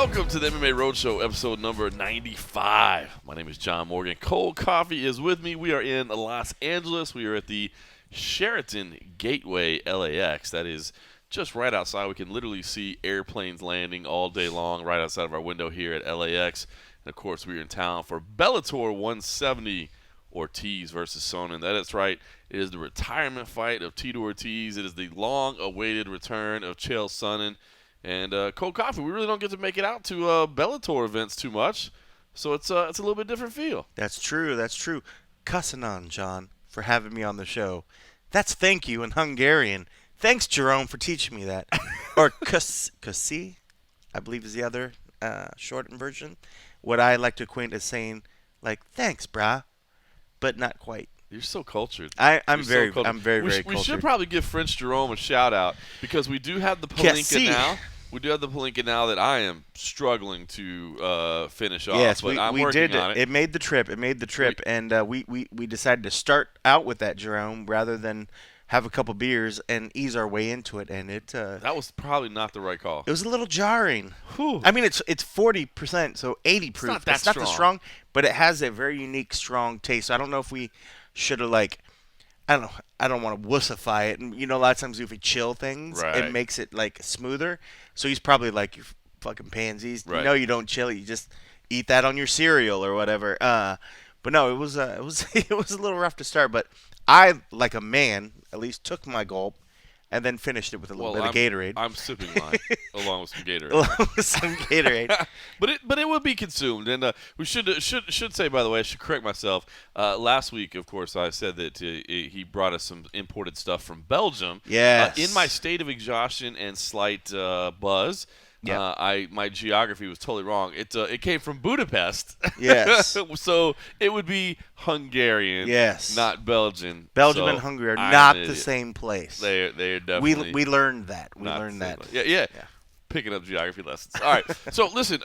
Welcome to the MMA Roadshow, episode number 95. My name is John Morgan. Cold Coffee is with me. We are in Los Angeles. We are at the Sheraton Gateway LAX. That is just right outside. We can literally see airplanes landing all day long right outside of our window here at LAX. And, of course, we're in town for Bellator 170, Ortiz versus Sonnen. That is right. It is the retirement fight of Tito Ortiz. It is the long-awaited return of Chael Sonnen. And Cold Coffee, we really don't get to make it out to Bellator events too much, so it's a little bit different feel. That's true. That's true. Cussing John, for having me on the show. That's thank you in Hungarian. Thanks, Jerome, for teaching me that. Or kusi, I believe is the other shortened version. What I like to acquaint as saying, like, thanks, brah, but not quite. You're so cultured. I'm very cultured. We should probably give French Jerome a shout out because we do have the Palinka now. We do have the Palinka now that I am struggling to finish off. Yes, but I'm we working did on it. It made the trip. And we decided to start out with that, Jerome, rather than have a couple beers and ease our way into it. And that was probably not the right call. It was a little jarring. Whew. I mean, it's 40%, so 80 proof. It's not that strong, but it has a very unique, strong taste. So I don't know if we should have, like, I don't want to wussify it. And, a lot of times if we chill things, right, it makes it, like, smoother. So he's probably like, you fucking pansies. Right. You don't chill. You just eat that on your cereal or whatever. But no, it was it was a little rough to start. But I, like a man, at least took my gulp and then finished it with a little bit of Gatorade. I'm sipping mine along with some Gatorade. Along with some Gatorade. But it would be consumed, and we should say, by the way, I should correct myself. Last week, of course, I said that he brought us some imported stuff from Belgium. Yes. In my state of exhaustion and slight buzz, my geography was totally wrong. It came from Budapest. Yes. So it would be Hungarian. Yes. Not Belgian. Belgium so and Hungary are not the same place. They are definitely. We learned that. We learned that. Yeah. Picking up geography lessons. All right. So listen,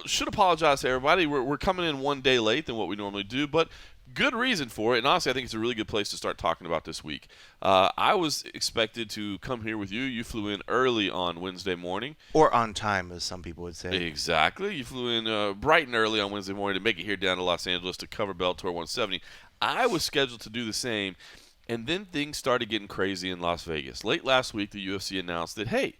should apologize to everybody. We're coming in one day late than what we normally do, but good reason for it. And honestly, I think it's a really good place to start talking about this week. I was expected to come here with you. You flew in early on Wednesday morning. Or on time, as some people would say. Exactly. You flew in bright and early on Wednesday morning to make it here down to Los Angeles to cover Bellator 170. I was scheduled to do the same, and then things started getting crazy in Las Vegas. Late last week, the UFC announced that, hey,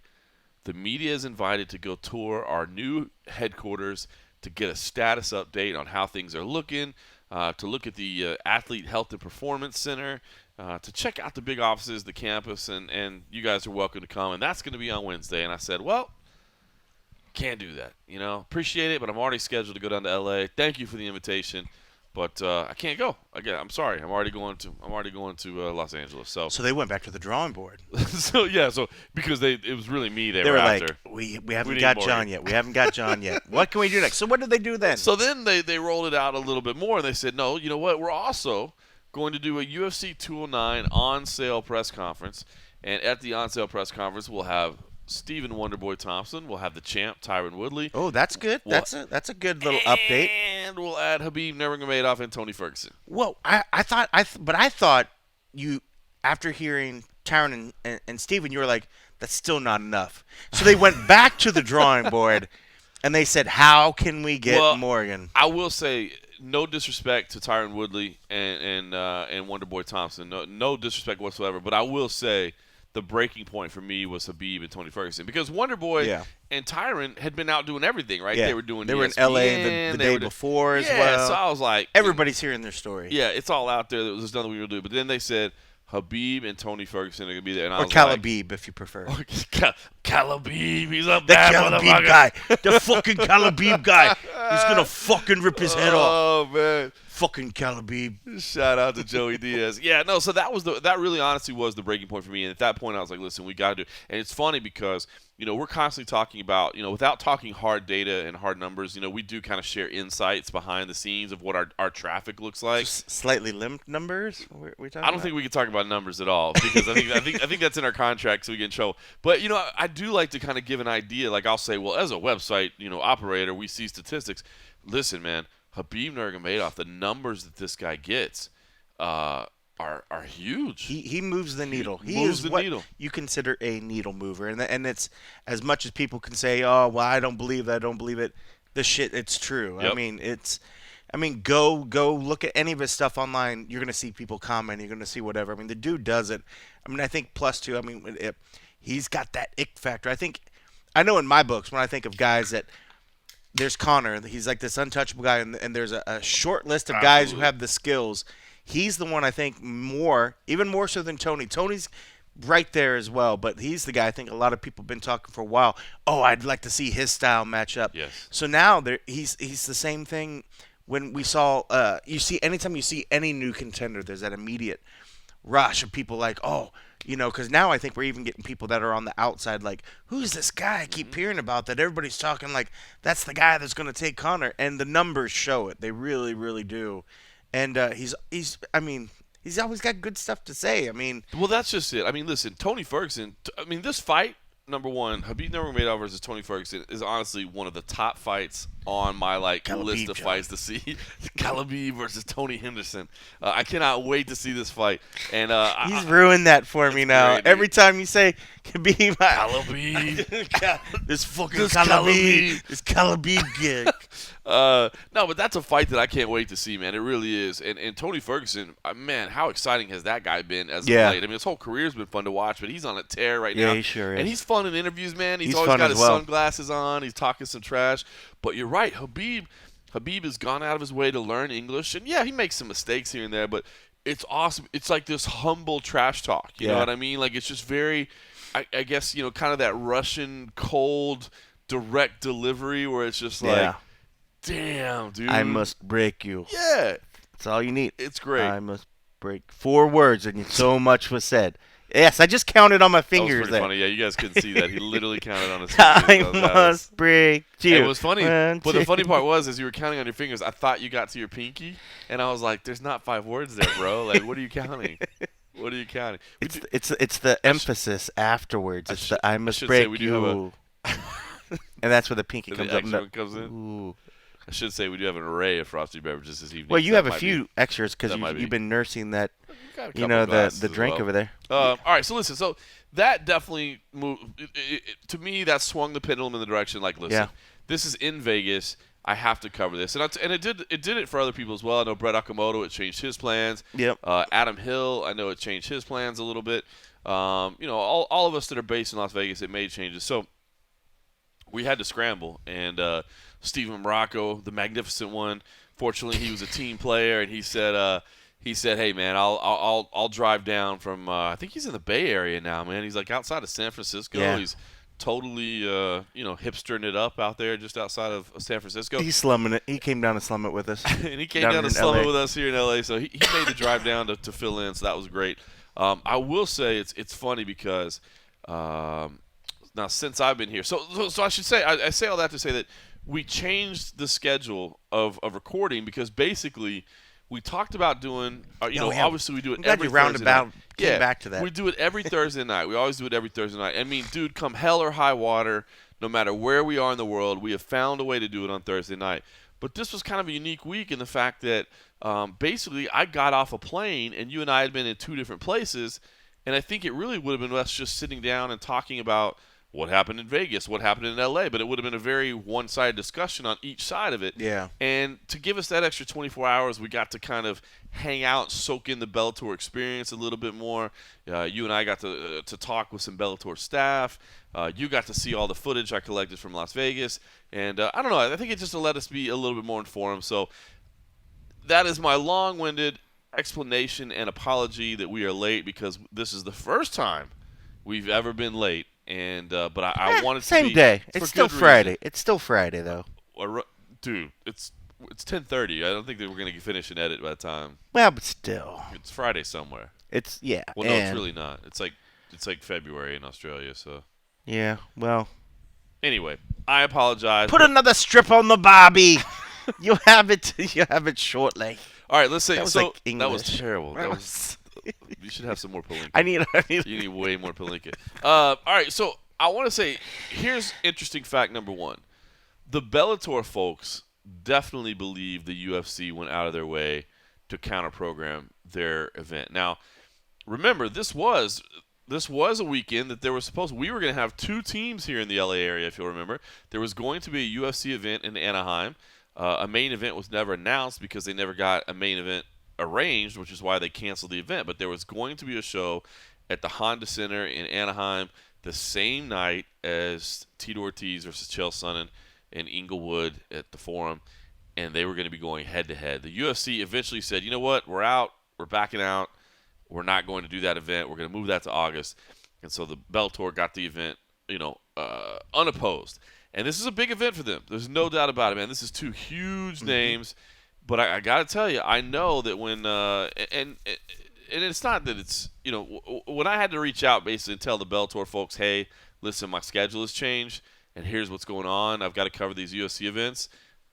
the media is invited to go tour our new headquarters to get a status update on how things are looking, to look at the Athlete Health and Performance Center, to check out the big offices, the campus, and you guys are welcome to come. And that's going to be on Wednesday. And I said, well, can't do that. Appreciate it, but I'm already scheduled to go down to L.A. Thank you for the invitation. But I can't go. Again, I'm sorry. I'm already going to Los Angeles. So they went back to the drawing board. So because it was really me they were like, after. We haven't got John yet. We haven't got John yet. What can we do next? So what did they do then? So then they rolled it out a little bit more and they said, no, you know what? We're also going to do a UFC 209 on sale press conference, and at the on sale press conference we'll have Stephen Wonderboy Thompson. We'll have the champ Tyron Woodley. Oh, that's good. That's a good little update. And we'll add Khabib Nurmagomedov and Tony Ferguson. Well, I thought you, after hearing Tyron and Stephen, you were like, that's still not enough. So they went back to the drawing board, and they said, how can we get Morgan? I will say, no disrespect to Tyron Woodley and Wonderboy Thompson. No disrespect whatsoever. But I will say, the breaking point for me was Khabib and Tony Ferguson because Wonderboy and Tyron had been out doing everything, right? Yeah. They were in LA the day before as well. Yeah, so I was like, everybody's hearing their story. Yeah, it's all out there. There's nothing we will do. But then they said Khabib and Tony Ferguson are going to be there. And I was Khabib, if you prefer. Khabib, he's up there. The Khabib guy. The fucking Khabib guy. He's going to fucking rip his head off. Oh, man. Fucking Khabib. Shout out to Joey Diaz. Yeah, no, so that really honestly was the breaking point for me. And at that point, I was like, listen, we got to do it. And it's funny because, we're constantly talking about, without talking hard data and hard numbers, we do kind of share insights behind the scenes of what our traffic looks like. Just slightly limped numbers? I don't think we can talk about numbers at all because I think that's in our contract, so we get in trouble. But, I do like to kind of give an idea. Like I'll say, well, as a website, operator, we see statistics. Listen, man. Khabib Nurmagomedov, the numbers that this guy gets, are huge. He moves the needle. He moves is the what needle. you consider a needle mover, and it's as much as people can say, "Oh, well, I don't believe that. I don't believe it." The shit, it's true. Yep. I mean, go look at any of his stuff online. You're gonna see people comment. You're gonna see whatever. I mean, the dude does it. I mean, I think plus two. I mean, he's got that ick factor. I know in my books when I think of guys that. There's Connor. He's like this untouchable guy, and there's a short list of guys who have the skills. He's the one I think even more so than Tony. Tony's right there as well, but he's the guy I think a lot of people have been talking for a while. Oh, I'd like to see his style match up. Yes. So now he's the same thing. When we saw, anytime you see any new contender, there's that immediate rush of people like, oh, because now I think we're even getting people that are on the outside like, who's this guy I keep hearing about that everybody's talking like that's the guy that's going to take Connor, and the numbers show it. They really, really do. And he's always got good stuff to say. I mean, well, that's just it. I mean, listen, Tony Ferguson. This fight, number one, Khabib Nurmagomedov versus Tony Ferguson is honestly one of the top fights on my list of fights to see. Khabib versus Tony Henderson. I cannot wait to see this fight. And he's ruined that for me now. Great, every time you say Khabib, this fucking Khabib, this Khabib gig. No, but that's a fight that I can't wait to see, man. It really is. And Tony Ferguson, man, how exciting has that guy been as of late? I mean, his whole career's been fun to watch, but he's on a tear right now. Yeah, he sure is. And he's fun in interviews, man. He's always fun got as his well. sunglasses on. He's talking some trash. But you're right, Khabib has gone out of his way to learn English. And, yeah, he makes some mistakes here and there, but it's awesome. It's like this humble trash talk. You know what I mean? Like, it's just very, I guess, kind of that Russian cold, direct delivery where it's just like, damn, dude. I must break you. Yeah. That's all you need. It's great. I must break 4 words, and so much was said. Yes, I just counted on my fingers that was pretty there. funny. Yeah, you guys couldn't see that. He literally counted on his fingers. I must break you. It was funny. But the funny part was, as you were counting on your fingers, I thought you got to your pinky, and I was like, there's not 5 words there, bro. Like, what are you counting? What are you counting? It's the emphasis afterwards. It's the I must say break we do you. And that's where the pinky And comes the up. extra one comes in. Ooh. I should say we do have an array of frosty beverages this evening. Well, you so have a that few might extras because that might be. you've been nursing that, got a couple of glasses the as drink well. over there. All right, so listen. So that definitely moved. To me, that swung the pendulum in the direction. Like, listen, this is in Vegas. I have to cover this, and it did it for other people as well. I know Brett Okamoto, it changed his plans. Yep. Adam Hill, I know it changed his plans a little bit. All of us that are based in Las Vegas, it made changes. So we had to scramble, and Steven Morocco, the magnificent one, fortunately he was a team player, and he said, "Hey man, I'll drive down from. I think he's in the Bay Area now, man. He's like outside of San Francisco. Yeah. He's totally hipstering it up out there just outside of San Francisco. He's slumming it. He came down to slum it with us. And he came down to slum it with us here in LA. So he made the drive down to fill in. So that was great. I will say it's funny because now since I've been here, so I should say I say all that to say that we changed the schedule of recording because basically we talked about doing obviously we do it every Thursday night. Came back to that. We do it every Thursday night. We always do it every Thursday night. I mean, dude, come hell or high water, no matter where we are in the world, we have found a way to do it on Thursday night. But this was kind of a unique week in the fact that basically I got off a plane and you and I had been in 2 different places, and I think it really would have been us just sitting down and talking about what happened in Vegas, what happened in LA, but it would have been a very one-sided discussion on each side of it. Yeah. And to give us that extra 24 hours, we got to kind of hang out, soak in the Bellator experience a little bit more. You and I got to talk with some Bellator staff. You got to see all the footage I collected from Las Vegas. And I don't know, I think it just let us be a little bit more informed. So that is my long-winded explanation and apology that we are late because this is the first time we've ever been late. And but I wanted to same be day. for It's still good Friday. reason. It's still Friday though. Dude, it's 10:30. I don't think that we're gonna finish an edit by the time. Well, but still, It's Friday somewhere. it's Well, no, it's really not. It's like February in Australia. So yeah. Well, anyway, I apologize. put another strip on the Barbie. You have it. You have it shortly. All right, let's say That was so. like That was English. terrible. You should have some more Palinka. I need. You need way more Palinka. All right, so I want to say here's interesting fact number 1. The Bellator folks definitely believe the UFC went out of their way to counter program their event. Now, remember, this was a weekend that we were going to have two teams here in the LA area, if you'll remember. There was going to be a UFC event in Anaheim. A main event was never announced because they never got a main event arranged, which is why they canceled the event. But there was going to be a show at the Honda Center in Anaheim the same night as Tito Ortiz versus Chael Sonnen in Inglewood at the Forum, and they were going to be going head-to-head. The UFC eventually said, you know what, we're out, we're backing out, we're not going to do that event, we're going to move that to August. And so the Bellator got the event, unopposed. And this is a big event for them. There's no doubt about it, man. This is two huge names. But I got to tell you, I know that when and it's not that it's, when I had to reach out basically and tell the Bellator folks, hey, listen, my schedule has changed, and here's what's going on. I've got to cover these UFC events.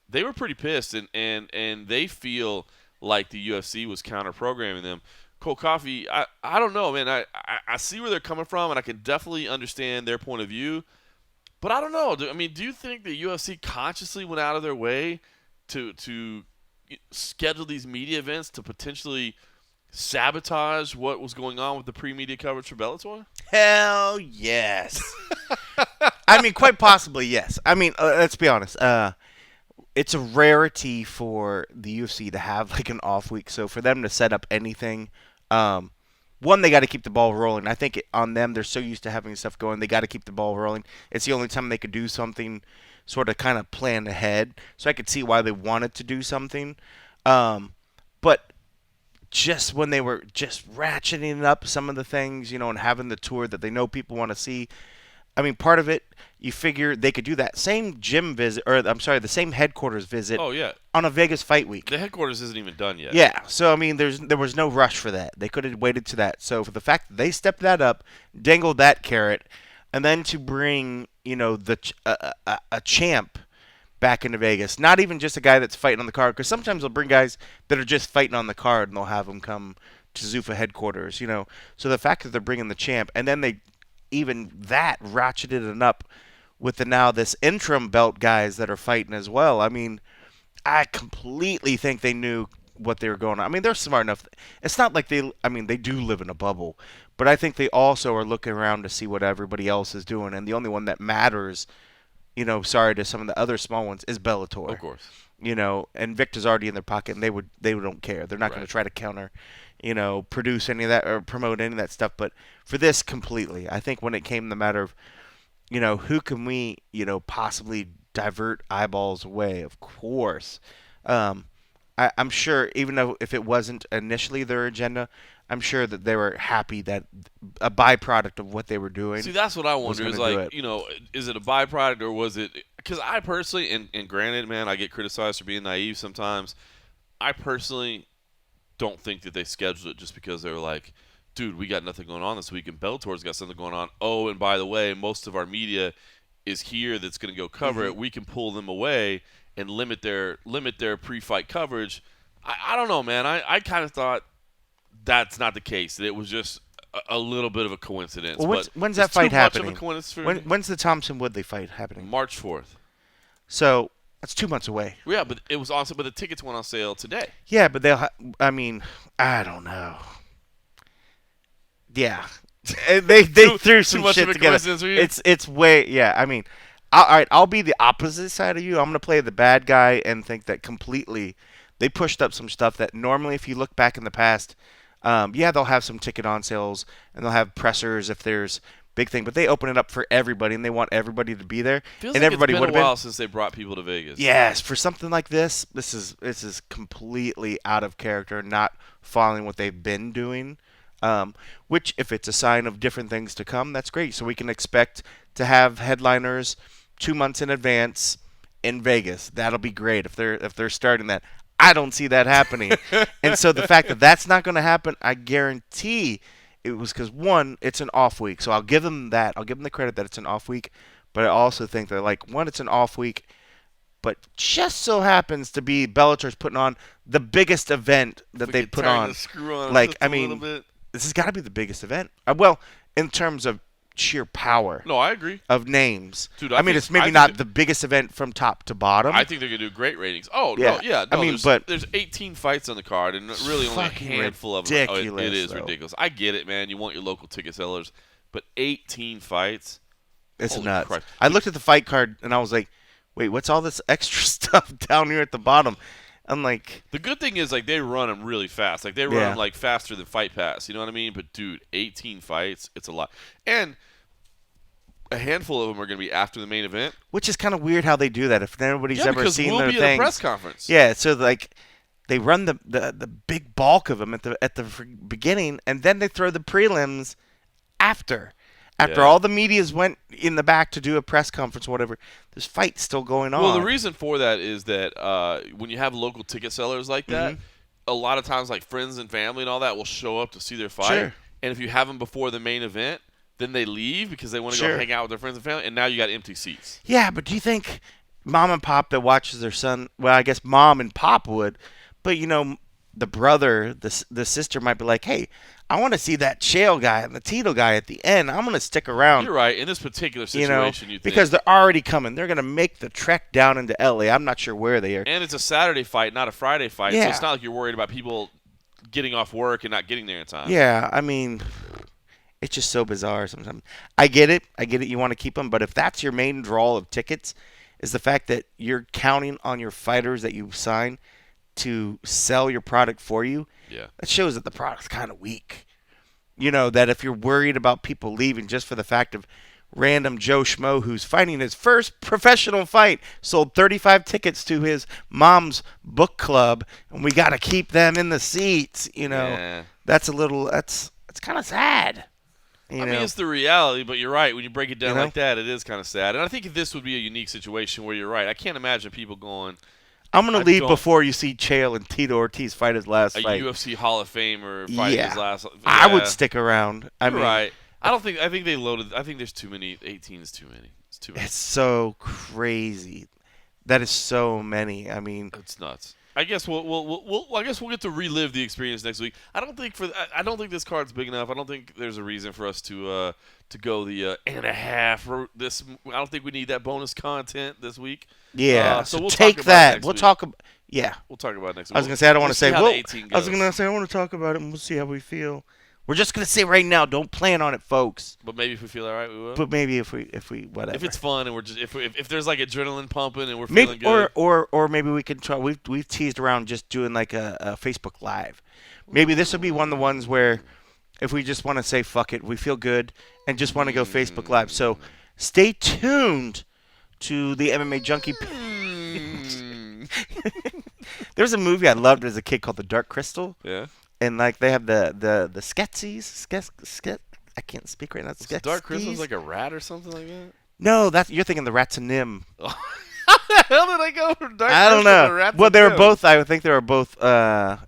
They were pretty pissed, and they feel like the UFC was counter-programming them. Cold Coffee, I don't know, man. I see where they're coming from, and I can definitely understand their point of view. But I don't know. Do you think the UFC consciously went out of their way to schedule these media events to potentially sabotage what was going on with the pre-media coverage for Bellator? Hell yes. I mean, quite possibly, yes. I mean, let's be honest. It's a rarity for the UFC to have like an off week. So for them to set up anything, one, they got to keep the ball rolling. I think on them, they're so used to having stuff going, they got to keep the ball rolling. It's the only time they could do something sort of kind of plan ahead. So I could see why they wanted to do something. But just when they were just ratcheting up some of the things, and having the tour that they know people want to see, I mean, part of it, you figure they could do that same gym visit, the same headquarters visit. Oh, yeah. On a Vegas fight week. The headquarters isn't even done yet. Yeah, so I mean, there was no rush for that. They could have waited to that. So for the fact that they stepped that up, dangled that carrot, and then to bring a champ back into Vegas, not even just a guy that's fighting on the card, because sometimes they'll bring guys that are just fighting on the card and they'll have them come to Zuffa headquarters. So the fact that they're bringing the champ, and then they even that ratcheted it up with this interim belt guys that are fighting as well. I mean, I completely think they knew what they were going on. I mean, they're smart enough. It's not like they do live in a bubble, but I think they also are looking around to see what everybody else is doing, and the only one that matters, sorry to some of the other small ones, is Bellator. Of course. And Victor's already in their pocket, and they don't care. They're not going to try to counter, produce any of that or promote any of that stuff. But for this, completely, I think when it came to the matter of, who can we, possibly divert eyeballs away? Of course, I'm sure, even though if it wasn't initially their agenda, I'm sure that they were happy that a byproduct of what they were doing. See, that's what I wonder. Is like, is it a byproduct or was it? Because I personally, and granted, man, I get criticized for being naive sometimes. I personally don't think that they scheduled it just because they were like, dude, we got nothing going on this week, and Bellator's got something going on. Oh, and by the way, most of our media is here that's going to go cover it. We can pull them away and limit their pre-fight coverage. I don't know, man. I kind of thought that's not the case. That it was just a little bit of a coincidence. Well, when's that fight happening? When's the Thompson Woodley fight happening? March 4th. So that's 2 months away. Yeah, but it was awesome. But the tickets went on sale today. Yeah, but I don't know. Yeah, they threw some shit together. It's way, yeah. I mean, all right, I'll be the opposite side of you. I'm gonna play the bad guy and think that completely they pushed up some stuff that normally, if you look back in the past, they'll have some ticket on sales and they'll have pressers if there's big thing, but they open it up for everybody and they want everybody to be there. Feels and like everybody it's would been have a while since they brought people to Vegas. Yes, for something like this is completely out of character, not following what they've been doing. Which, if it's a sign of different things to come, that's great. So we can expect to have headliners 2 months in advance in Vegas. That'll be great if they're starting that. I don't see that happening. And so the fact that that's not going to happen, I guarantee it was because, one, it's an off week. So I'll give them that. I'll give them the credit that it's an off week. But I also think that, one, it's an off week, but just so happens to be Bellator's putting on the biggest event that they put on. Screw on this has got to be the biggest event. Well, in terms of sheer power No, I agree. of names. Dude, I mean, think- it's maybe think not that- the biggest event from top to bottom. I think they're going to do great ratings. Oh, Yeah. no, yeah. No, I mean, there's, but- there's 18 fights on the card, and really only a Fucking handful of them. ridiculous, It is though. ridiculous. I get it, man. You want your local ticket sellers, but 18 fights? It's Holy nuts. Christ. I looked at the fight card and I was like, wait, what's all this extra stuff down here at the bottom? I'm like, The good thing is, like, they run them really fast. Like, they run Yeah. them, like, faster than Fight Pass. You know what I mean? But, dude, 18 fights, it's a lot. And a handful of them are going to be after the main event. which is kind of weird how they do that. If nobody's Yeah, ever because seen we'll their be at a things. press conference. Yeah, so like they run the big bulk of them at the beginning, and then they throw the prelims after. After Yeah. all the media's went in the back to do a press conference or whatever, there's fights still going on. Well, the reason for that is that when you have local ticket sellers like that, Mm-hmm. a lot of times, like, friends and family and all that will show up to see their fight. Sure. And if you have them before the main event, then they leave because they want to Sure. go hang out with their friends and family, and now you got empty seats. Yeah, but do you think mom and pop that watches their son? Well, I guess mom and pop would, but the brother, the sister might be like, hey, I want to see that Chael guy and the Tito guy at the end. I'm gonna stick around. You're right. In this particular You know, situation, you think. because they're already coming. They're gonna make the trek down into LA. I'm not sure where they are. And it's a Saturday fight, not a Friday fight, so Yeah. it's not like you're worried about people getting off work and not getting there in time. Yeah, I mean, it's just so bizarre sometimes. I get it. You want to keep them, but if that's your main draw of tickets, is the fact that you're counting on your fighters that you sign to sell your product for you, Yeah. that shows that the product's kind of weak. That if you're worried about people leaving just for the fact of random Joe Schmo who's fighting his first professional fight, sold 35 tickets to his mom's book club, and we got to keep them in the seats, Yeah. that's kind of sad. I mean, it's the reality, but you're right. When you break it down You know? like that, it is kind of sad. And I think this would be a unique situation where you're right. I can't imagine people going, I'm going to I'd leave go- before you see Chael and Tito Ortiz fight his last a fight. UFC Hall of Famer fight Yeah. his last. I would Yeah. stick around. I You're mean, right. I think they loaded. I think there's too many. 18 is too many. It's too many. it's so crazy. That is so many. I mean, It's nuts. I guess we'll get to relive the experience next week. I don't think this card's big enough. I don't think there's a reason for us to go the and a half. This I don't think we need that bonus content this week. yeah. So So we'll talk take about it that. next We'll week. talk about. Yeah. We'll talk about it next week. I was gonna say I don't want to say. see how Well, the 18 I was goes. gonna say I want to talk about it, and we'll see how we feel. We're just gonna say right now, don't plan on it, folks. But maybe if we feel all right, we will. But maybe if we whatever. If it's fun and we're just if there's like adrenaline pumping and we're maybe feeling good. or maybe we can try. We've teased around just doing like a Facebook Live. Maybe this will be one of the ones where if we just want to say fuck it, we feel good and just want to go Facebook Live. So stay tuned to the MMA Junkie. There's a movie I loved as a kid called The Dark Crystal, Yeah. and like they have the Skeksis. I can't speak right now. Dark Crystal's Skeksis? like a rat or something like that. No, that's you're thinking the Rats and Nim. How the hell did I go from Dark I don't Crystal to know. Rats Well, and they were Nim? both. I think they were both. No,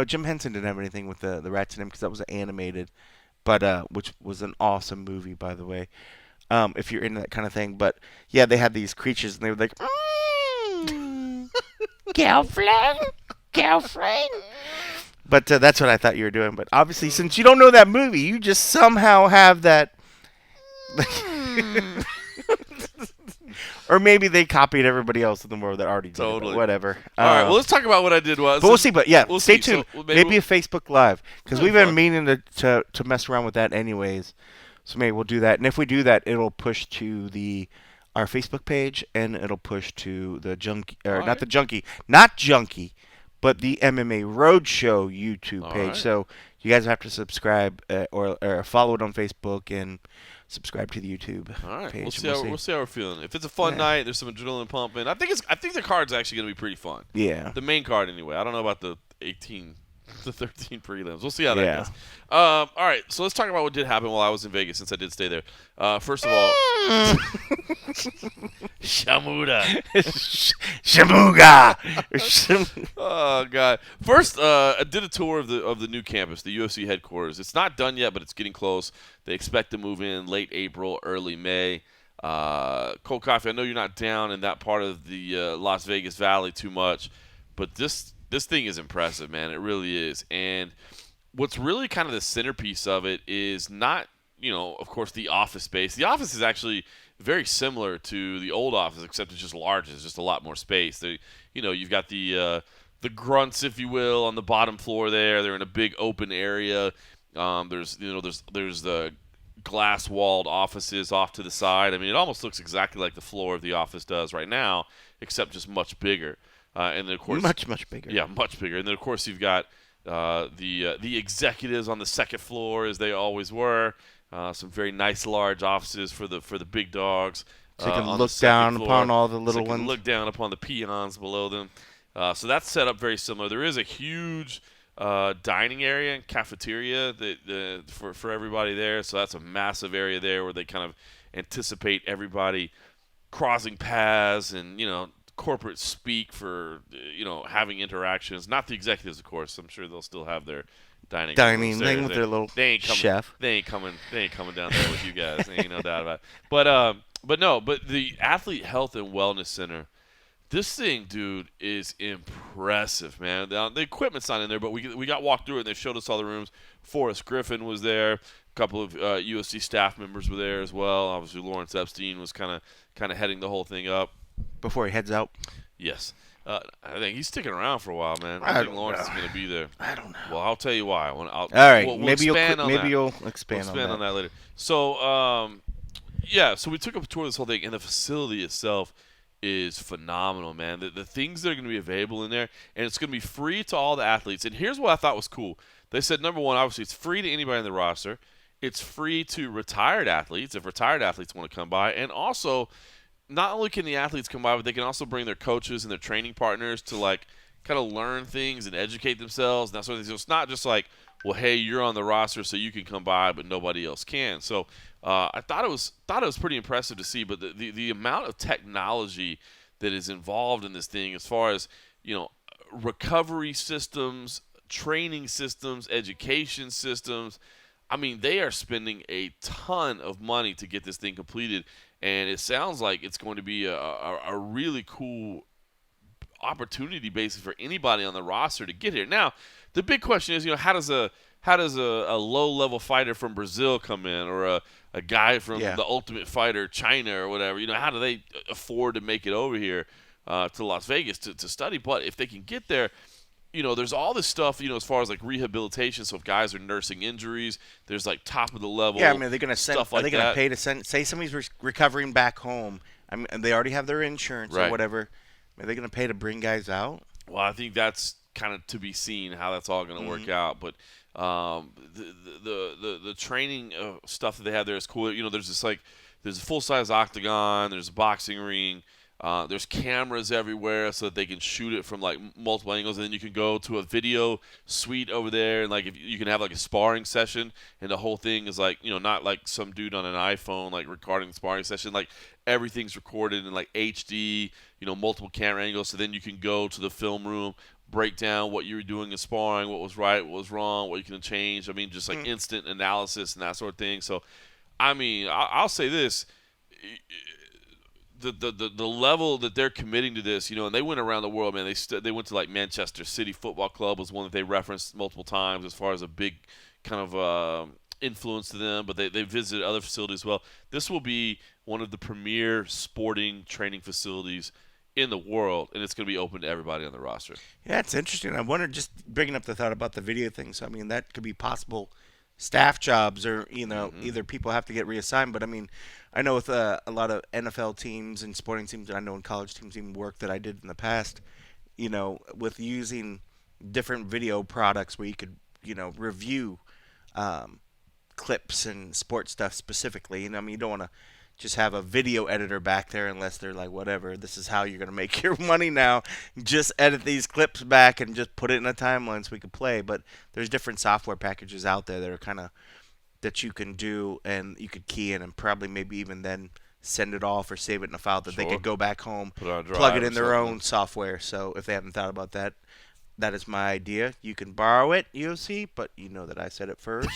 Jim Henson didn't have anything with the Rats and Nim because that was animated, but which was an awesome movie, by the way. If you're into that kind of thing, but yeah, they had these creatures and they were like, girlfriend. But that's what I thought you were doing. But obviously, since you don't know that movie, you just somehow have that. Or maybe they copied everybody else in the world that already did it, but Totally. whatever. All right, well, let's talk about what I did. But we'll see. But yeah, we'll stay see. tuned. So maybe a Facebook Live because That'd we've be been fun. meaning to mess around with that anyways. So maybe we'll do that. And if we do that, it'll push to our Facebook page and it'll push to the junkie or All not right. the junkie, not junkie, but the MMA Roadshow YouTube All page. right. So you guys have to subscribe or follow it on Facebook and subscribe to the YouTube All right, page. we'll see how we're feeling. If it's a fun Yeah. night, there's some adrenaline pumping. I think the card's actually going to be pretty fun. Yeah. The main card, anyway. I don't know about the 18, the 13 prelims. We'll see how that Yeah. goes. All right, so let's talk about what did happen while I was in Vegas, since I did stay there. First of all, Shamuda. Shamuga. Oh God! First, I did a tour of the new campus, the UFC headquarters. It's not done yet, but it's getting close. They expect to move in late April, early May. Cold Coffee, I know you're not down in that part of the Las Vegas Valley too much, but this thing is impressive, man. It really is. And what's really kind of the centerpiece of it is not of course, the office space. The office is actually very similar to the old office, except it's just larger. It's just a lot more space. You've got the grunts, if you will, on the bottom floor there. They're in a big open area. There's the glass-walled offices off to the side. I mean, it almost looks exactly like the floor of the office does right now, except just much bigger. And then, of course, much bigger. Yeah, much bigger. And then, of course, you've got the executives on the second floor, as they always were. Some very nice, large offices for the big dogs. So you can look down upon all the little ones. ones. You can look down upon the peons below them. So that's set up very similar. There is a huge dining area and cafeteria for everybody there. So that's a massive area there where they kind of anticipate everybody crossing paths and, corporate speak for, having interactions. Not the executives, of course. I'm sure they'll still have their dining thing with their little chef. They ain't coming down there with you guys. Ain't no doubt about it. But the Athlete Health and Wellness Center, this thing, dude, is impressive, man. The equipment's not in there, but we got walked through it, and they showed us all the rooms. Forrest Griffin was there. A couple of USC staff members were there as well. Obviously, Lawrence Epstein was kind of heading the whole thing up. Before he heads out? Yes. I think he's sticking around for a while, man. I think Lawrence is going to be there. I don't know. Well, I'll tell you why. All right. We'll maybe you'll expand on that later. So, so we took a tour of this whole thing, and the facility itself is phenomenal, man. The things that are going to be available in there, and it's going to be free to all the athletes. And here's what I thought was cool. They said, number one, obviously, it's free to anybody on the roster. It's free to retired athletes if retired athletes want to come by. And also, not only can the athletes come by, but they can also bring their coaches and their training partners to, kind of learn things and educate themselves and that sort of thing. So it's not just like, well, hey, you're on the roster, so you can come by, but nobody else can. So I thought it was pretty impressive to see. But the amount of technology that is involved in this thing, as far as recovery systems, training systems, education systems. I mean, they are spending a ton of money to get this thing completed, and it sounds like it's going to be a really cool opportunity basis for anybody on the roster to get here. Now, the big question is, how does a low-level fighter from Brazil come in, or a guy from the Ultimate Fighter China or whatever? How do they afford to make it over here to Las Vegas to study? But if they can get there, there's all this stuff, as far as rehabilitation. So if guys are nursing injuries, there's top of the level. Yeah, I mean, they're going to send. Stuff like are they going to pay to send? Say somebody's recovering back home. I mean, they already have their insurance or whatever. Are they going to pay to bring guys out? Well, I think that's kind of to be seen how that's all going to work out. But the training stuff that they have there is cool. There's there's a full-size octagon. There's a boxing ring. There's cameras everywhere so that they can shoot it from multiple angles, and then you can go to a video suite over there, and if you can have a sparring session, and the whole thing is not like some dude on an iPhone recording the sparring session. Everything's recorded in HD, multiple camera angles, so then you can go to the film room, break down what you were doing in sparring, what was right, what was wrong, what you can change. I mean, just instant analysis and that sort of thing. So, I mean, I'll say this. The level that they're committing to this, and they went around the world, man. They went to Manchester City Football Club was one that they referenced multiple times as far as a big kind of influence to them. But they visited other facilities as well. This will be one of the premier sporting training facilities in the world, and it's going to be open to everybody on the roster. Yeah, it's interesting. I wonder, just bringing up the thought about the video thing. So I mean, that could be possible staff jobs, or either people have to get reassigned. But I mean, I know with a lot of NFL teams and sporting teams, and I know in college teams, even work that I did in the past, with using different video products where you could review clips and sports stuff specifically. I mean, you don't want to just have a video editor back there unless they're whatever, this is how you're going to make your money now. Just edit these clips back and just put it in a timeline so we can play. But there's different software packages out there that are kind of that you can do, and you could key in and probably maybe even then send it off or save it in a file that they could go back home, plug it in their own software. So if they haven't thought about that, that is my idea. You can borrow it, UFC, but you know that I said it first.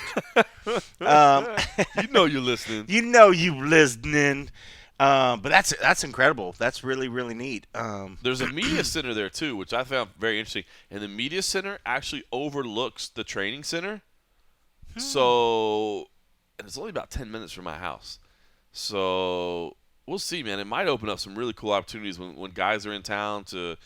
You're listening. You listening. But that's incredible. That's really, really neat. There's a media center there, too, which I found very interesting. And the media center actually overlooks the training center. So and it's only about 10 minutes from my house. So we'll see, man. It might open up some really cool opportunities when guys are in town to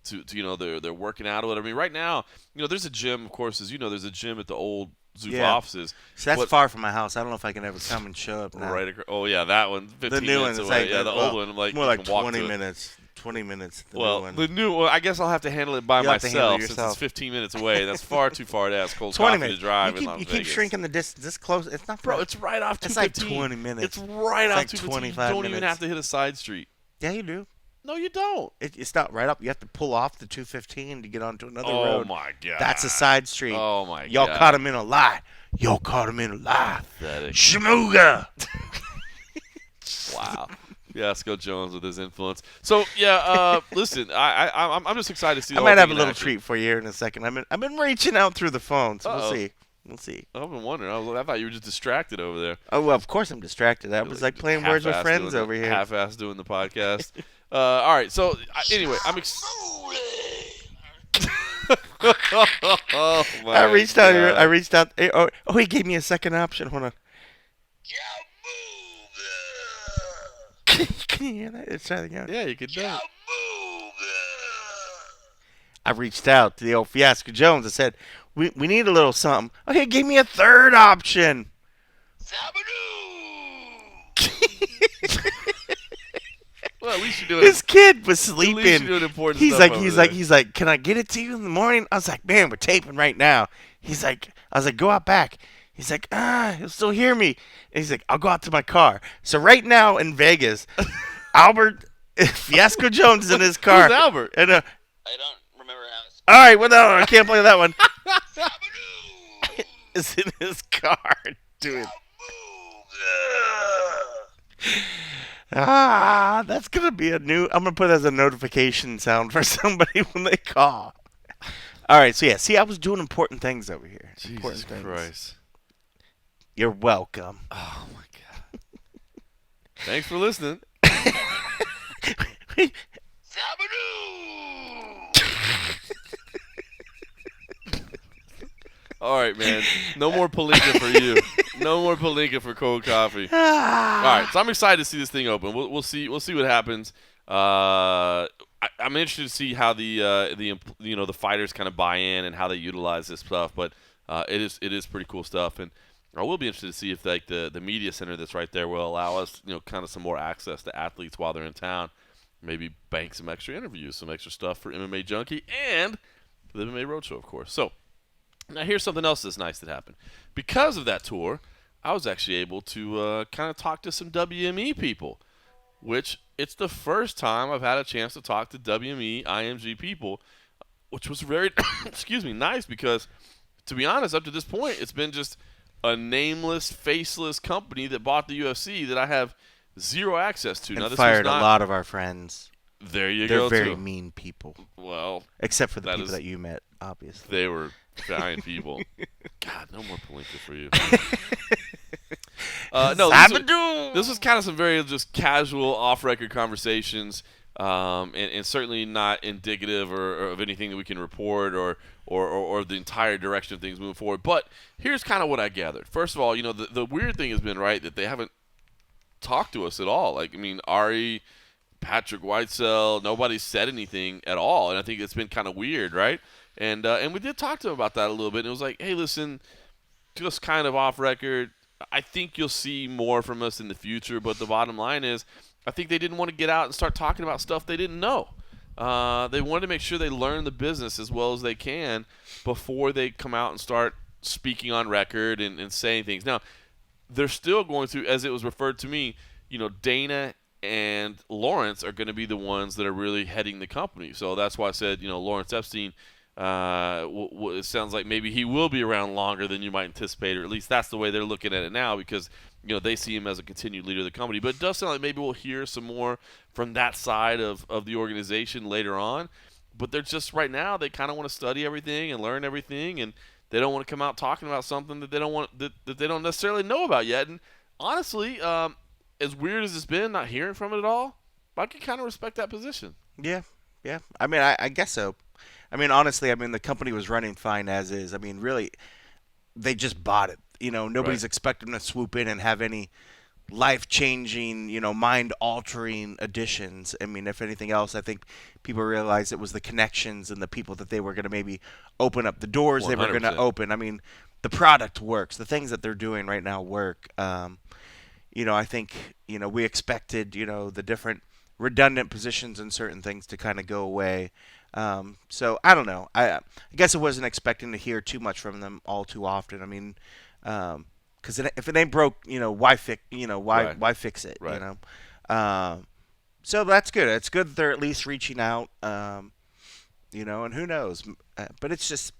they're working out or whatever. I mean, right now, there's a gym, of course, as you know, there's a gym at the old Zuffa offices. So that's far from my house. I don't know if I can ever come and show up now. Right. Oh yeah, that one. 15 the new minutes one, away. like, Yeah, the old one. Like more you like can walk 20 to it. minutes. 20 minutes. The new one. I guess I'll have to handle it by You'll have to handle it myself since yourself. it's 15 minutes away. That's far too far to ask Cold 20 Coffee minutes. to drive You in Las keep Vegas. shrinking the distance. This close. It's not. Bro, it's right off 215. It's like 20 minutes. It's right It's off like 215. 25 You don't even minutes. have to hit a side street. Yeah, you do. No, you don't. It's not right up. You have to pull off the 215 to get onto another Oh road. my god. That's a side street. Oh my god. Y'all caught him in a lie. Y'all caught him in a lie. Pathetic. Shmooga. Wow. Fiasco Jones with his influence. So yeah, listen, I'm just excited to see. I might have a little treat for you here in a second. I've been reaching out through the phone, so we'll see. We'll see. I've been wondering. I thought you were just distracted over there. Oh well, of course I'm distracted. I was like playing words with friends over here. Half-ass doing the podcast. All right. So anyway, I'm oh, my I reached out here. God. I reached out. Oh, he gave me a second option. Hold on. Can you hear that? Let's try it again. Yeah, you can do it. I reached out to the old Fiasco Jones. I said, we need a little something. Oh, he gave me a third option. Well, at least you're doing. This kid was At least sleeping. you're doing important He's stuff like, over he's there. like, can I get it to you in the morning? I was like, man, we're taping right now. He's like, I was like, go out back. He's like, he'll still hear me. And he's like, I'll go out to my car. So right now in Vegas, Albert Fiasco Jones is in his car. Who's Albert? And, I don't remember how it's all right, well, no, I can't play that one. Is in his car doing. That's gonna be I'm gonna put it as a notification sound for somebody when they call. All right, so yeah, see, I was doing important things over here. Important Jesus things. Christ. You're welcome. Oh my god. Thanks for listening. All right, man. No more Palinka for you. No more Palinka for Cold Coffee. All right, so I'm excited to see this thing open. We'll see what happens. I'm interested to see how the fighters kind of buy in and how they utilize this stuff. But it is pretty cool stuff, and I will be interested to see if like the media center that's right there will allow us kind of some more access to athletes while they're in town. Maybe bank some extra interviews, some extra stuff for MMA Junkie and the MMA Roadshow, of course. So. Now, here's something else that's nice that happened. Because of that tour, I was actually able to kind of talk to some WME people, which it's the first time I've had a chance to talk to WME IMG people, which was very, nice because, to be honest, up to this point, it's been just a nameless, faceless company that bought the UFC that I have zero access to. And now, this fired was not, a lot of our friends. There you They're go, very too. mean people. Well, except for the people that you met, obviously. They were giant people. God, no more Palinka for you. No, this was kind of some very just casual, off-record conversations, and certainly not indicative or of anything that we can report or the entire direction of things moving forward. But here's kind of what I gathered. First of all, the weird thing has been, right, that they haven't talked to us at all. Like, I mean, Ari, Patrick Whitesell, nobody's said anything at all, and I think it's been kind of weird, right? And we did talk to him about that a little bit, and it was like, hey, listen, just kind of off record, I think you'll see more from us in the future, but the bottom line is I think they didn't want to get out and start talking about stuff they didn't know. They wanted to make sure they learn the business as well as they can before they come out and start speaking on record and saying things. Now, they're still going through, as it was referred to me, Dana and Lawrence are going to be the ones that are really heading the company. So that's why I said, Lawrence Epstein, it sounds like maybe he will be around longer than you might anticipate, or at least that's the way they're looking at it now because, they see him as a continued leader of the company. But it does sound like maybe we'll hear some more from that side of the organization later on. But they're just, right now, they kind of want to study everything and learn everything, and they don't want to come out talking about something that they don't that they don't necessarily know about yet. And honestly, as weird as it's been, not hearing from it at all, I can kind of respect that position. Yeah. I mean, I guess so. I mean, honestly, the company was running fine as is. I mean, really, they just bought it. nobody's expecting them to swoop in and have any life-changing, mind-altering additions. I mean, if anything else, I think people realized it was the connections and the people that they were going to maybe open up the doors they were going to 100%. open. I mean, the product works. The things that they're doing right now work. I think, we expected, the different redundant positions and certain things to kind of go away. So I don't know. I guess I wasn't expecting to hear too much from them all too often. I mean, because if it ain't broke, why fix? Why fix it? Right. So that's good. It's good that they're at least reaching out. And who knows? But it's just,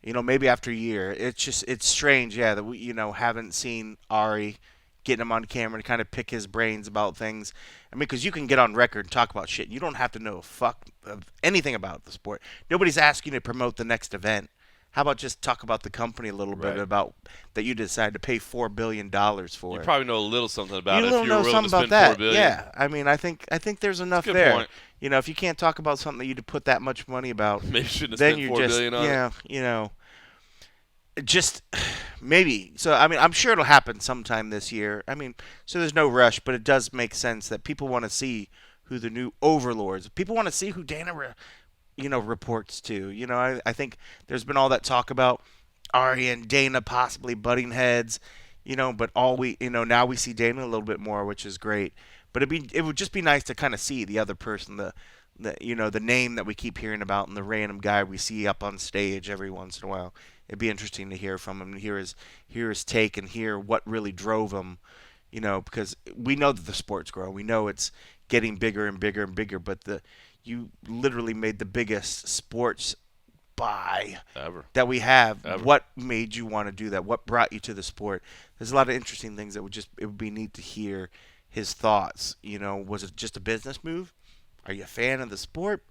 maybe after a year, it's strange, that we, haven't seen Ari, getting him on camera to kind of pick his brains about things. I mean, because you can get on record and talk about shit. You don't have to know anything about the sport. Nobody's asking you to promote the next event. How about just talk about the company a little bit, about that you decided to pay $4 billion for? You probably know a little something about it You if you're willing to spend that. $4 billion. Yeah, I mean, I think there's enough Good there. point. If you can't talk about something that you put that much money about, Maybe you shouldn't have then spent you $4 just, billion on it. just maybe. So I mean, I'm sure it'll happen sometime this year. I mean, so there's no rush, but it does make sense that people want to see who the new overlords. People want to see who Dana, reports to. I think there's been all that talk about Ari and Dana possibly butting heads, but now we see Dana a little bit more, which is great. But it would just be nice to kind of see the other person, the name that we keep hearing about and the random guy we see up on stage every once in a while. It'd be interesting to hear from him and hear his take and hear what really drove him, because we know that the sport's growing. We know it's getting bigger and bigger and bigger, but you literally made the biggest sports buy Ever. that we have. Ever. What made you want to do that? What brought you to the sport? There's a lot of interesting things that it would be neat to hear his thoughts. Was it just a business move? Are you a fan of the sport?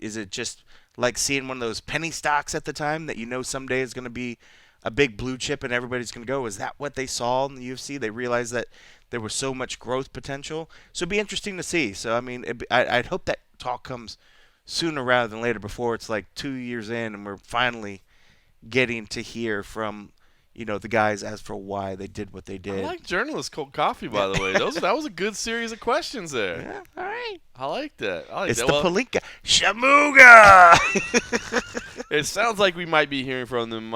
Is it just like seeing one of those penny stocks at the time that someday is going to be a big blue chip and everybody's going to go? Is that what they saw in the UFC? They realized that there was so much growth potential. So it'd be interesting to see. So I mean, I'd hope that talk comes sooner rather than later, before it's like 2 years in and we're finally getting to hear from the guys as for why they did what they did. I like journalist cold coffee, by the way. That was a good series of questions there. Yeah, all right. I like that. It's the Palinka Shamuga. It sounds like we might be hearing from them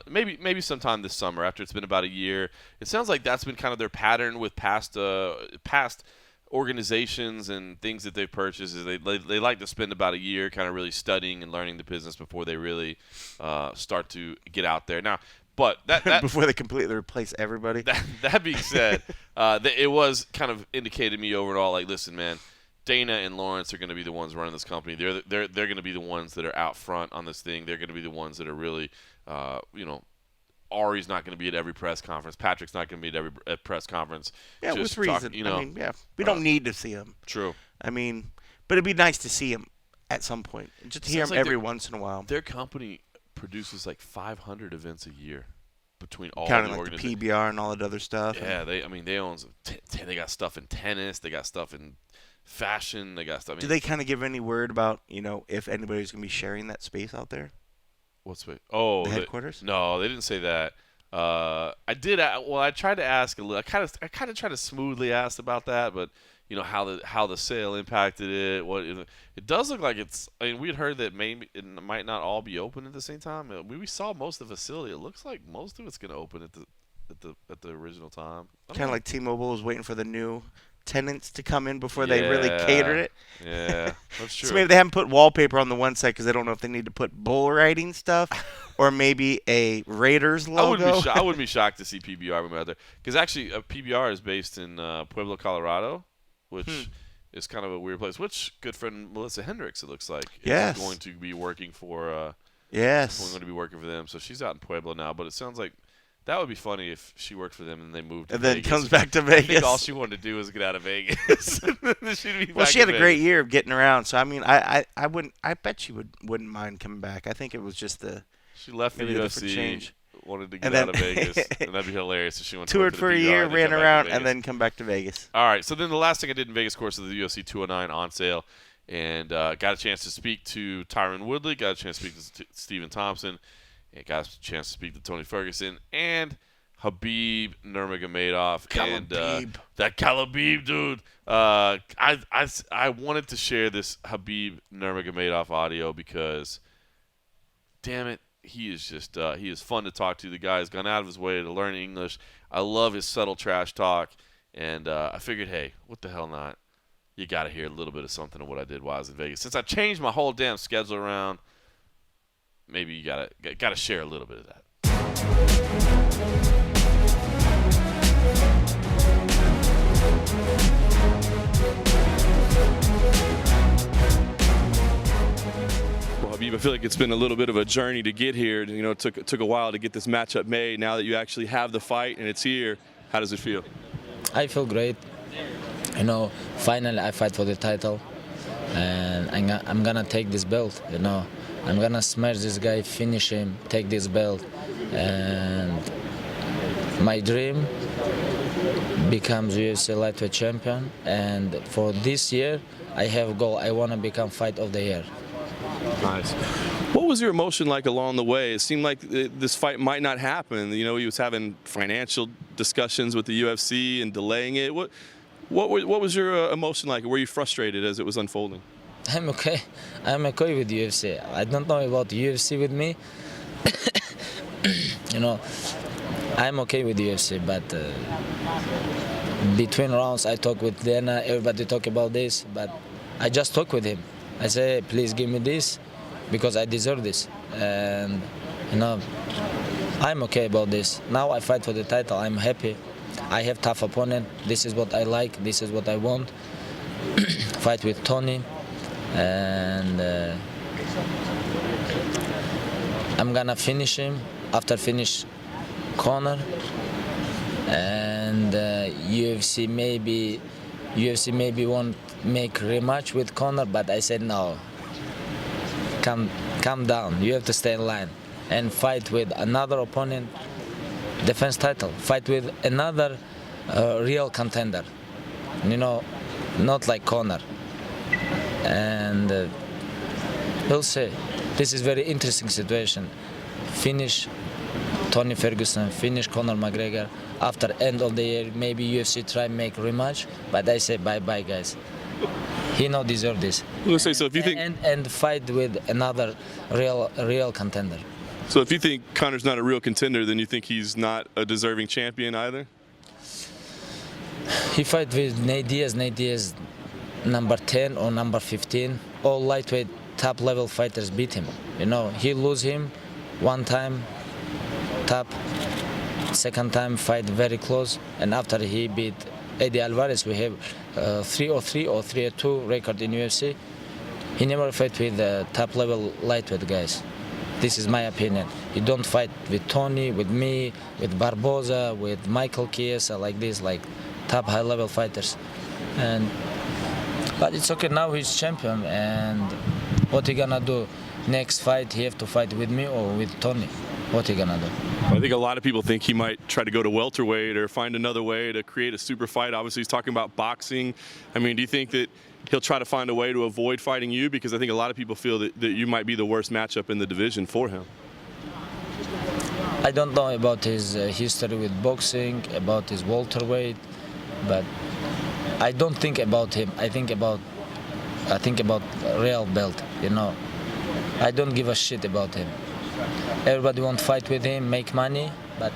maybe sometime this summer after it's been about a year. It sounds like that's been kind of their pattern with past organizations and things that they've purchased. Is they like to spend about a year kind of really studying and learning the business before they really start to get out there. Now, but that before they completely replace everybody. That being said, it was kind of indicated to me overall, like, listen, man, Dana and Lawrence are going to be the ones running this company. They're going to be the ones that are out front on this thing. They're going to be the ones that are really, Ari's not going to be at every press conference. Patrick's not going to be at every press conference. Yeah, Just with reason. I mean, yeah, we don't need to see him. True. I mean, but it'd be nice to see him at some point. Just hear him like every once in a while. Their company produces like 500 events a year between all Counting the like the organizations. PBR and all that other stuff. Yeah, they own they got stuff in tennis. They got stuff in fashion. They got stuff. Do they kind of give any word about if anybody's going to be sharing that space out there? What's wait? Oh, the headquarters? No, they didn't say that. I did. Well, I tried to ask a little. I kind of tried to smoothly ask about that, but how the sale impacted it. It does look like it's. I mean, we had heard that maybe it might not all be open at the same time. We saw most of the facility. It looks like most of it's going to open at the original time. Kind of like T-Mobile was waiting for the new tenants to come in before they really catered it. Yeah, that's true. So maybe they haven't put wallpaper on the one side because they don't know if they need to put bull riding stuff or maybe a Raiders logo. I wouldn't be shocked to see PBR move out there, because actually PBR is based in Pueblo, Colorado, which is kind of a weird place. Which good friend Melissa Hendricks, it looks like, is going to be working for. Going to be working for them. So she's out in Pueblo now, but it sounds like that would be funny if she worked for them and they moved to Vegas. And then comes back to Vegas. I think all she wanted to do was get out of Vegas. She had a great year of getting around. So I mean, I wouldn't. I bet she wouldn't mind coming back. I think it was just she left the UFC, change. Wanted to get out of Vegas, and that'd be hilarious if she went toured for a year, ran around, and then come back to Vegas. All right. So then the last thing I did in Vegas, of course, is the UFC 209 on sale, and got a chance to speak to Tyron Woodley, got a chance to speak to Stephen Thompson. and got a chance to speak to Tony Ferguson and Khabib Nurmagomedov. And that Khabib dude. I wanted to share this Khabib Nurmagomedov audio because, damn it, he is fun to talk to. The guy's gone out of his way to learn English. I love his subtle trash talk, and I figured, hey, what the hell not? You got to hear a little bit of something of what I did while I was in Vegas. Since I changed my whole damn schedule around, maybe you gotta share a little bit of that. Well, Khabib, I feel like it's been a little bit of a journey to get here. You know, it took a while to get this matchup made. Now that you actually have the fight and it's here, how does it feel? I feel great. You know, finally I fight for the title, and I'm gonna take this belt. You know, I'm gonna smash this guy, finish him, take this belt, and my dream becomes UFC lightweight champion. And for this year, I have a goal. I wanna become fight of the year. Nice. What was your emotion like along the way? It seemed like this fight might not happen. You know, he was having financial discussions with the UFC and delaying it. What was your emotion like? Were you frustrated as it was unfolding? I'm okay. I'm okay with UFC. I don't know about UFC with me. You know, I'm okay with UFC, but between rounds I talk with Dana, everybody talk about this, but I just talk with him. I say, please give me this because I deserve this. And, you know, I'm okay about this. Now I fight for the title. I'm happy. I have tough opponent. This is what I like. This is what I want. Fight with Tony. And I'm going to finish him after finish Conor. And UFC maybe won't make rematch with Conor, but I said no. Calm down. You have to stay in line and fight with another opponent, defense title. Fight with another real contender. You know, not like Conor. And we'll see. This is very interesting situation. Finish Tony Ferguson, finish Conor McGregor. After end of the year, maybe UFC try make rematch, but I say bye-bye, guys. He no deserve this. So if you think and fight with another real contender. So if you think Conor's not a real contender, then you think he's not a deserving champion either? He fight with Nate Diaz. Nate Diaz, number 10 or number 15. All lightweight top level fighters beat him. You know, he lose him one time, top. Second time fight very close, and after he beat Eddie Alvarez, we have 3-3 or 3-2 record in UFC. He never fight with top level lightweight guys. This is my opinion. He don't fight with Tony, with me, with Barboza, with Michael Chiesa, like this, like top high level fighters. But it's okay, now he's champion, and what he gonna do? Next fight he have to fight with me or with Tony. What he gonna do? I think a lot of people think he might try to go to welterweight or find another way to create a super fight. Obviously, he's talking about boxing. I mean, do you think that he'll try to find a way to avoid fighting you? Because I think a lot of people feel that you might be the worst matchup in the division for him. I don't know about his history with boxing, about his welterweight, but I don't think about him. I think about real belt. You know, I don't give a shit about him. Everybody want to fight with him, make money, but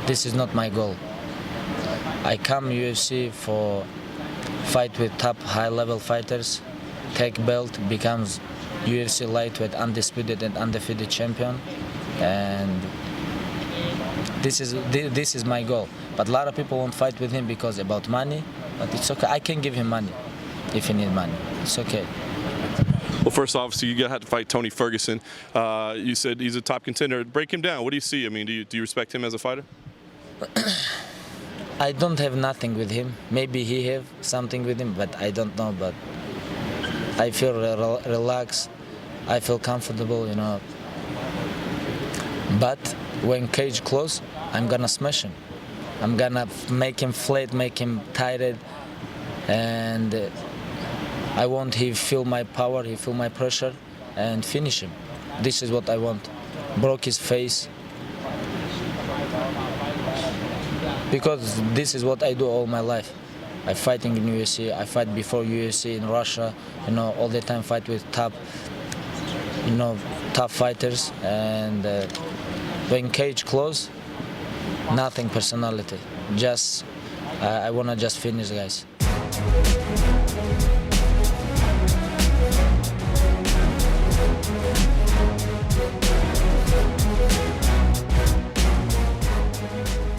this is not my goal. I come UFC for fight with top high-level fighters, take belt, becomes UFC lightweight undisputed and undefeated champion, and this is my goal. But a lot of people won't fight with him because about money, but it's okay. I can give him money if he need money. It's okay. Well, first off, so you had to fight Tony Ferguson. You said he's a top contender. Break him down. What do you see? I mean, do you respect him as a fighter? I don't have nothing with him. Maybe he have something with him, but I don't know. But I feel relaxed. I feel comfortable, you know. But when cage close, I'm gonna smash him. I'm gonna make him flat, make him tired, and I want he feel my power, he feel my pressure, and finish him. This is what I want. broke his face. Because this is what I do all my life. I fighting in UFC, I fight before UFC in Russia, all the time fight with top fighters, and when cage close, nothing personality. Just I wanna just finish, guys.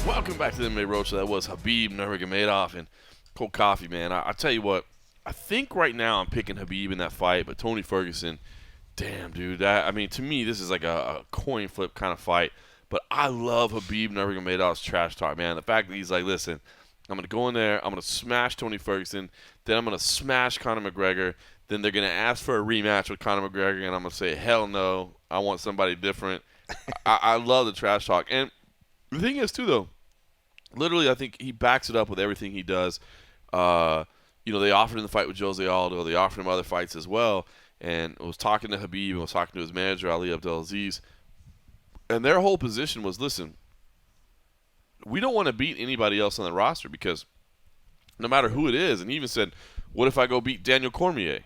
Welcome back to the MMA Road Show. That was Khabib Nurmagomedov and cold coffee, man. I tell you what, I think right now I'm picking Khabib in that fight, but Tony Ferguson, damn, dude. To me, this is like a coin flip kind of fight. But I love Khabib Nurmagomedov's trash talk, man. The fact that he's like, listen, I'm going to go in there, I'm going to smash Tony Ferguson, then I'm going to smash Conor McGregor, then they're going to ask for a rematch with Conor McGregor, and I'm going to say, hell no, I want somebody different. I love the trash talk. And the thing is, too, though, literally I think he backs it up with everything he does. They offered him the fight with Jose Aldo. They offered him other fights as well. And was talking to Khabib and was talking to his manager, Ali Abdelaziz. And their whole position was, listen, we don't want to beat anybody else on the roster because no matter who it is, and he even said, what if I go beat Daniel Cormier?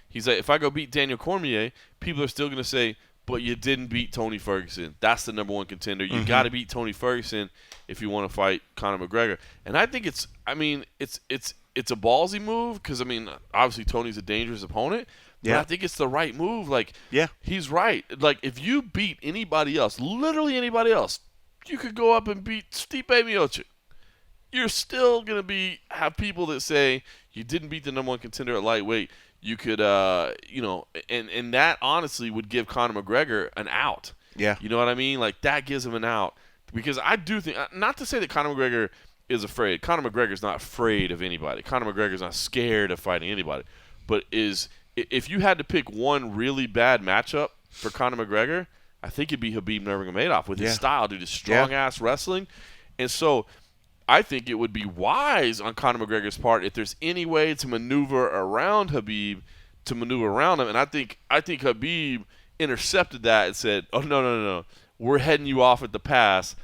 He's like, if I go beat Daniel Cormier, people are still going to say, but you didn't beat Tony Ferguson. That's the number one contender. You got to beat Tony Ferguson if you want to fight Conor McGregor. And I think it's a ballsy move because, obviously Tony's a dangerous opponent. Yeah. But I think it's the right move. He's right. If you beat anybody else, literally anybody else, you could go up and beat Stipe Miocic. You're still going to have people that say you didn't beat the number one contender at lightweight. You could, and that honestly would give Conor McGregor an out. Yeah. You know what I mean? That gives him an out. Because I do think, not to say that Conor McGregor is afraid. Conor McGregor's not afraid of anybody. Conor McGregor's not scared of fighting anybody. But if you had to pick one really bad matchup for Conor McGregor, I think it'd be Khabib Nurmagomedov with his style, dude, his strong-ass wrestling. And so I think it would be wise on Conor McGregor's part if there's any way to maneuver around Khabib, to maneuver around him. And I think Khabib intercepted that and said, oh, no. We're heading you off at the pass.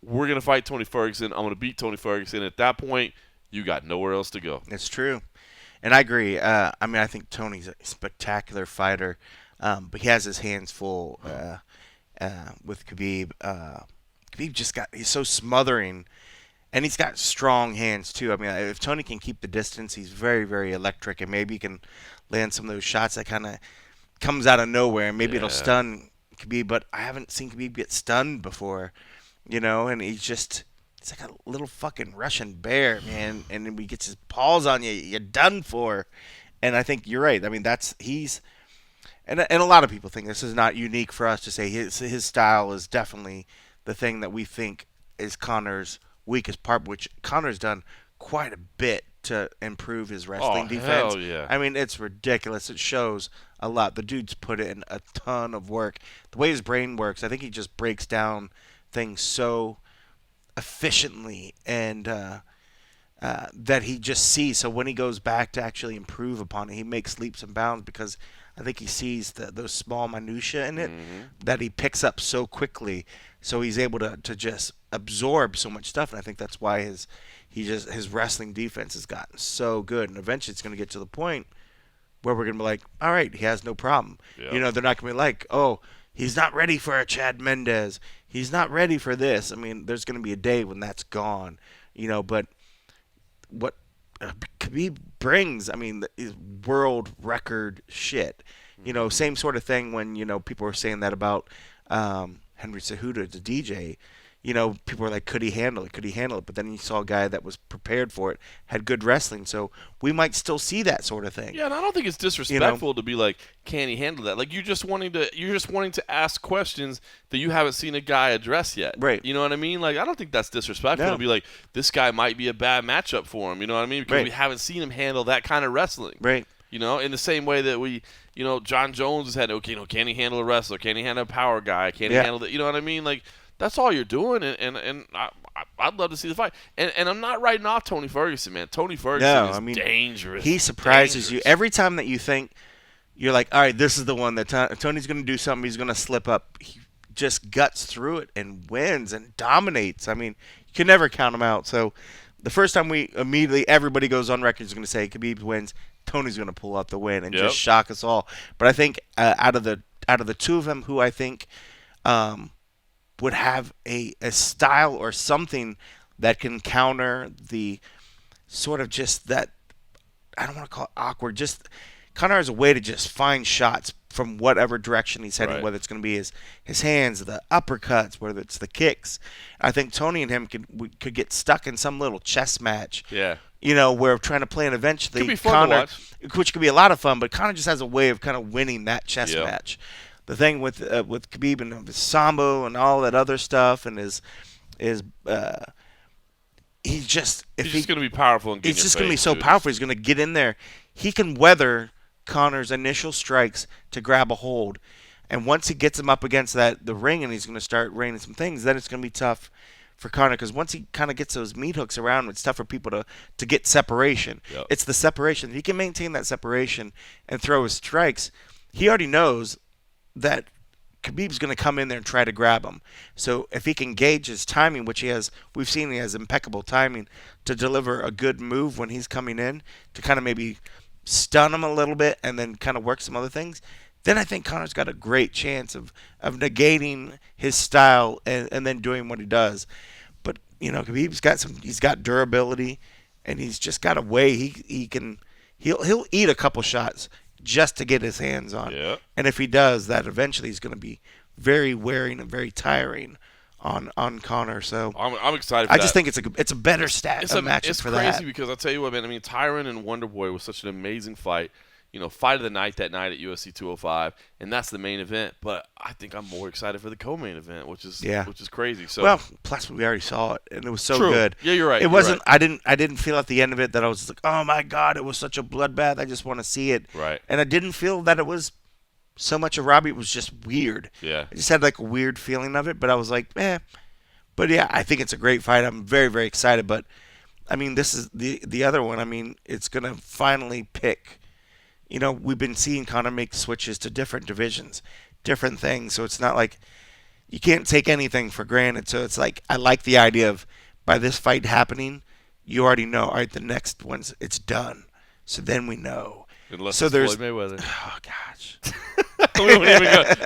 We're going to fight Tony Ferguson. I'm going to beat Tony Ferguson. At that point, you got nowhere else to go. It's true. And I agree. I think Tony's a spectacular fighter, but he has his hands full with Khabib. Khabib he's so smothering, and he's got strong hands too. If Tony can keep the distance, he's very, very electric, and maybe he can land some of those shots that kind of comes out of nowhere, and maybe it'll stun Khabib. But I haven't seen Khabib get stunned before, and he's like a little fucking Russian bear, man. And then he gets his paws on you, you're done for. And I think you're right. And a lot of people think this is not unique for us to say his style is definitely the thing that we think is Conor's weakest part, which Conor's done quite a bit to improve his wrestling defense. Hell yeah. It's ridiculous. It shows a lot. The dude's put in a ton of work. The way his brain works, I think he just breaks down things so efficiently and that he just sees. So when he goes back to actually improve upon it, he makes leaps and bounds because I think he sees those small minutia in it that he picks up so quickly. So he's able to just absorb so much stuff, and I think that's why his wrestling defense has gotten so good. And eventually it's going to get to the point where we're going to be like, all right, he has no problem. Yep. They're not going to be like, oh, he's not ready for a Chad Mendez. He's not ready for this. There's going to be a day when that's gone. But what Khabib brings, is world record shit. Same sort of thing when, people were saying that about Henry Cejudo, the DJ. People were like, could he handle it? Could he handle it? But then you saw a guy that was prepared for it, had good wrestling. So we might still see that sort of thing. Yeah, and I don't think it's disrespectful to be like, can he handle that? You're just wanting to ask questions that you haven't seen a guy address yet. Right. You know what I mean? I don't think that's disrespectful to be like, this guy might be a bad matchup for him. You know what I mean? Because we haven't seen him handle that kind of wrestling. Right. In the same way that we, John Jones has had, can he handle a wrestler? Can he handle a power guy? Can he handle that? You know what I mean? That's all you're doing, and I'd love to see the fight. And I'm not writing off Tony Ferguson, man. Tony Ferguson is dangerous. He surprises you every time that you think you're like, all right, this is the one that Tony's going to do something. He's going to slip up. He just guts through it and wins and dominates. I mean, you can never count him out. So the first time everybody goes on record is going to say Khabib wins, Tony's going to pull out the win and just shock us all. But I think out of the two of them, who I think would have a style or something that can counter the sort of just that, I don't want to call it awkward, just Conor has a way to just find shots from whatever direction he's heading, whether it's going to be his hands, the uppercuts, whether it's the kicks. I think Tony and him could get stuck in some little chess match. Yeah. You know, where trying to play and eventually Could be fun to watch. Which could be a lot of fun, but Conor just has a way of kind of winning that chess match. The thing with Khabib and his sambo and all that other stuff and he's just going to be powerful and he's just going to be so powerful. He's going to get in there. He can weather Conor's initial strikes to grab a hold, and once he gets him up against the ring and he's going to start raining some things, then it's going to be tough for Conor, because once he kind of gets those meat hooks around him, it's tough for people to get separation. Yep. It's the separation. If he can maintain that separation and throw his strikes, he already knows that Khabib's going to come in there and try to grab him. So if he can gauge his timing, which we've seen he has impeccable timing to deliver a good move when he's coming in, to kind of maybe stun him a little bit and then kind of work some other things, then I think Conor's got a great chance of negating his style and then doing what he does. But, you know, Khabib's he's got durability, and he's just got a way he'll eat a couple shots just to get his hands on. Yeah. And if he does that, eventually he's going to be very wearing and very tiring on Conor. So I'm excited for I that. just think it's a better matchup for that. It's crazy because I'll tell you what, man. I mean, Tyron and Wonderboy was such an amazing fight. You know, fight of the night that night at UFC 205, and that's the main event. But I think I'm more excited for the co-main event, which is crazy. So well, plus we already saw it, and it was so True. good. Yeah, you're right. It wasn't. Right. I didn't feel at the end of it that I was just like, oh my god, it was such a bloodbath. I just want to see it. Right. And I didn't feel that it was so much a Robbie. It was just weird. Yeah. I just had like a weird feeling of it, but I was like, eh. But yeah, I think it's a great fight. I'm very, very excited. But I mean, this is the other one. I mean, it's gonna finally pick. You know, we've been seeing Conor make switches to different divisions, different things. So it's not like you can't take anything for granted. So it's like, I like the idea of by this fight happening, you already know, all right, the next one's, it's done. So then we know. Unless so it's there's Floyd Mayweather. Oh, gosh.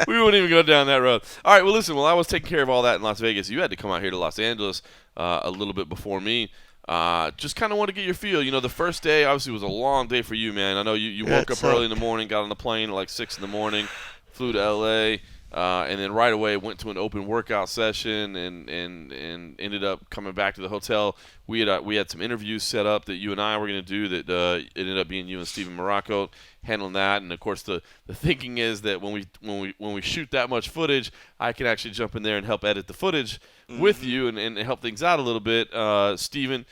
we wouldn't even go down that road. All right, well, listen, while I was taking care of all that in Las Vegas, you had to come out here to Los Angeles a little bit before me. Just kind of want to get your feel. You know, the first day obviously was a long day for you, man. I know you woke up early in the morning, got on the plane at like 6 in the morning, flew to L.A., and then right away went to an open workout session and ended up coming back to the hotel. We had some interviews set up that you and I were going to do that ended up being you and Steven Morocco handling that. And of course the thinking is that when we shoot that much footage, I can actually jump in there and help edit the footage with you and help things out a little bit. Steven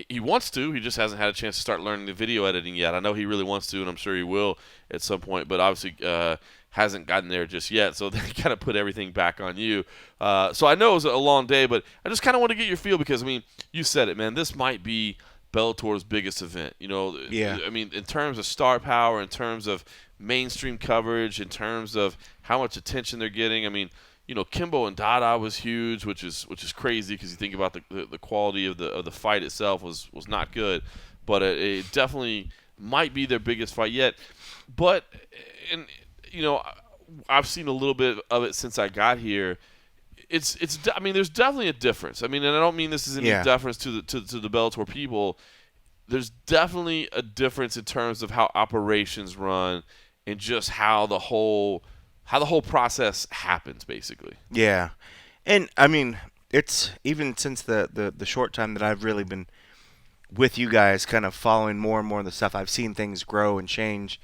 he wants to, he just hasn't had a chance to start learning the video editing yet. I know he really wants to, and I'm sure he will at some point, but obviously hasn't gotten there just yet, so they kind of put everything back on you. So I know it was a long day, but I just kind of want to get your feel because, I mean, you said it, man. This might be Bellator's biggest event. You know, I mean, in terms of star power, in terms of mainstream coverage, in terms of how much attention they're getting. I mean, you know, Kimbo and Dada was huge, which is crazy because you think about the quality of the fight itself was not good, but it definitely might be their biggest fight yet. But you know, I've seen a little bit of it since I got here. I mean, there's definitely a difference. I mean, and I don't mean this is any deference to the Bellator people. There's definitely a difference in terms of how operations run and just how the whole process happens, basically. Yeah, and I mean, it's even since the short time that I've really been with you guys, kind of following more and more of the stuff. I've seen things grow and change.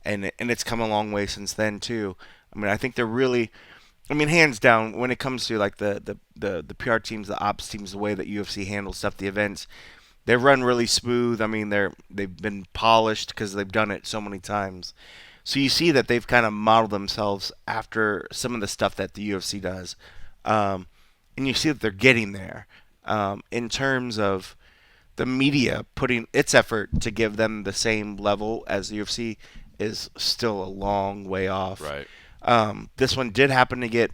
And it's come a long way since then too. I mean, I think they're really, I mean, hands down when it comes to like the PR teams, the ops teams, the way that UFC handles stuff, the events, they run really smooth. I mean, they've been polished because they've done it so many times. So you see that they've kind of modeled themselves after some of the stuff that the UFC does, and you see that they're getting there in terms of the media putting its effort to give them the same level as the UFC. Is still a long way off. Right. This one did happen to get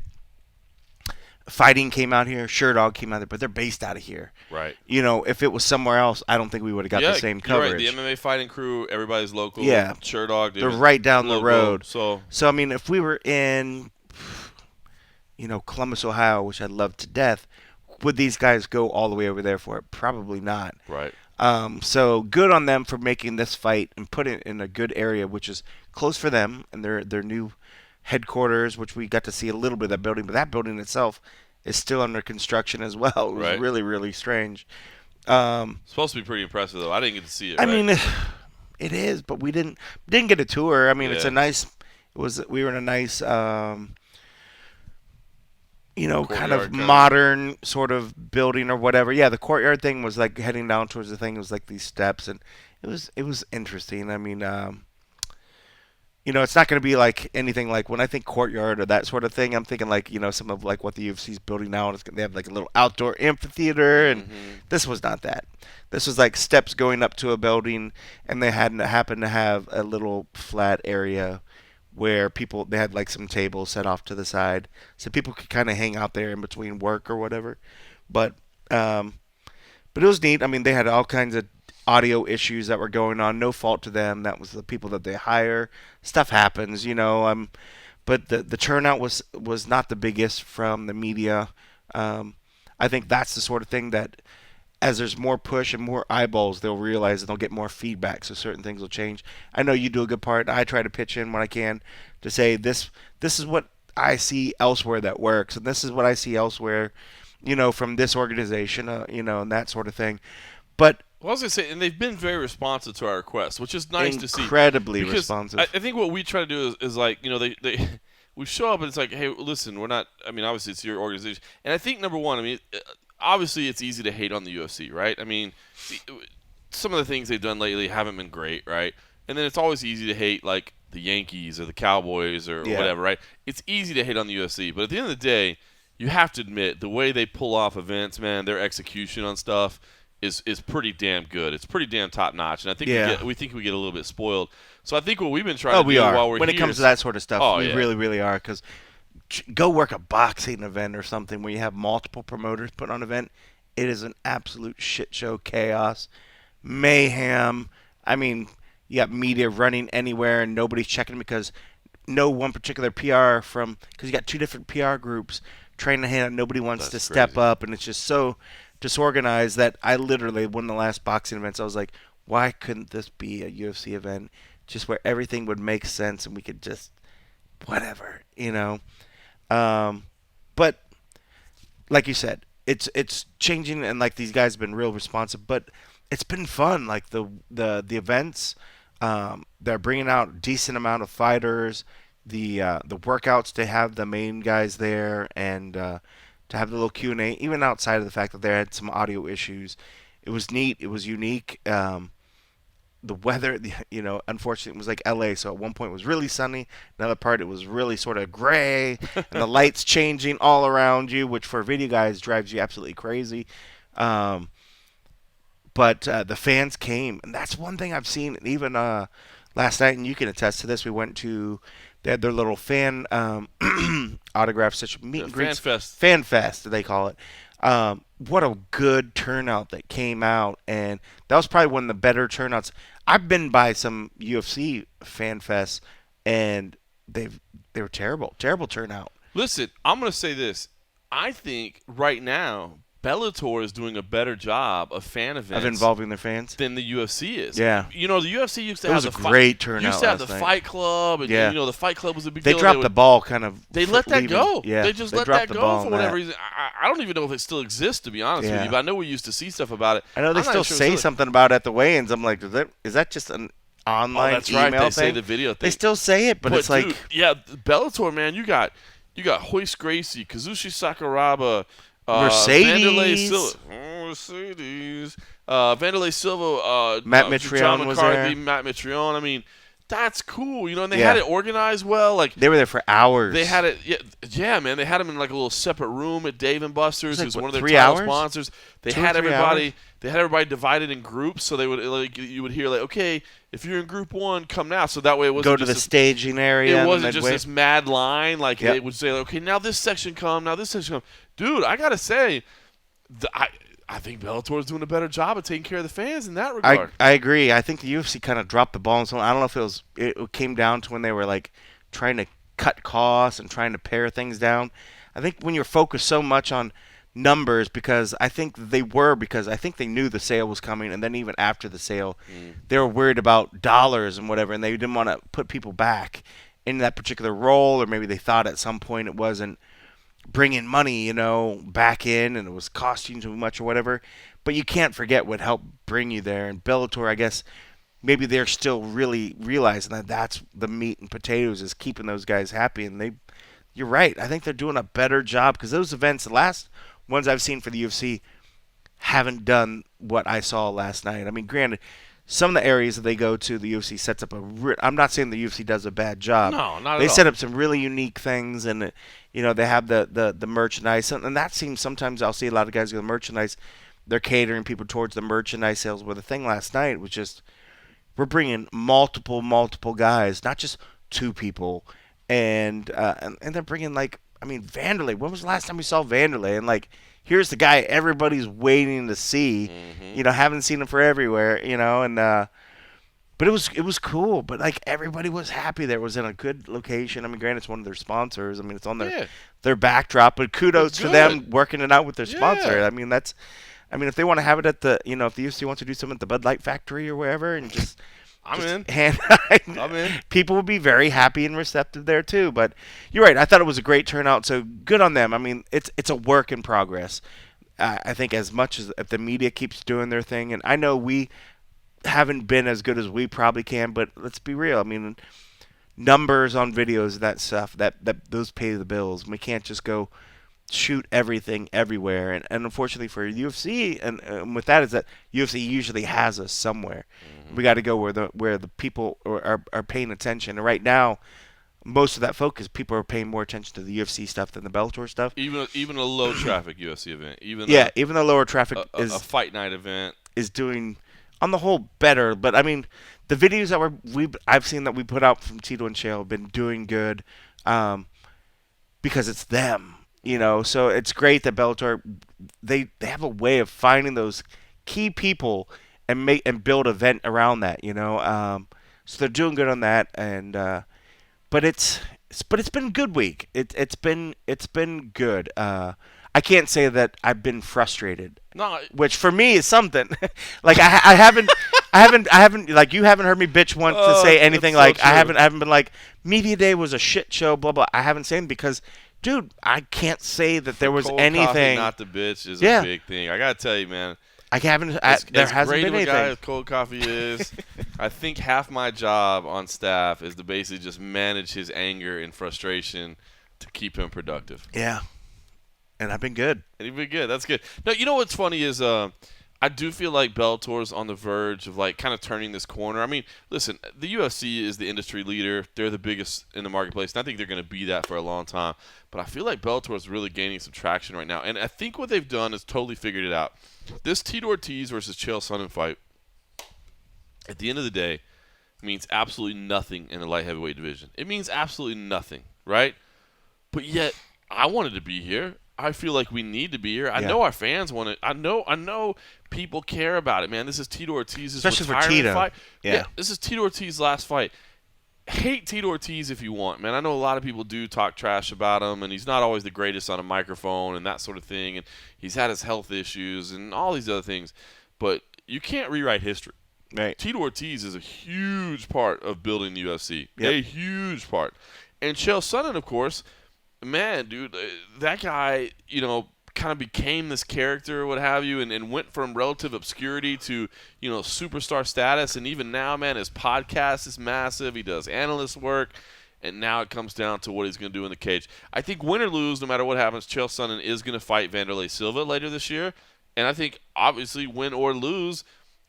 Fighting came out here, Sherdog came out there, but they're based out of here. Right. If it was somewhere else, I don't think we would have got the same you're coverage. right. The MMA Fighting Crew, everybody's local. Yeah. Sherdog, they're right down the local, road. So I mean, if we were in, Columbus, Ohio, which I love to death, would these guys go all the way over there for it? Probably not. right. So good on them for making this fight and put it in a good area, which is close for them and their new headquarters, which we got to see a little bit of that building, but that building itself is still under construction as well. It was Right. really, really strange. It's supposed to be pretty impressive, though. I didn't get to see it. I right? mean, it is, but we didn't get a tour. I mean, it's Yeah. a nice. We were in a nice, kind Courtyard of kind of- modern sort of building or whatever. Yeah, the courtyard thing was like heading down towards the thing. It was like these steps, and it was interesting. I mean, it's not going to be like anything like when I think courtyard or that sort of thing. I'm thinking like some of like what the UFC's building now. They have like a little outdoor amphitheater, and this was not that. This was like steps going up to a building, and they happened to have a little flat area where they had like some tables set off to the side, so people could kind of hang out there in between work or whatever. But it was neat. I mean, they had all kinds of audio issues that were going on. No fault to them. That was the people that they hire. Stuff happens, But the turnout was not the biggest from the media. I think that's the sort of thing that, as there's more push and more eyeballs, they'll realize and they'll get more feedback, so certain things will change. I know you do a good part. I try to pitch in when I can to say this is what I see elsewhere that works, and this is what I see elsewhere, from this organization, and that sort of thing. But Well, I was going to say, and they've been very responsive to our requests, which is nice to see. Incredibly Because responsive. I think what we try to do is like, they we show up and it's like, hey, listen, we're not, I mean, obviously it's your organization. And I think, number one, I mean, obviously it's easy to hate on the UFC, right? I mean, some of the things they've done lately haven't been great, right? And then it's always easy to hate, like, the Yankees or the Cowboys or whatever, right? It's easy to hate on the UFC. But at the end of the day, you have to admit, the way they pull off events, man, their execution on stuff is pretty damn good. It's pretty damn top notch, and I think we think we get a little bit spoiled. So I think what we've been trying to do while we're when here it comes to that sort of stuff, we yeah. really, really are. Because go work a boxing event or something where you have multiple promoters put on an event. It is an absolute shit show, chaos, mayhem. I mean, you got media running anywhere and nobody's checking because no one particular PR because you got two different PR groups trying to hand out. Nobody wants to step up, and it's just so disorganized that I literally, one of the last boxing events, I was like, why couldn't this be a UFC event just where everything would make sense and we could just whatever, but like you said, it's changing, and like these guys have been real responsive, but it's been fun. Like the events, they're bringing out a decent amount of fighters. The workouts, to have the main guys there, and to have the little Q&A, even outside of the fact that they had some audio issues. It was neat. It was unique. The weather, unfortunately, it was like LA, so at one point it was really sunny. Another part, it was really sort of gray, and the lights changing all around you, which for video guys drives you absolutely crazy. But the fans came, and that's one thing I've seen. Even last night, and you can attest to this, they had their little fan autograph session, meet and greets. Fan Fest, they call it. What a good turnout that came out, and that was probably one of the better turnouts. I've been by some UFC Fan Fests, and they were terrible turnout. Listen, I'm going to say this. I think right now Bellator is doing a better job of fan events Of involving their fans than the UFC is. Yeah. The UFC used to It have was the a great turnout used to have last the night. Fight Club, and the Fight Club was a big They deal. dropped the ball kind of. They let that go. Yeah, they just let dropped that the go ball for on whatever that. reason. I don't even know if it still exists, to be honest with you, but I know we used to see stuff about it. I know they I'm not still sure say it's something about it at the weigh-ins. I'm like, is that just an online that's email right. They thing? say the video thing. They still say it, but it's like, dude, Bellator, man. You got Hoist Gracie, Kazushi Sakuraba, Mercedes. Vanderlei Silva, Matt John Mitrione was McCarthy, there. Matt Mitrione. I mean, that's cool, and they had it organized well. Like they were there for hours. they had it, man. They had them in like a little separate room at Dave and Buster's, It who's was like, one of their 3 title hours? sponsors. They 2 or had 3 everybody. hours? They had everybody divided in groups, so they would you would hear like, okay, if you're in Group 1, come now. So that way it wasn't Go to the staging area. It wasn't and then just wait. this mad line. Like, Yep. it would say, okay, now this section come, now this section come. Dude, I got to say, I think Bellator is doing a better job of taking care of the fans in that regard. I agree. I think the UFC kind of dropped the ball. And I don't know if it came down to when they were like trying to cut costs and trying to pare things down. I think when you're focused so much on numbers, because I think they knew the sale was coming, and then even after the sale, they were worried about dollars and whatever, and they didn't want to put people back in that particular role, or maybe they thought at some point it wasn't bringing money, back in, and it was costing too much or whatever. But you can't forget what helped bring you there. And Bellator, I guess, maybe they're still really realizing that that's the meat and potatoes, is keeping those guys happy. And you're right. I think they're doing a better job, because those events, the last ones I've seen for the UFC, haven't done what I saw last night. I mean, granted, some of the areas that they go to, the UFC sets up I'm not saying the UFC does a bad job. No, not at all. They set up some really unique things, and they have the merchandise, and that seems, sometimes I'll see a lot of guys go to merchandise. They're catering people towards the merchandise sales. Where the thing last night was just, we're bringing multiple guys, not just two people, and they're bringing, like, I mean, Vanderlei. When was the last time we saw Vanderlei? And like, here's the guy everybody's waiting to see. Haven't seen him for everywhere. And but it was cool. But like, everybody was happy. There was in a good location. I mean, granted, it's one of their sponsors. I mean, it's on their backdrop. But kudos to them working it out with their sponsor. Yeah. I mean, if they want to have it at the, if the UFC wants to do something at the Bud Light factory or wherever, and just I'm in. I'm in. People would be very happy and receptive there too. But you're right. I thought it was a great turnout. So good on them. I mean, it's a work in progress. I think as much as if the media keeps doing their thing, and I know we haven't been as good as we probably can, but let's be real. I mean, numbers on videos, that stuff, that those pay the bills. We can't just go shoot everything everywhere, and unfortunately for UFC, and with that is that UFC usually has us somewhere. We got to go where the people are paying attention. And right now, most of that focus, people are paying more attention to the UFC stuff than the Bellator stuff. Even a low traffic UFC event, even the lower traffic a fight night event is doing on the whole better. But I mean, the videos that I've seen that we put out from Tito and Shale have been doing good, because it's them. So it's great that Bellator, they have a way of finding those key people and build an event around that. So they're doing good on that, and but it's been a good week. It's been good. I can't say that I've been frustrated. No, which for me is something. Like I haven't like, you haven't heard me bitch once to say anything like so I haven't been like media day was a shit show, blah blah. I haven't said, because dude, I can't say that there was cold anything. Coffee, not the bitch is a big thing. I gotta tell you, man. I haven't. There hasn't great been of a anything. guy with cold coffee is. I think half my job on staff is to basically just manage his anger and frustration to keep him productive. Yeah, and I've been good. And he's been good. That's good. No, you know what's funny is I do feel like Bellator's on the verge of like kind of turning this corner. I mean, listen, the UFC is the industry leader. They're the biggest in the marketplace, and I think they're going to be that for a long time. But I feel like Bellator is really gaining some traction right now. And I think what they've done is totally figured it out. This Tito Ortiz versus Chael Sonnen fight, at the end of the day, means absolutely nothing in the light heavyweight division. It means absolutely nothing, right? But yet, I wanted to be here. I feel like we need to be here. I know our fans want it. I know people care about it, man. This is Tito Ortiz's retirement fight. Yeah. This is Tito Ortiz's last fight. Hate Tito Ortiz if you want, man. I know a lot of people do talk trash about him, and he's not always the greatest on a microphone and that sort of thing, and he's had his health issues and all these other things. But you can't rewrite history. Right. Tito Ortiz is a huge part of building the UFC. Yep. A huge part. And Chael Sonnen, of course, man, dude, that guy, kind of became this character or what have you, and went from relative obscurity to, superstar status. And even now, man, his podcast is massive. He does analyst work. And now it comes down to what he's going to do in the cage. I think win or lose, no matter what happens, Chael Sonnen is going to fight Vanderlei Silva later this year. And I think, obviously, win or lose,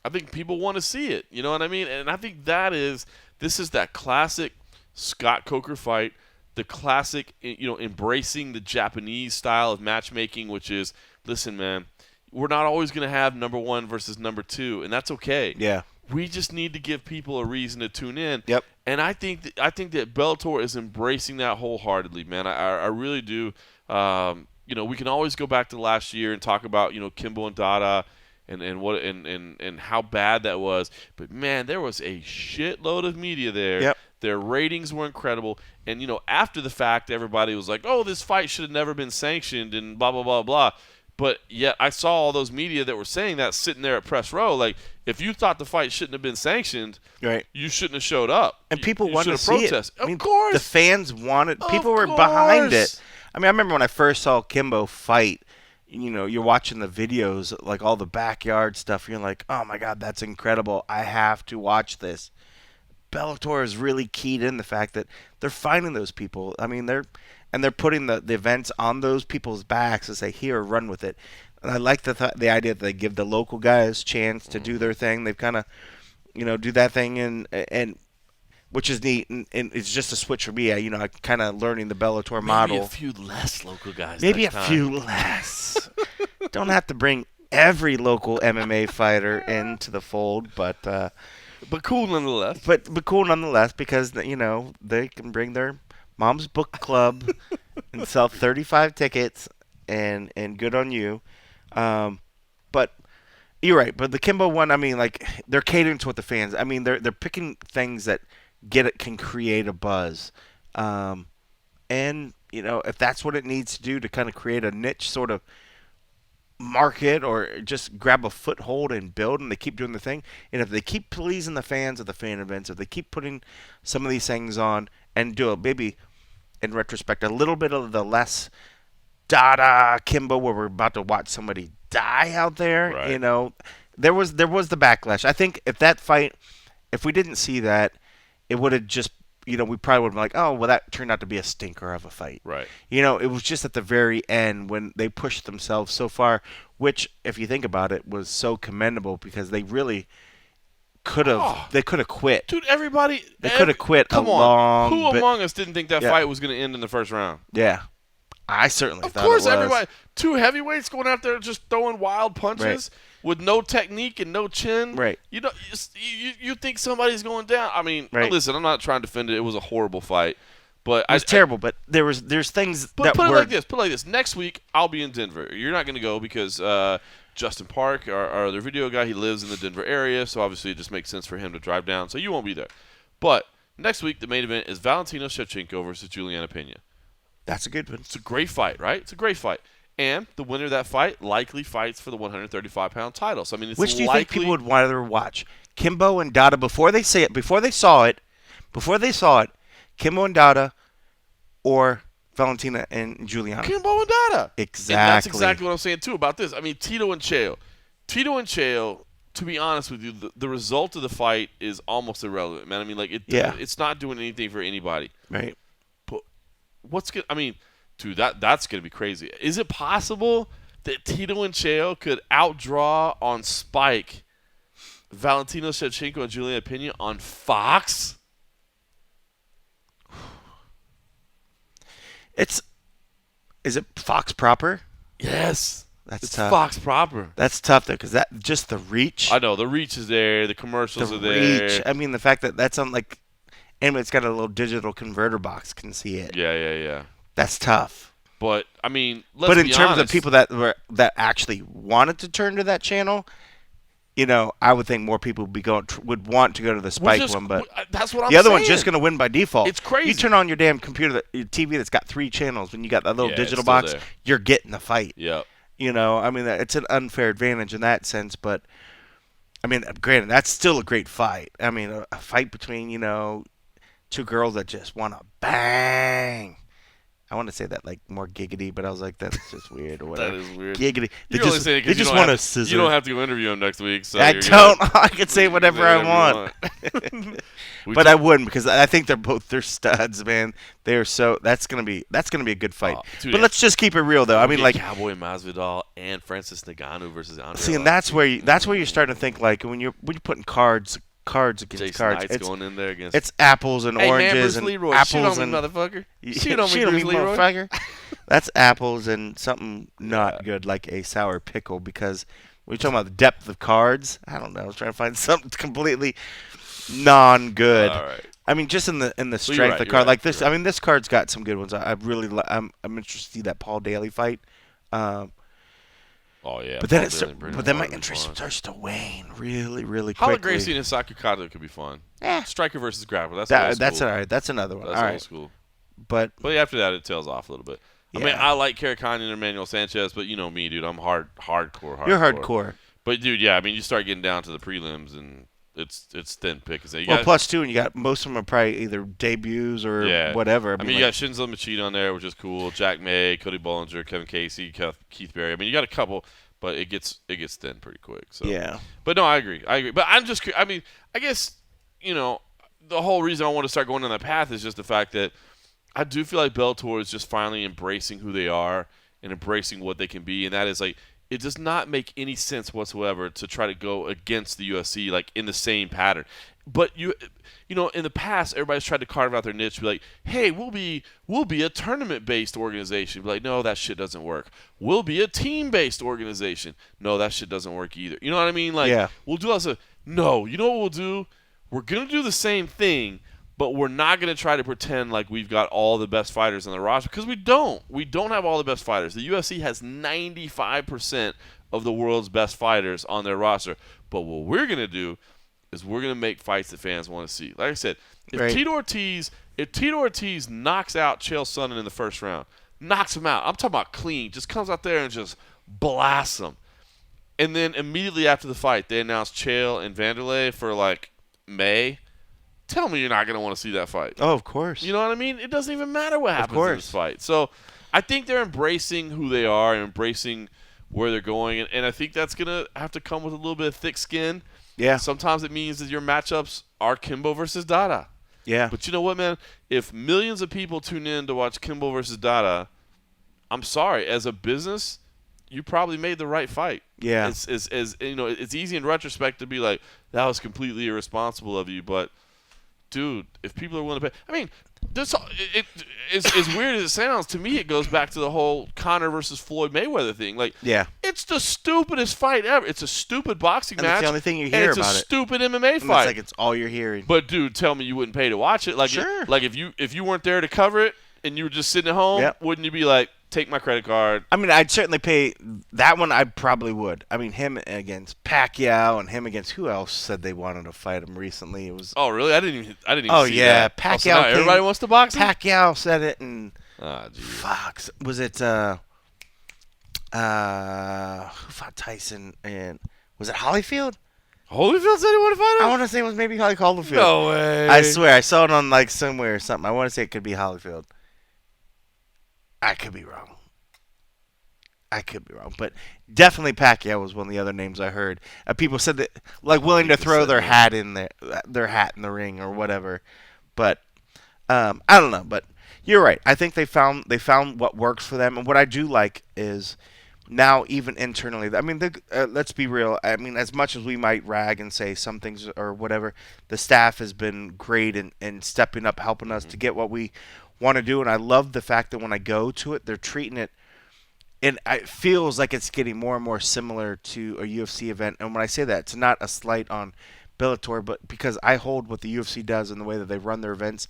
I think people want to see it. You know what I mean? And I think this is that classic Scott Coker fight, the classic, embracing the Japanese style of matchmaking, which is, listen, man, we're not always going to have number one versus number two, and that's okay. Yeah. We just need to give people a reason to tune in. Yep. And I think that Bellator is embracing that wholeheartedly, man. I really do. We can always go back to last year and talk about Kimbo and Dada and how bad that was. But man, there was a shitload of media there. Yep. Their ratings were incredible. And after the fact, everybody was like, "Oh, this fight should have never been sanctioned," and blah blah blah blah. But yet I saw all those media that were saying that sitting there at press row. Like, if you thought the fight shouldn't have been sanctioned, Right. you shouldn't have showed up. And people you wanted to should have see protested. it. I mean, Of course. the fans wanted. Of People were behind course. it. I mean, I remember when I first saw Kimbo fight. You're watching the videos, like all the backyard stuff. You're like, oh my God, that's incredible. I have to watch this. Bellator is really keyed in the fact that they're finding those people. I mean, they're putting the events on those people's backs and say, here, run with it. And I like the idea that they give the local guys a chance to do their thing. They've kind of, do that thing and which is neat. And it's just a switch for me. I kind of learning the Bellator model. Maybe a few less local guys. Maybe next a time. few less. Don't have to bring every local MMA fighter into the fold, but cool nonetheless. But cool nonetheless because they can bring their mom's book club and sell 35 tickets and good on you. But you're right. But the Kimbo one, I mean, like they're catering to what the fans. I mean, they're picking things that can create a buzz, and if that's what it needs to do to kind of create a niche sort of market or just grab a foothold and build, and they keep doing the thing. And if they keep pleasing the fans of the fan events, if they keep putting some of these things on and do maybe in retrospect a little bit of the less Dada Kimbo where we're about to watch somebody die out there, Right. there was the backlash. I think if we didn't see that, it would have just we probably would have been like, oh, well, that turned out to be a stinker of a fight. Right. It was just at the very end when they pushed themselves so far, which, if you think about it, was so commendable because they really could have. They could have quit. Dude, everybody. They could have quit Come a on. long Who bit. among us didn't think that Yeah. fight was going to end in the first round? Yeah, I certainly Of thought course, it was. everybody. Two heavyweights going out there just throwing wild punches with no technique and no chin. Right. You think somebody's going down. I mean, Right. listen, I'm not trying to defend it. It was a horrible fight. But It was terrible, but there's things But that put were it like this. Next week, I'll be in Denver. You're not going to go because Justin Park, our other video guy, he lives in the Denver area, so obviously it just makes sense for him to drive down. So you won't be there. But next week, the main event is Valentina Shevchenko versus Juliana Pena. That's a good one. It's a great fight, right? It's a great fight. And the winner of that fight likely fights for the 135-pound title. So, I mean, it's Which do you likely. think people would rather watch? Kimbo and Dada before they saw it, Kimbo and Dada or Valentina and Juliana? Kimbo and Dada. Exactly. And that's exactly what I'm saying, too, about this. I mean, Tito and Chael, to be honest with you, the result of the fight is almost irrelevant, man. I mean, like, it's not doing anything for anybody. Right. But dude, that's going to be crazy. Is it possible that Tito and Chael could outdraw on Spike Valentino Shevchenko and Juliana Pena on Fox? Is it Fox proper? Yes. That's It's tough. Fox proper. That's tough though, because that just the reach. I know. The reach is there. The commercials are there. Reach. I mean, the fact that that's on like, and it's got a little digital converter box can see it. Yeah. That's tough. But, I mean, But in be terms honest, of people that actually wanted to turn to that channel, I would think more people would want to go to the Spike one, but that's what I'm the other saying. one's just going to win by default. It's crazy. You turn on your damn computer, your TV that's got 3 channels, when you got that little Yeah, digital it's still box, there. you're getting the fight. Yep. I mean, it's an unfair advantage in that sense, but I mean, granted, that's still a great fight. I mean, a fight between, two girls that just want to bang. I want to say that like more giggity, but I was like, that's just weird or whatever. That is weird. Giggity. You're only saying it 'cause they just you don't want to have- scissor. You don't have to go interview him next week. So I you're don't. good. I can say You can whatever I want. We But talk- I wouldn't because I think they're studs, man. They're so that's gonna be a good fight. Dude, but let's just keep it real though. I mean, get like, Cowboy Masvidal and Francis Ngannou versus Andre. see, and that's where you're starting to think like when you're putting cards against Jason cards. Knight's going in there against. It's apples and hey man, oranges Bruce Leroy, and apples shoot on me, and motherfucker. Shoot on me, Bruce Leroy. motherfucker. That's apples and something not good like a sour pickle because We're talking about the depth of cards. I don't know. I was trying to find something completely non-good. All right. I mean, just in the you're strength right, of you're card right, like this. you're I mean, this card's got some good ones. I'm interested to see that Paul Daly fight. Oh yeah. But then Paul Daly and Brendan my Ward would be interest fun. starts to wane really, really Hala quickly. Gracie and Hisaki Kato could be fun. Eh. Striker versus grappler. That's That's old all school. right. That's another one. That's all old right. school. But But after that, it tails off a little bit. I mean, Yeah. I like Karakhan and Emmanuel Sanchez, but you know me, dude. I'm hardcore. you're hardcore. But dude, yeah, I mean, you start getting down to the prelims, and it's thin pickings. You Well, got, plus two, and you got most of them are probably either debuts or yeah, whatever. I mean, you got Shinzo Machida on there, which is cool. Jack May, Cody Bollinger, Kevin Casey, Keith Berry. I mean, you got a couple, but it gets thin pretty quick. So yeah. But no, I agree. But I mean, I guess, you know, the whole reason I want to start going down that path is just the fact that I do feel like Bellator is just finally embracing who they are and embracing what they can be, and that is like it does not make any sense whatsoever to try to go against the UFC like in the same pattern. But you know, in the past, everybody's tried to carve out their niche, be like, "Hey, we'll be a tournament-based organization." Be like, "No, that shit doesn't work." We'll be a team-based organization. No, that shit doesn't work either. You know what I mean? Like, Yeah. we'll do lots of. No, you know what we'll do? We're gonna do the same thing, but we're not going to try to pretend like we've got all the best fighters on the roster because we don't. We don't have all the best fighters. The UFC has 95% of the world's best fighters on their roster. But what we're going to do is we're going to make fights that fans want to see. Like I said, if Right. Tito Ortiz knocks out Chael Sonnen in the first round, knocks him out. I'm talking about clean. Just comes out there and just blasts him. And then immediately after the fight, they announced Chael and Vanderlei for like May. Tell me you're not going to want to see that fight. Oh, of course. You know what I mean? It doesn't even matter what happens in course. this fight. So I think they're embracing who they are and embracing where they're going. And I think that's going to have to come with a little bit of thick skin. Yeah. Sometimes it means that your matchups are Kimbo versus Dada. Yeah. But you know what, man? If millions of people tune in to watch Kimbo versus Dada, I'm sorry. As a business, you probably made the right fight. Yeah. It's you know, it's easy in retrospect to be like, that was completely irresponsible of you, but dude, if people are willing to pay, I mean, this as weird as it sounds to me, it goes back to the whole Conor versus Floyd Mayweather thing. Like, Yeah. it's the stupidest fight ever. It's a stupid boxing And it's match. the only thing you and hear it's about a it. stupid MMA And fight. it's like it's all you're hearing. But dude, tell me you wouldn't pay to watch it. Like, Sure. like if you weren't there to cover it and you were just sitting at home, Yep. wouldn't you be like, take my credit card? I mean, I'd certainly pay that one. I probably would. I mean, him against Pacquiao and him against who else said they wanted to fight him recently? It was Oh, really? I didn't even Oh, see yeah, that. Pacquiao So now came- everybody wants to box him? Pacquiao said it, and Ah, geez. Fox was it? Who fought Tyson? And was it Holyfield? Holyfield said he wanted to fight I him? want to say it was maybe Holyfield. No way. I swear, I saw it on like somewhere or something. I want to say it could be Holyfield. I could be wrong. But definitely Pacquiao was one of the other names I heard. People said that, like, willing to throw their hat in their hat in the ring or whatever. But I don't know. But you're right. I think they found what works for them. And what I do like is now even internally. I mean, let's be real. I mean, as much as we might rag and say some things or whatever, the staff has been great in stepping up, helping us to get what we want to do. And I love the fact that when I go to it, they're treating it. And it feels like it's getting more and more similar to a UFC event. And when I say that, it's not a slight on Bellator, but because I hold what the UFC does and the way that they run their events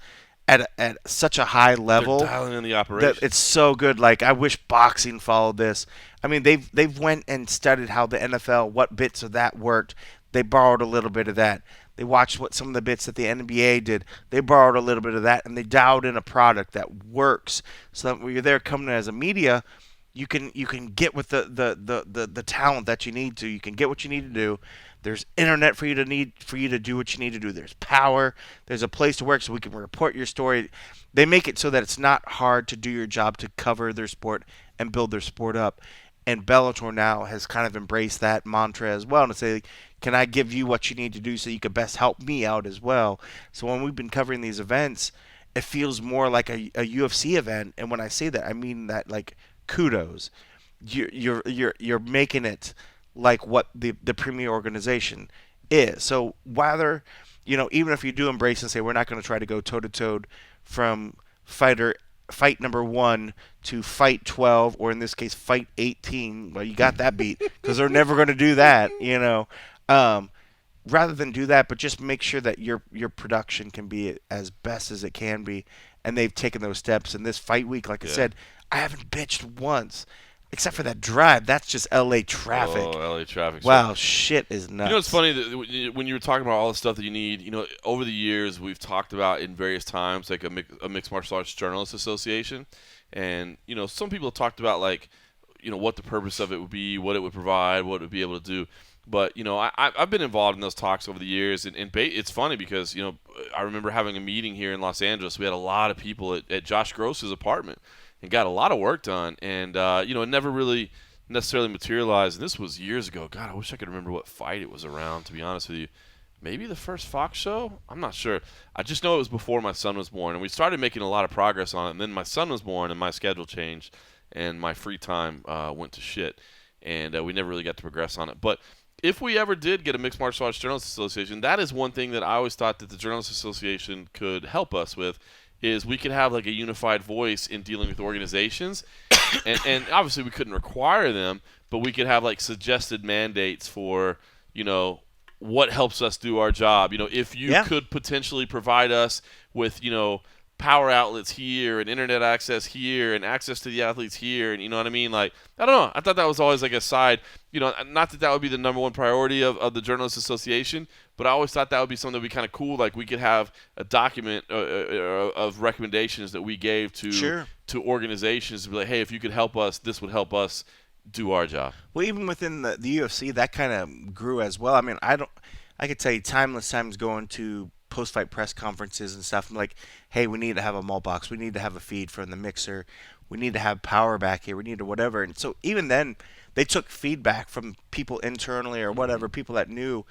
at such a high level. They're dialing in the operation. That it's so good. Like, I wish boxing followed this. I mean, they've went and studied how the NFL, what bits of that worked. They borrowed a little bit of that. They watched what some of the bits that the NBA did. They borrowed a little bit of that, and they dialed in a product that works. So that when you're there coming in as a media, you can get with the talent that you need to. You can get what you need to do. There's internet for you to do what you need to do. There's power. There's a place to work so we can report your story. They make it so that it's not hard to do your job to cover their sport and build their sport up. And Bellator now has kind of embraced that mantra as well, to say, can I give you what you need to do so you can best help me out as well? So when we've been covering these events, it feels more like a UFC event. And when I say that, I mean that, like, kudos. You're making it like what the premier organization is. So whether, even if you do embrace and say we're not going to try to go toe to toe from fighter fight number 1 to fight 12, or in this case, fight 18. Well, you got that beat because they're never going to do that, rather than do that, but just make sure that your production can be as best as it can be, and they've taken those steps. And this fight week, like I said, I haven't bitched once, except for that drive. That's just L.A. traffic. Oh, L.A. traffic. Wow, shit is nuts. It's funny that when you were talking about all the stuff that you need, over the years we've talked about in various times, like a Mixed Martial Arts Journalists Association, and some people have talked about like, what the purpose of it would be, what it would provide, what it would be able to do. But, I've been involved in those talks over the years, and it's funny because, I remember having a meeting here in Los Angeles. We had a lot of people at Josh Gross's apartment and got a lot of work done, and, it never really necessarily materialized. And this was years ago. God, I wish I could remember what fight it was around, to be honest with you. Maybe the first Fox show? I'm not sure. I just know it was before my son was born, and we started making a lot of progress on it. And then my son was born, and my schedule changed, and my free time went to shit, and we never really got to progress on it. But if we ever did get a Mixed Martial Arts Journalists Association, that is one thing that I always thought that the Journalists Association could help us with, is we could have like a unified voice in dealing with organizations. and obviously we couldn't require them, but we could have like suggested mandates for, what helps us do our job. If you could potentially provide us with, power outlets here and internet access here and access to the athletes here, and you know what I mean? Like, I don't know. I thought that was always like a side, not that would be the number one priority of the Journalists Association, but I always thought that would be something that would be kind of cool. Like we could have a document of recommendations that we gave to organizations to be like, hey, if you could help us, this would help us do our job. Well, even within the UFC, that kind of grew as well. I mean, I could tell you timeless times going to post-fight press conferences and stuff. I'm like, hey, we need to have a malt box. We need to have a feed from the mixer. We need to have power back here. We need to whatever. And so even then, they took feedback from people internally or whatever, people that knew,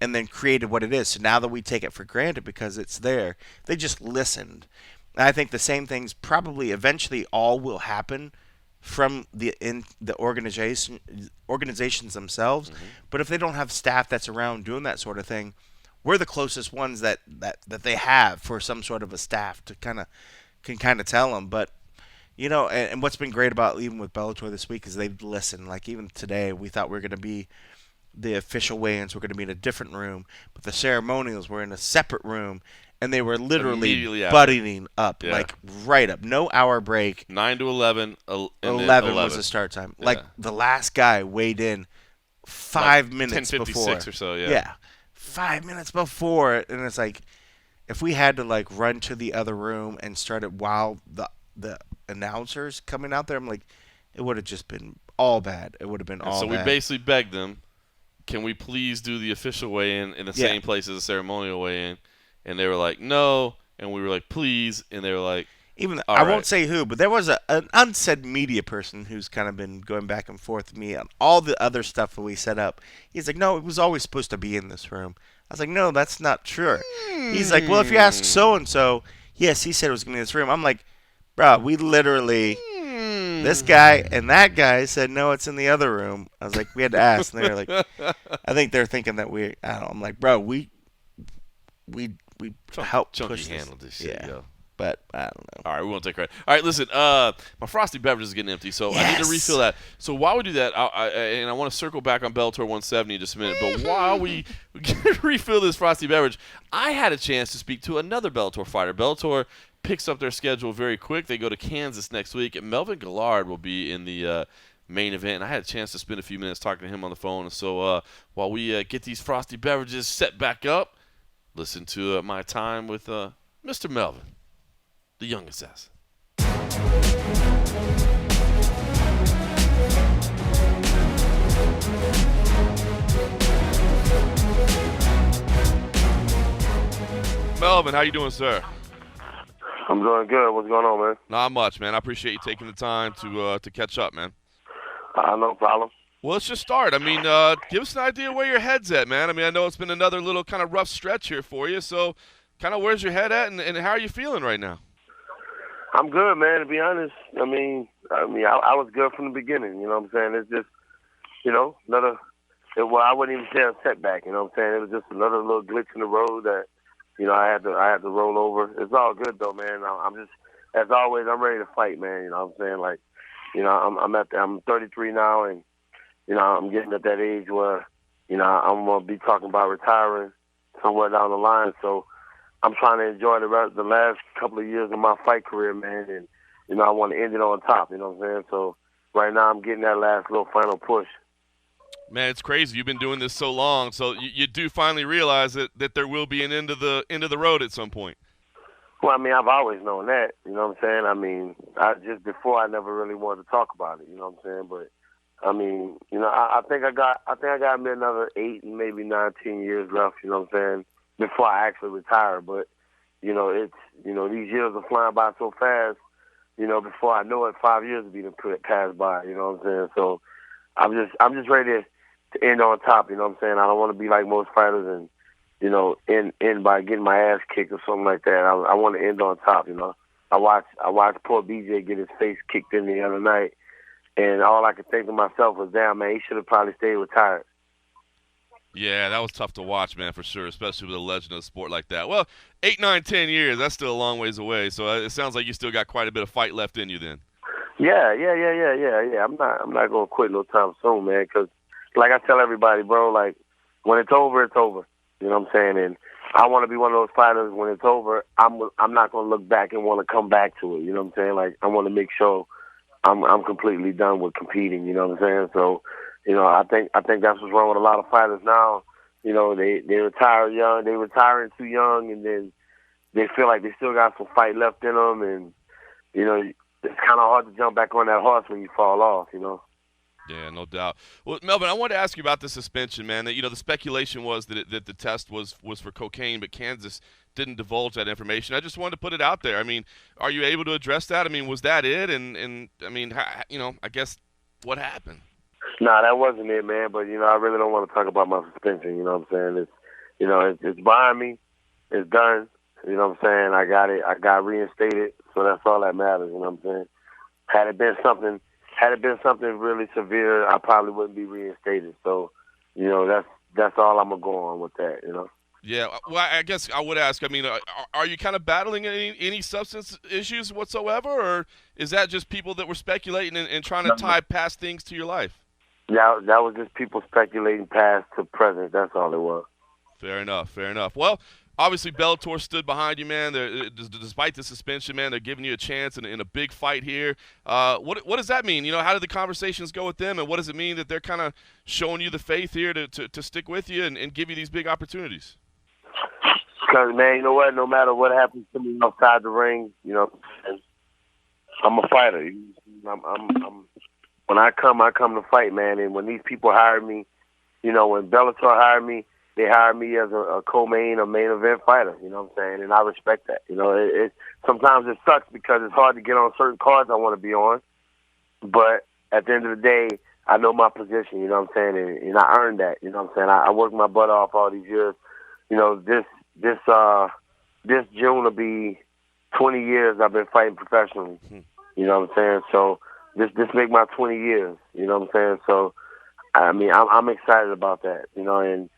and then created what it is. So now that we take it for granted because it's there, they just listened. And I think the same things probably eventually all will happen from the organizations themselves. Mm-hmm. But if they don't have staff that's around doing that sort of thing, we're the closest ones that they have for some sort of a staff to can tell them. But and what's been great about even with Bellator this week is they've listened. Like even today, we thought we were going to be the official weigh-ins were going to be in a different room, but the ceremonials were in a separate room, and they were literally buttoning up, like right up, no hour break. 9 to 11. 11 was the start time. Yeah. Like the last guy weighed in 5 minutes 10:56 before. or so. Yeah. 5 minutes before, and it's like, if we had to like run to the other room and start it while the announcers coming out there, I'm like, it would have just been all bad. It would have been all bad. So we basically begged them, can we please do the official weigh-in in the same place as the ceremonial weigh-in? And they were like, no. And we were like, please. And they were like, I won't say who, but there was an unsaid media person who's kind of been going back and forth with me on all the other stuff that we set up. He's like, no, it was always supposed to be in this room. I was like, no, that's not true. He's like, well, if you ask so-and-so, yes, he said it was going to be in this room. I'm like, bro, we literally, this guy and that guy said, no, it's in the other room. I was like, we had to ask. And they were like, I think they're thinking that I'm like, bro, we helped push handled this shit, yo. But I don't know. All right, we won't take credit. All right, listen. My frosty beverage is getting empty, so I need to refill that. So while we do that, I want to circle back on Bellator 170 in just a minute. But while we refill this frosty beverage, I had a chance to speak to another Bellator fighter. Bellator picks up their schedule very quick. They go to Kansas next week, and Melvin Guillard will be in the main event. And I had a chance to spend a few minutes talking to him on the phone. And so while we get these frosty beverages set back up, listen to my time with Mr. Melvin, the young assassin. Melvin, how you doing, sir? I'm doing good. What's going on, man? Not much, man. I appreciate you taking the time to catch up, man. No problem. Well, let's just start. I mean, give us an idea where your head's at, man. I mean, I know it's been another little kind of rough stretch here for you, so kind of where's your head at, and how are you feeling right now? I'm good, man, to be honest. I was good from the beginning, you know what I'm saying? It's just, I wouldn't even say a setback, you know what I'm saying? It was just another little glitch in the road that, I had to roll over. It's all good, though, man. I'm just, as always, I'm ready to fight, man. You know what I'm saying? Like, you know, I'm 33 now, and you know, I'm getting at that age where, you know, I'm gonna be talking about retiring somewhere down the line. So I'm trying to enjoy the last couple of years of my fight career, man, and you know, I want to end it on top. You know what I'm saying? So right now, I'm getting that last little final push. Man, it's crazy. You've been doing this so long, so you do finally realize that there will be an end of the road at some point. Well, I mean, I've always known that. You know what I'm saying? I mean, before I never really wanted to talk about it. You know what I'm saying? But I mean, you know, I think I got me another 8, maybe 9, 10 years left. You know what I'm saying? Before I actually retire. But you know, these years are flying by so fast. You know, before I know it, 5 years will be passed by. You know what I'm saying? So I'm just ready to end on top. You know what I'm saying? I don't want to be like most fighters and, you know, end by getting my ass kicked or something like that. I want to end on top. You know, I watched poor BJ get his face kicked in the other night, and all I could think to myself was, damn, man, he should have probably stayed retired. Yeah, that was tough to watch, man, for sure, especially with a legend of the sport like that. Well, 8, 9, 10 years, that's still a long ways away, so it sounds like you still got quite a bit of fight left in you then. Yeah. I'm not gonna quit no time soon, man. Because, like I tell everybody, bro, like when it's over, it's over. You know what I'm saying? And I want to be one of those fighters. When it's over, I'm not gonna look back and want to come back to it. You know what I'm saying? Like I want to make sure I'm completely done with competing. You know what I'm saying? So, you know, I think that's what's wrong with a lot of fighters now. You know, they retire young, they retiring too young, and then they feel like they still got some fight left in them, and you know, it's kind of hard to jump back on that horse when you fall off. You know. Yeah, no doubt. Well, Melvin, I wanted to ask you about the suspension, man. That, you know, the speculation was that that the test was for cocaine, but Kansas didn't divulge that information. I just wanted to put it out there. I mean, are you able to address that? I mean, was that it? And I mean, you know, I guess what happened? Nah, that wasn't it, man. But you know, I really don't want to talk about my suspension. You know what I'm saying? It's, you know, it's behind me. It's done. You know what I'm saying? I got it. I got reinstated. So that's all that matters. You know what I'm saying? Had it been something really severe, I probably wouldn't be reinstated. So, you know, that's all I'm gonna go on with that. You know. Yeah, well, I guess I would ask. I mean, are you kind of battling any substance issues whatsoever, or is that just people that were speculating and trying to tie past things to your life? Yeah, that was just people speculating past to present. That's all it was. Fair enough. Fair enough. Well, obviously Bellator stood behind you, man. Despite the suspension, man, they're giving you a chance in a big fight here. What does that mean? You know, how did the conversations go with them, and what does it mean that they're kind of showing you the faith here to stick with you and give you these big opportunities? Because, man, you know what? No matter what happens to me outside the ring, you know, I'm a fighter. When I come to fight, man. And when these people hire me, you know, when Bellator hired me, they hired me as a co-main or main event fighter. You know what I'm saying? And I respect that. You know, it sometimes it sucks because it's hard to get on certain cards I want to be on. But at the end of the day, I know my position. You know what I'm saying? And I earned that. You know what I'm saying? I worked my butt off all these years. You know, this June will be 20 years I've been fighting professionally. You know what I'm saying? So this make my 20 years. You know what I'm saying? So I mean, I'm excited about that. You know, and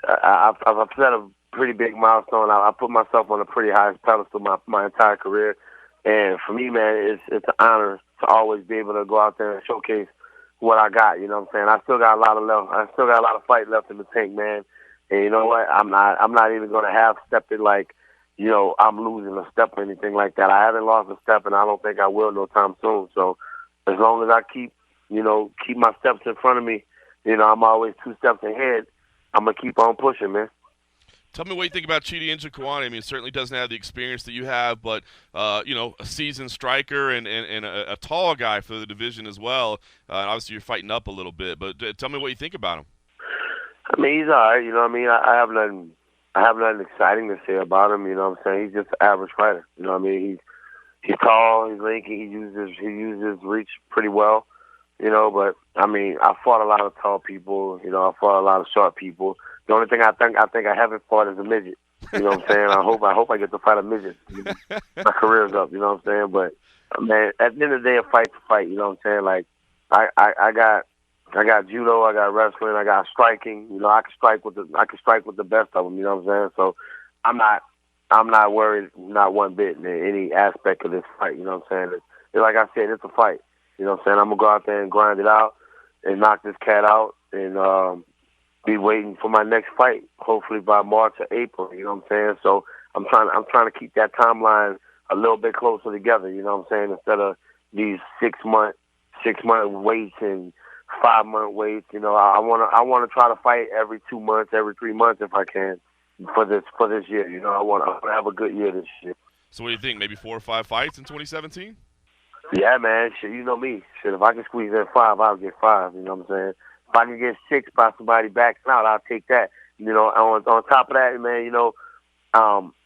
I've set a pretty big milestone. I put myself on a pretty high pedestal my entire career, and for me, man, it's an honor to always be able to go out there and showcase what I got. You know what I'm saying? I still got a lot of fight left in the tank, man. And you know what? I'm not even gonna have step it like, you know, I'm losing a step or anything like that. I haven't lost a step, and I don't think I will no time soon. So as long as I keep my steps in front of me, you know, I'm always 2 steps ahead. I'm gonna keep on pushing, man. Tell me what you think about Chidi Njokuani. I mean, it certainly doesn't have the experience that you have, but you know, a seasoned striker and a tall guy for the division as well. Obviously, you're fighting up a little bit, but tell me what you think about him. I mean, he's all right. You know what I mean? I have nothing exciting to say about him. You know what I'm saying? He's just an average fighter. You know what I mean? He's tall. He's lanky. He uses reach pretty well. You know, but I mean, I fought a lot of tall people. You know, I fought a lot of short people. The only thing I think I haven't fought is a midget. You know what I'm saying? I hope I get to fight a midget. My career's up. You know what I'm saying? But man, at the end of the day, a fight's a fight. You know what I'm saying? Like I got judo, I got wrestling, I got striking. You know, I can strike with the best of them. You know what I'm saying? So I'm not I'm not worried, not one bit in any aspect of this fight. You know what I'm saying? Like I said, it's a fight. You know what I'm saying? I'm gonna go out there and grind it out and knock this cat out and be waiting for my next fight, hopefully by March or April. You know what I'm saying? So I'm trying to keep that timeline a little bit closer together. You know what I'm saying? Instead of these 6 month waits and 5 month waits. You know, I wanna try to fight every 2 months, every 3 months if I can for this year. You know, I want to have a good year this year. So what do you think? Maybe 4 or 5 fights in 2017? Yeah, man. Shit, you know me. Shit, if I can squeeze in 5, I'll get 5. You know what I'm saying? If I can get 6 by somebody backing out, I'll take that. You know, on top of that, man, you know,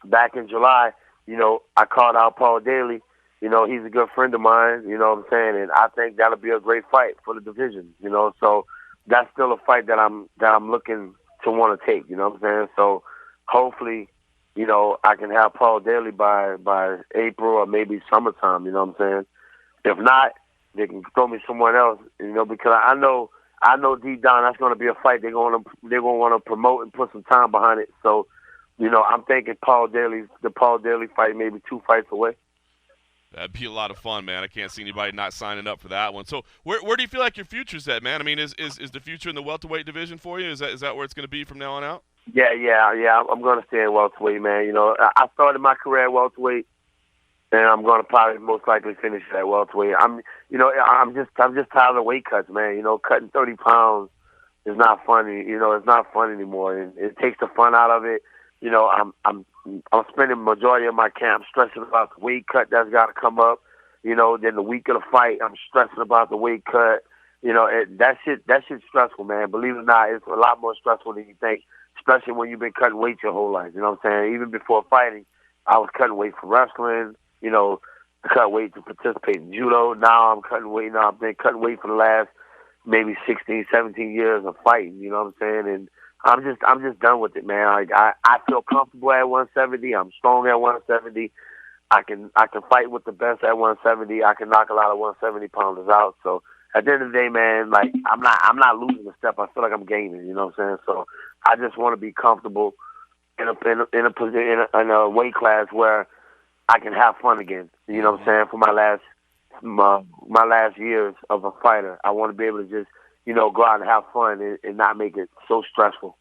back in July, you know, I called out Paul Daly. You know, he's a good friend of mine. You know what I'm saying? And I think that'll be a great fight for the division. You know, so that's still a fight that I'm looking to want to take. You know what I'm saying? So hopefully, you know, I can have Paul Daly by April or maybe summertime. You know what I'm saying? If not, they can throw me someone else. You know, because I know deep down that's going to be a fight they're going to want to promote and put some time behind it. So, you know, I'm thinking the Paul Daly fight maybe 2 fights away. That'd be a lot of fun, man. I can't see anybody not signing up for that one. So where do you feel like your future's at, man? I mean, is the future in the welterweight division for you? Is that where it's going to be from now on out? Yeah. I'm going to stay in welterweight, man. You know, I started my career at welterweight, and I'm going to probably most likely finish at welterweight. I'm just tired of the weight cuts, man. You know, cutting 30 pounds is not funny. You know, it's not fun anymore, and it takes the fun out of it. You know, I'm spending the majority of my camp stressing about the weight cut that's got to come up. You know, then the week of the fight, I'm stressing about the weight cut. You know, that shit's stressful, man. Believe it or not, it's a lot more stressful than you think, especially when you've been cutting weight your whole life. You know what I'm saying? Even before fighting, I was cutting weight for wrestling. You know, I cut weight to participate in judo. Now I'm cutting weight. Now I've been cutting weight for the last maybe 16, 17 years of fighting. You know what I'm saying? And I'm just done with it, man. Like I feel comfortable at 170. I'm strong at 170. I can fight with the best at 170. I can knock a lot of 170 pounders out. So at the end of the day, man, like I'm not losing a step. I feel like I'm gaining. You know what I'm saying? So I just want to be comfortable in a weight class where I can have fun again. You know what I'm saying? For my last years of a fighter, I want to be able to just, you know, go out and have fun and not make it so stressful.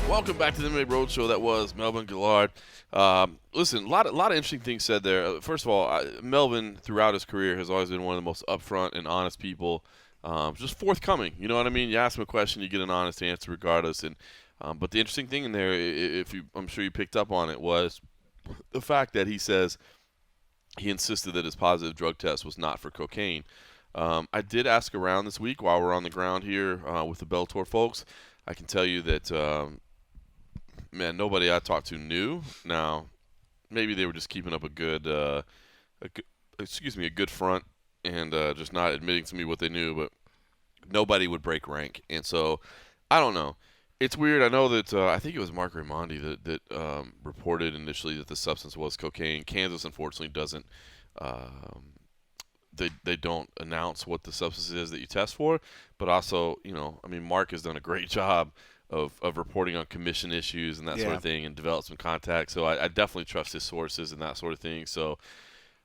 Welcome back to the MMA Roadshow. That was Melvin Guillard. Listen, a lot of interesting things said there. First of all, Melvin, throughout his career, has always been one of the most upfront and honest people. Just forthcoming. You know what I mean? You ask him a question, you get an honest answer regardless. And but the interesting thing in there, I'm sure you picked up on it, was the fact that he says he insisted that his positive drug test was not for cocaine. I did ask around this week while we're on the ground here with the Bellator folks. I can tell you that, man, nobody I talked to knew. Now, maybe they were just keeping up a good front and just not admitting to me what they knew, but nobody would break rank. And so, I don't know. It's weird. I know that I think it was Mark Raimondi that reported initially that the substance was cocaine. Kansas, unfortunately, doesn't. They don't announce what the substance is that you test for. But also, you know, I mean, Mark has done a great job of reporting on commission issues and that sort of thing, and developed some contacts. So I definitely trust his sources and that sort of thing. So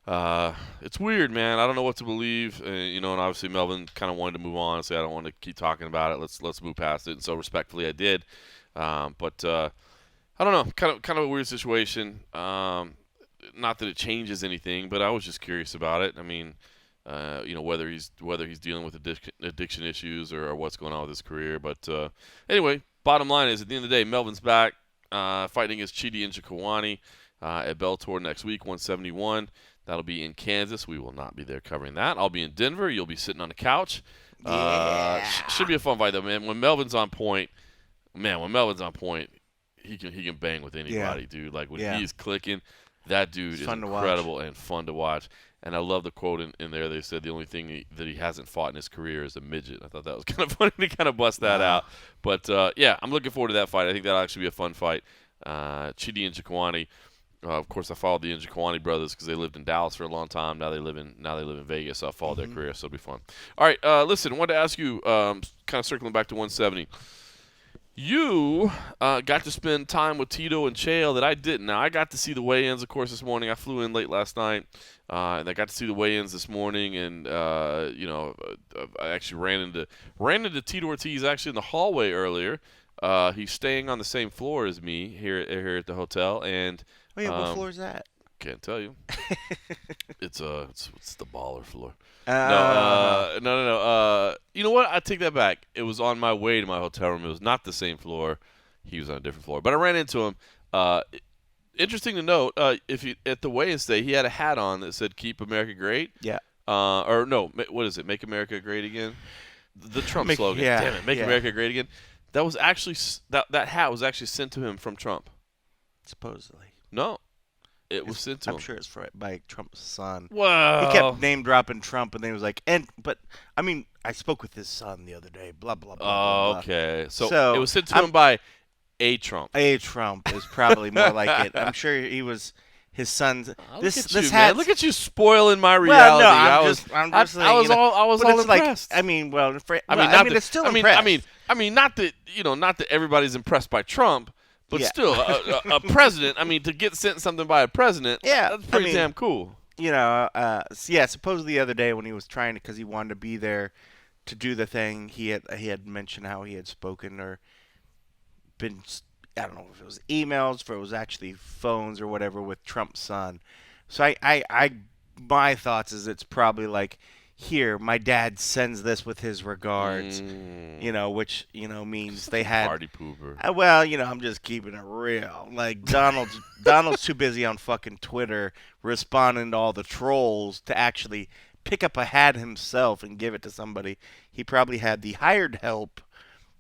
it's weird, man. I don't know what to believe. You know, and obviously Melvin kind of wanted to move on, so I don't want to keep talking about it. Let's move past it. And so respectfully, I did. But I don't know. Kind of a weird situation. Not that it changes anything, but I was just curious about it. I mean, you know, whether he's dealing with addiction issues or what's going on with his career. But anyway, bottom line is, at the end of the day, Melvin's back fighting against Chidi Njokuani at Bellator next week, 171. That'll be in Kansas. We will not be there covering that. I'll be in Denver. You'll be sitting on the couch. Should be a fun fight, though, man. When Melvin's on point, he can bang with anybody, dude. Like, when he's clicking, that dude is incredible and fun to watch. And I love the quote in there. They said the only thing that he hasn't fought in his career is a midget. I thought that was kind of funny to kind of bust that out. But, yeah, I'm looking forward to that fight. I think that'll actually be a fun fight. Chidi Njokuani, Of course, I followed the Njokuani brothers because they lived in Dallas for a long time. Now they live in Vegas. So I followed their career, so it'll be fun. All right, listen, I wanted to ask you, kind of circling back to 170. You got to spend time with Tito and Chael that I didn't. Now, I got to see the weigh-ins, of course, this morning. I flew in late last night, and I got to see the weigh-ins this morning. And I actually ran into Tito Ortiz actually in the hallway earlier. He's staying on the same floor as me here at the hotel. And Oh yeah, what floor is that? can't tell you. it's the baller floor. No. No. You know what? I take that back. It was on my way to my hotel room. It was not the same floor. He was on a different floor. But I ran into him. Interesting to note, at the weigh-in day, he had a hat on that said "Keep America Great." Yeah. Or no, what is it? Make America Great Again. The Trump slogan. Yeah, Damn it, Make America Great Again. That was actually that hat was actually sent to him from Trump. Supposedly. No. It was sent to him. I'm sure it's by Trump's son. Wow. He kept name dropping Trump, and then he was like, but I mean, I spoke with his son the other day. Blah blah blah. Oh, blah, okay. So So, it was sent to him by a Trump. A Trump is probably more like it. I'm sure he was his son's. Oh, This look at you, hat. man. Look at you spoiling my Well, reality. no, I I'm was just saying, I was you know, all but it's impressed. Like, I mean, well, it's still impressed. I mean, not that everybody's impressed by Trump, but Yeah. still, a president. I mean, to get sent something by a president, Yeah, that's pretty I mean, damn cool. You know, supposedly the other day when he was trying to, because he wanted to be there to do the thing, he had mentioned how he had spoken or been, I don't know if it was emails, if it was actually phones or whatever with Trump's son. So my thoughts is it's probably like, here, my dad sends this with his regards, which, means they had. Party pooper. Well, I'm just keeping it real. Like, Donald's too busy on fucking Twitter responding to all the trolls to actually pick up a hat himself and give it to somebody. He probably had the hired help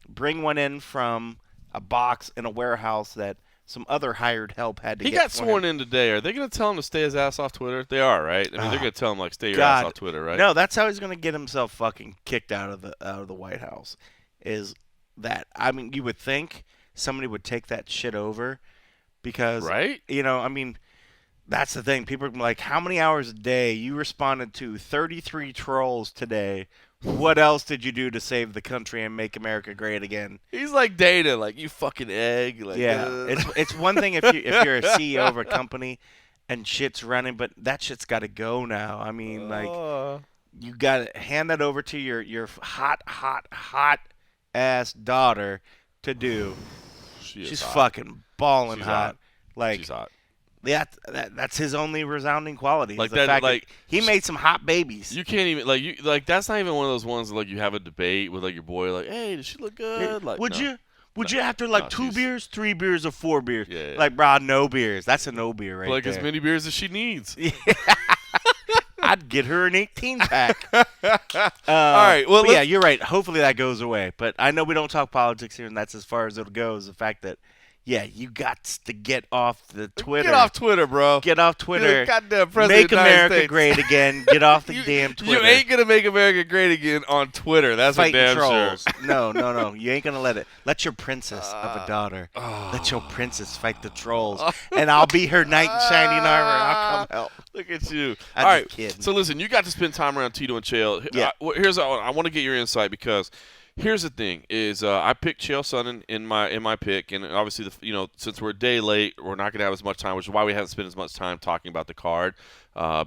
bring one in from a box in a warehouse that some other hired help had to get. He got sworn in today. Are they going to tell him to stay his ass off Twitter? They are, right? I mean, they're going to tell him, like, stay your ass off Twitter, right? No, that's how he's going to get himself fucking kicked out of the White House. Is that, I mean, you would think somebody would take that shit over because, right? I mean, that's the thing. People are like, how many hours a day? You responded to 33 trolls today. What else did you do to save the country and make America great again? He's like Data, like, you fucking egg. Like, Yeah, it's one thing if you're a CEO of a company and shit's running, but that shit's got to go now. I mean, like, you got to hand that over to your hot ass daughter to do. She's hot. Fucking balling She's hot. Like, she's hot. That's his only resounding quality. Like the that, fact like, that he made some hot babies. You can't even that's not even one of those ones that, like, you have a debate with, like, your boy, like, hey, does she look good? Like, Would no. you after like No, 2 she's- beers, 3 beers, or 4 beers? Yeah. Like, bro, no beers. That's a no beer right like there. as many beers as she needs. I'd get her an 18-pack. All right, well, yeah, you're right. Hopefully that goes away. But I know we don't talk politics here, and that's as far as it goes. The fact that, yeah, you got to get off the Twitter. Get off Twitter, bro. Get off Twitter. You're the goddamn president Make of the United America States. great again. Get off the damn Twitter. You ain't gonna make America great again on Twitter. That's for Fighting damn trolls. sure. No. You ain't gonna let it. Let your princess of a daughter. Let your princess fight the trolls, and I'll be her knight in shining armor. I'll come help. Look at you. I'm All just right. kidding. So listen, you got to spend time around Tito and Chael. Yeah. I want to get your insight because here's the thing: is I picked Chael Sonnen in my pick, and obviously since we're a day late, we're not gonna have as much time, which is why we haven't spent as much time talking about the card,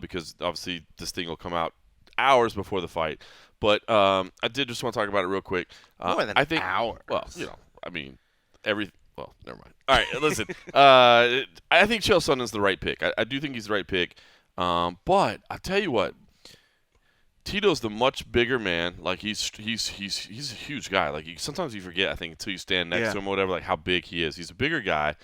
because obviously this thing will come out hours before the fight. But I did just want to talk about it real quick. More than I think, hours. Well, I mean, well, never mind. All right, listen. I think Chael Sonnen's the right pick. I do think he's the right pick. But I tell you what, Tito's the much bigger man. Like he's a huge guy. Like sometimes you forget, I think, until you stand next to him or whatever, like how big he is. He's a bigger guy,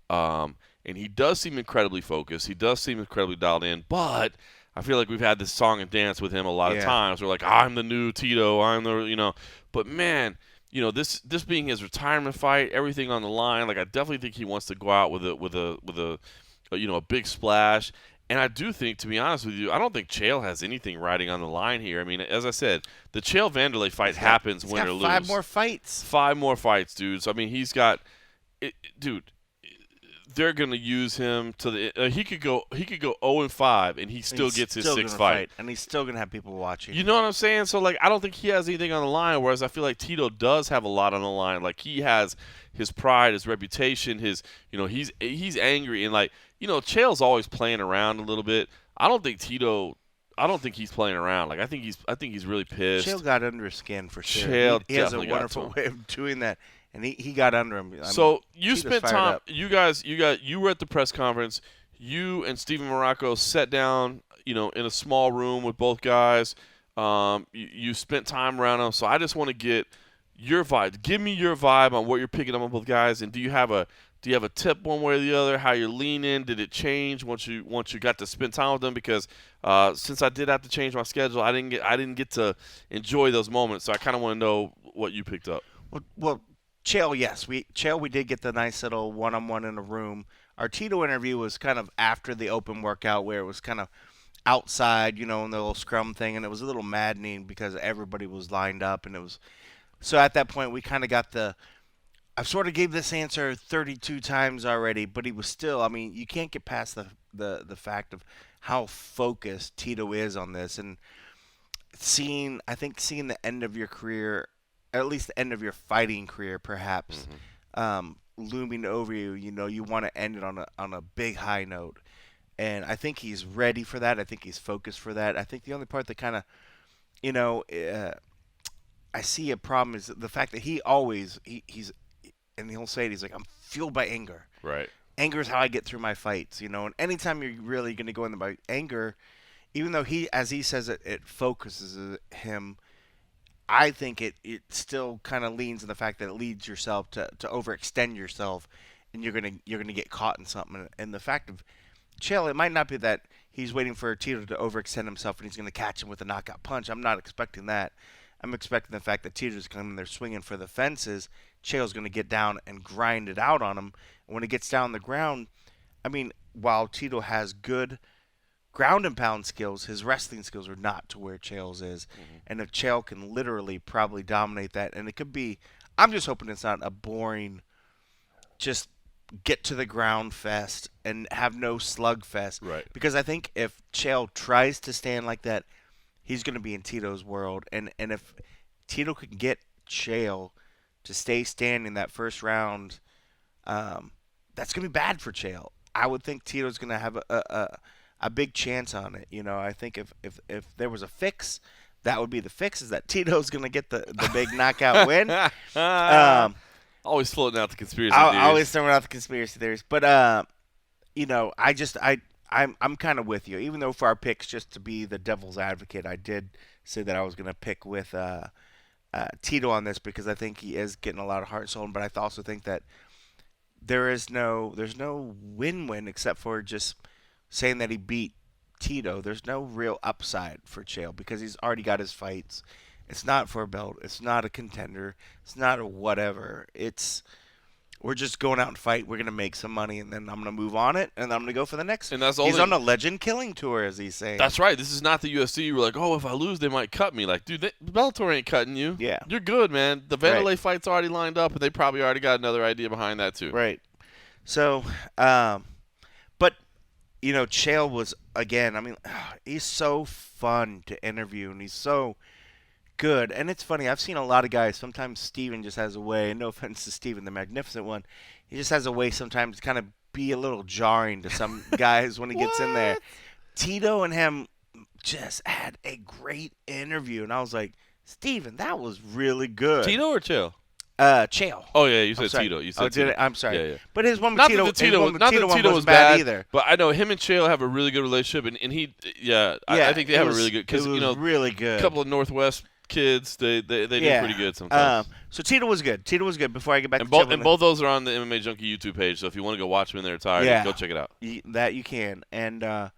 and he does seem incredibly focused. He does seem incredibly dialed in. But I feel like we've had this song and dance with him a lot of times. We're like, I'm the new Tito. I'm the But man, this being his retirement fight, everything on the line. Like I definitely think he wants to go out with a big splash. And I do think, to be honest with you, I don't think Chael has anything riding on the line here. I mean, as I said, the Chael Vanderlei fight happens win or lose. 5 more fights. 5 more fights, dude. So, I mean, he's got – dude, they're going to use him to the. He could go 0-5, and he still gets his still sixth gonna fight. and he's still gonna have people watching. You know what I'm saying? So like, I don't think he has anything on the line. Whereas I feel like Tito does have a lot on the line. Like he has his pride, his reputation, his he's angry, and like Chael's always playing around a little bit. I don't think he's playing around. Like I think he's really pissed. Chael got under his skin for sure. Chael he has a definitely got wonderful to him. way of doing that, and he got under him. So you Tito's spent fired time. up. You were at the press conference. You and Steven Morocco sat down, in a small room with both guys. You spent time around them. So I just want to get your vibe. Give me your vibe on what you're picking up on both guys. And do you have a tip one way or the other? How you're leaning? Did it change once you got to spend time with them? Because since I did have to change my schedule, I didn't get to enjoy those moments. So I kind of want to know what you picked up. Well, Chael, yes, we did get the nice little one-on-one in a room. Our Tito interview was kind of after the open workout, where it was kind of outside, in the little scrum thing, and it was a little maddening because everybody was lined up, and it was. So at that point, we kind of got I've sort of gave this answer 32 times already, but he was still. I mean, you can't get past the fact of how focused Tito is on this, and seeing the end of your career, at least the end of your fighting career, perhaps, looming over you. You want to end it on a big high note, and I think he's ready for that. I think he's focused for that. I think the only part that kind of, I see a problem is the fact that he's and he'll say it. He's like, I'm fueled by anger. Right. Anger is how I get through my fights. And anytime you're really going to go in by anger, even though as he says it focuses him. I think it still kind of leans in the fact that it leads yourself to overextend yourself, and you're gonna get caught in something. And the fact of Chael, it might not be that he's waiting for Tito to overextend himself and he's gonna catch him with a knockout punch. I'm not expecting that. I'm expecting the fact that Tito's coming there swinging for the fences. Chael's gonna get down and grind it out on him. And when he gets down on the ground, I mean, while Tito has good ground and pound skills, his wrestling skills are not to where Chael's is. Mm-hmm. And if Chael can literally probably dominate that, and it could be, I'm just hoping it's not a boring, just get to the ground fest and have no slug fest. Right. Because I think if Chael tries to stand like that, he's going to be in Tito's world. And if Tito can get Chael to stay standing that first round, that's going to be bad for Chael. I would think Tito's going to have a big chance on it. I think if there was a fix, that would be the fix, is that Tito's going to get the big knockout win. Always floating out the conspiracy theories. Always throwing out the conspiracy theories. But, I'm kind of with you. Even though for our picks, just to be the devil's advocate, I did say that I was going to pick with Tito on this because I think he is getting a lot of heart and soul. But I also think that there's no win-win except for just saying that he beat Tito. There's no real upside for Chael because he's already got his fights. It's not for a belt. It's not a contender. It's not a whatever. We're just going out and fight. We're going to make some money, and then I'm going to move on it, and I'm going to go for the next. And that's he's on a legend killing tour, as he's saying. That's right. This is not the UFC. You were like, oh, if I lose, they might cut me. Like, dude, Bellator ain't cutting you. Yeah. You're good, man. The Vanderlei fight's already lined up, and they probably already got another idea behind that, too. Right. So, but, Chael was, again, I mean, he's so fun to interview, and he's so good. And it's funny, I've seen a lot of guys, sometimes Steven just has a way, and no offense to Steven, the magnificent one, he just has a way sometimes to kind of be a little jarring to some guys when he gets in there. Tito and him just had a great interview, and I was like, Steven, that was really good. Tito or Chael? Chael. Oh yeah, you said Tito. You said Tito. I'm sorry. Yeah, yeah. But his one with Not Tito, that the Tito, one not that Tito Tito one was bad bad either. But I know him and Chael have a really good relationship, and he, I think they have a really good because really good. A couple of Northwest kids, they do pretty good sometimes. So Tito was good. Before I get back and to both those are on the MMA Junkie YouTube page. So if you want to go watch them in their entirety, go check it out. That you can. And no,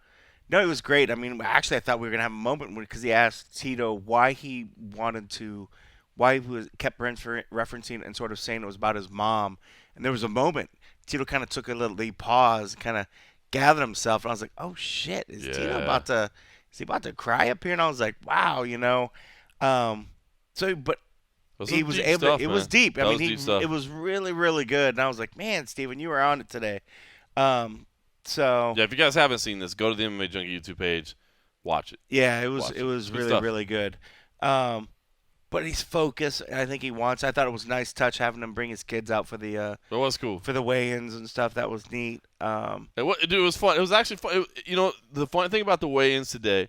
it was great. I mean, actually, I thought we were gonna have a moment because he asked Tito why he kept referencing and sort of saying it was about his mom. And there was a moment Tito kind of took a little pause, kind of gathered himself, and I was like, "Oh shit, is Tito about to cry up here?" And I was like, "Wow, but he was able. It was deep. I mean, it was really, really good. And I was like, "Man, Steven, you were on it today." So Yeah, if you guys haven't seen this, go to the MMA Junkie YouTube page, watch it. yeah, it Watch was Good really stuff. really good. But he's focused. And I think he wants. I thought it was a nice touch having him bring his kids out for the It was cool. weigh-ins and stuff. That was neat. Dude, it was fun. It was actually fun. The funny thing about the weigh-ins today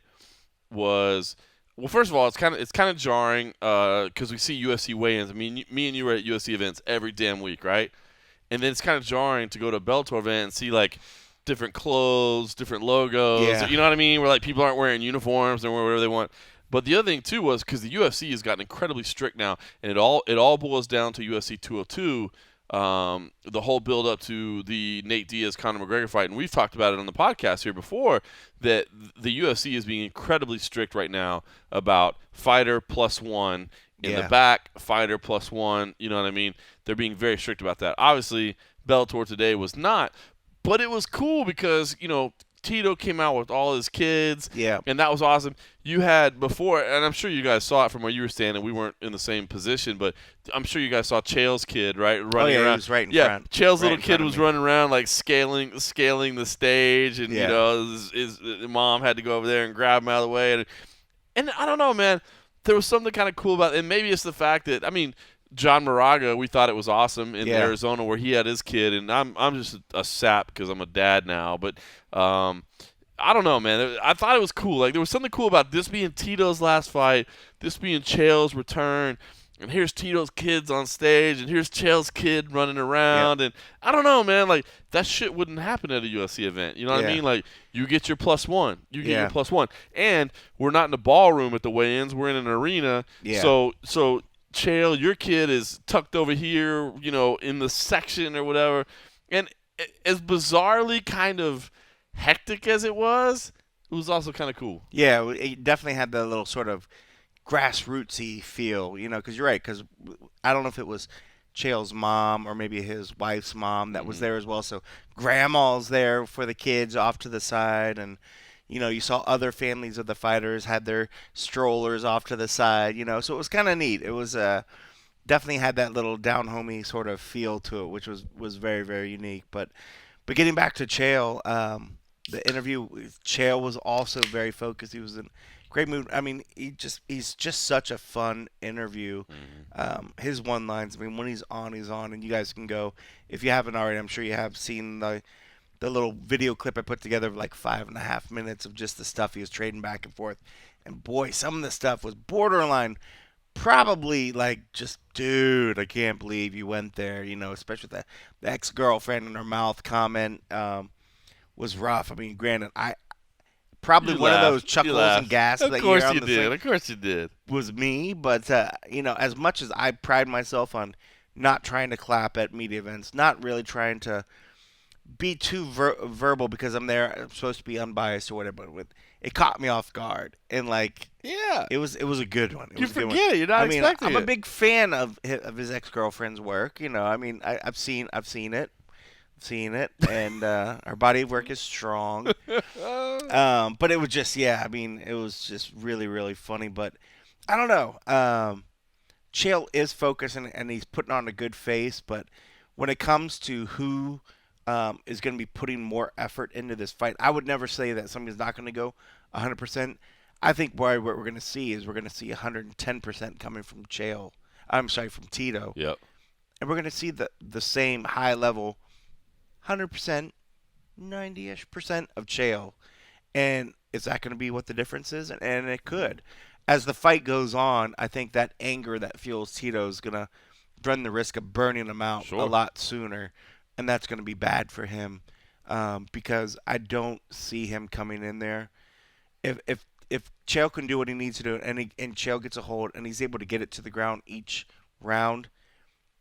was, well, first of all, it's kind of jarring because we see UFC weigh-ins. I mean, me and you were at UFC events every damn week, right? And then it's kind of jarring to go to a Bellator event and see like different clothes, different logos. Yeah. You know what I mean? Where like people aren't wearing uniforms and wear whatever they want. But the other thing too was because the UFC has gotten incredibly strict now, and it all boils down to UFC 202. The whole build up to the Nate Diaz Conor McGregor fight, and we've talked about it on the podcast here before, that the UFC is being incredibly strict right now about fighter plus one in the back, fighter plus one. You know what I mean? They're being very strict about that. Obviously, Bellator today was not, but it was cool because Tito came out with all his kids, and that was awesome. You had before, and I'm sure you guys saw it from where you were standing. We weren't in the same position, but I'm sure you guys saw Chael's kid, right, running around. He was right in front. Chael's Right little in kid front of was me. running around like scaling the stage, and his mom had to go over there and grab him out of the way, and I don't know, man. There was something kind of cool about it, and maybe it's the fact that John Moraga, we thought it was awesome in Arizona where he had his kid, and I'm just a sap because I'm a dad now, but I don't know, man. I thought it was cool. Like there was something cool about this being Tito's last fight, this being Chael's return, and here's Tito's kids on stage, and here's Chael's kid running around, and I don't know, man. Like that shit wouldn't happen at a UFC event. You know what I mean? Like you get your plus one, your plus one, and we're not in a ballroom at the weigh-ins. We're in an arena. Yeah. So Chael, your kid is tucked over here, in the section or whatever, and as bizarrely kind of hectic as it was also kind of cool. Yeah, it definitely had the little sort of grassrootsy feel, because you're right. Because I don't know if it was Chael's mom or maybe his wife's mom that was there as well. So grandma's there for the kids off to the side, and you saw other families of the fighters had their strollers off to the side. So it was kind of neat. It was definitely had that little down homey sort of feel to it, which was very very unique. But getting back to Chael. The interview with Chael was also very focused. He was in great mood. I mean, he's just such a fun interview. His one lines. I mean, when he's on, and you guys can go if you haven't already. I'm sure you have seen the little video clip I put together of like 5.5 minutes of just the stuff he was trading back and forth. And boy, some of the stuff was borderline. Probably like just, dude, I can't believe you went there. Especially with the ex-girlfriend in her mouth comment. Was rough. I mean, granted, I probably one of those chuckles and gasps that you hear on the thing. Of course you did. Was me, but as much as I pride myself on not trying to clap at media events, not really trying to be too verbal because I'm there, I'm supposed to be unbiased or whatever. But it caught me off guard, and it was a good one. You forget it. You're not expecting it. I'm a big fan of his ex-girlfriend's work. I've seen it. And our body of work is strong. But it was just, it was just really, really funny. But I don't know. Chael is focusing and he's putting on a good face. But when it comes to who is going to be putting more effort into this fight, I would never say that somebody's not going to go 100%. I think what we're going to see is we're going to see 110% coming from Chael. I'm sorry, from Tito. Yep. And we're going to see the same high level 100%, 90-ish% of Chael. And is that going to be what the difference is? And it could. As the fight goes on, I think that anger that fuels Tito is going to run the risk of burning him out a lot sooner. And that's going to be bad for him because I don't see him coming in there. If Chael can do what he needs to do and Chael gets a hold and he's able to get it to the ground each round,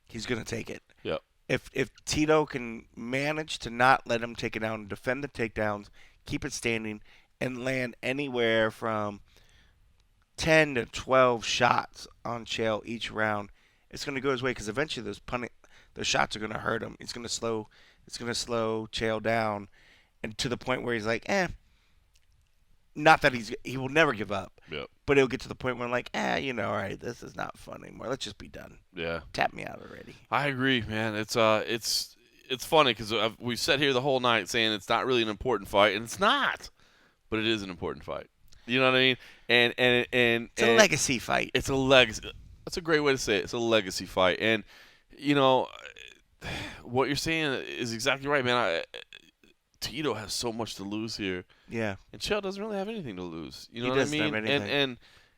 he's going to take it. Yep. If Tito can manage to not let him take it down and defend the takedowns, keep it standing, and land anywhere from 10 to 12 shots on Chael each round, it's going to go his way because eventually those shots are going to hurt him. It's going to slow Chael down, and to the point where he's like, not that he will never give up. Yep. But it'll get to the point where I'm like, all right, this is not fun anymore. Let's just be done. Yeah. Tap me out already. I agree, man. It's it's funny because we've sat here the whole night saying it's not really an important fight, and it's not, but it is an important fight. You know what I mean? And It's a legacy fight. It's a legacy. That's a great way to say it. It's a legacy fight, and you know what you're saying is exactly right, man. Tito has so much to lose here. Yeah. And Chael doesn't really have anything to lose. You know He what I doesn't mean? have anything. And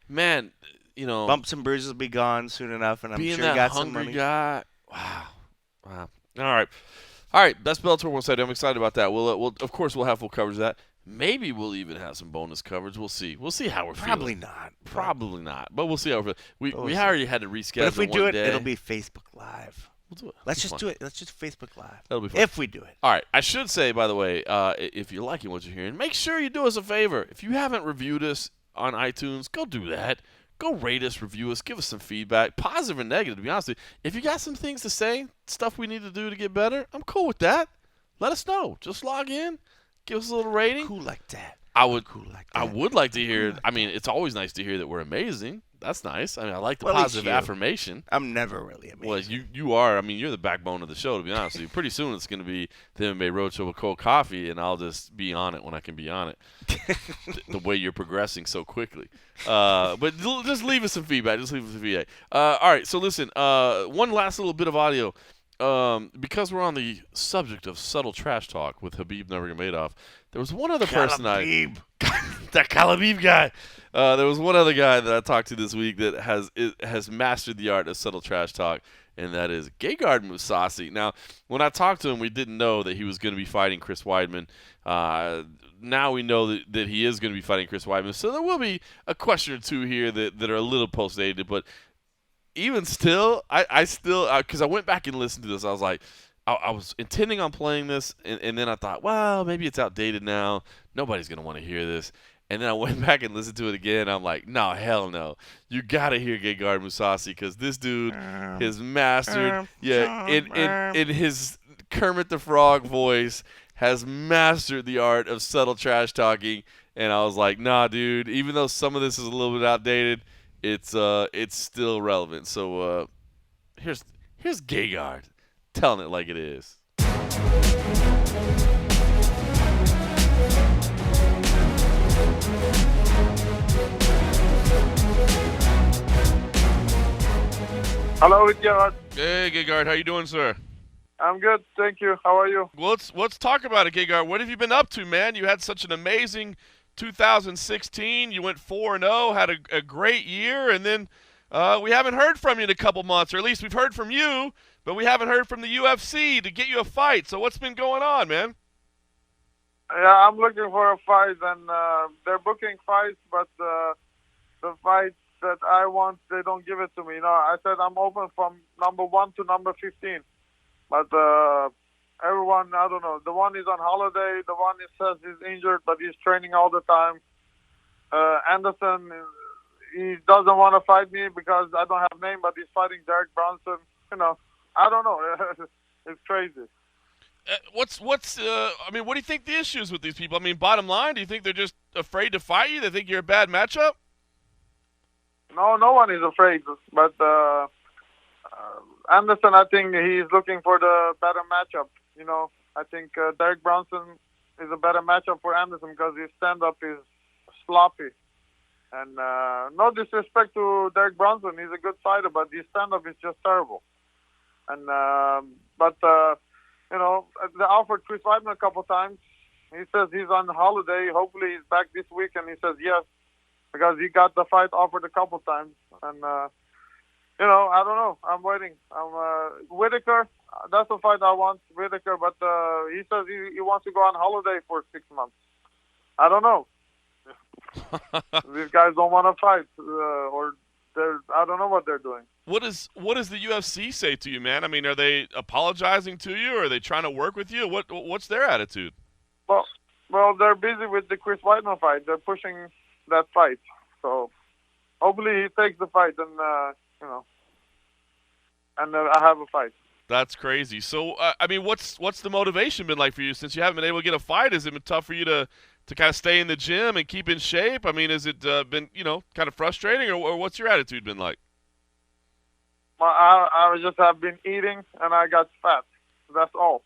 man, you know, Bumps and bruises will be gone soon enough, and I'm being sure he that got some hungry money. guy. Wow. All right. That's Bellator 170. I'm excited about that. We'll of course we'll have full coverage of that. Maybe we'll even have some bonus coverage. We'll see. We'll see how we're Probably feeling. not. Probably not. But we'll see how we're feeling. We see. already had to reschedule. But if we do one it, day. it'll be Facebook Live. We'll do it. Let's It'll just be do it. Let's just Facebook Live. That'll be fun. If we do it. All right. I should say, by the way, if you're liking what you're hearing, make sure you do us a favor. If you haven't reviewed us on iTunes, go do that. Go rate us, review us, give us some feedback, positive and negative, to be honest with you. If you got some things to say, stuff we need to do to get better, I'm cool with that. Let us know. Just log in, give us a little rating. Cool like that. I would like to hear. I mean, it's always nice to hear that we're amazing. That's nice. I mean, I like the Well, at least positive you. affirmation. I'm never really amazing. Well, you are. I mean, you're the backbone of the show, to be honest with you. Pretty soon it's going to be the MMA Roadshow with cold coffee, and I'll just be on it when I can be on it. The way you're progressing so quickly. But just leave us some feedback. All right, so listen, one last little bit of audio. Because we're on the subject of subtle trash talk with Khabib Nurmagomedov, there was one other person that Khabib guy. There was one other guy that I talked to this week that has mastered the art of subtle trash talk, and that is Gegard Mousasi. Now, when I talked to him, we didn't know that he was going to be fighting Chris Weidman. Now we know that he is going to be fighting Chris Weidman, so there will be a question or two here that are a little post-dated, but even still, I still, because I went back and listened to this, I was like, I was intending on playing this, and then I thought, well, maybe it's outdated now. Nobody's going to want to hear this. And then I went back and listened to it again. I'm like, no, hell no. You got to hear Gegard Mousasi because this dude has mastered, in his Kermit the Frog voice, has mastered the art of subtle trash talking. And I was like, nah, dude, even though some of this is a little bit outdated, it's still relevant. So here's Gegard telling it like it is. Hello, Guillard. Hey, Gegard, how you doing, sir? I'm good, thank you. How are you? Well, let's talk about it, Gegard. What have you been up to, man? You had such an amazing 2016. You went 4-0, had a great year, and then we haven't heard from you in a couple months, or at least we've heard from you, but we haven't heard from the UFC to get you a fight. So what's been going on, man? Yeah, I'm looking for a fight, and they're booking fights, but the fights that I want, they don't give it to me. You know, I said I'm open from number 1 to number 15, but everyone, I don't know. The one is on holiday. The one says he's injured, but he's training all the time. Anderson, he doesn't want to fight me because I don't have name, but he's fighting Derek Bronson. You know, I don't know. It's crazy. I mean, what do you think the issue is with these people? I mean, bottom line, do you think they're just afraid to fight you? They think you're a bad matchup? No one is afraid. But Anderson, I think he's looking for the better matchup. You know, I think Derek Bronson is a better matchup for Anderson because his stand-up is sloppy. And no disrespect to Derek Bronson, he's a good fighter, but his stand-up is just terrible. And you know, they offered Chris Weidman a couple times. He says he's on holiday. Hopefully he's back this week, and he says yes, because he got the fight offered a couple times. And, you know, I don't know. I'm waiting. Whitaker, that's the fight I want, Whitaker, but he says he wants to go on holiday for 6 months. I don't know. These guys don't want to fight, or I don't know what they're doing. What does the UFC say to you, man? I mean, are they apologizing to you, or are they trying to work with you? What's their attitude? Well, they're busy with the Chris Weidman fight. They're pushing that fight. So hopefully he takes the fight, and you know, and I have a fight. That's crazy. So I mean, what's the motivation been like for you since you haven't been able to get a fight? Has it been tough for you to kind of stay in the gym and keep in shape? I mean, has it been, you know, kind of frustrating, or what's your attitude been like? Well, I just have been eating, and I got fat. That's all.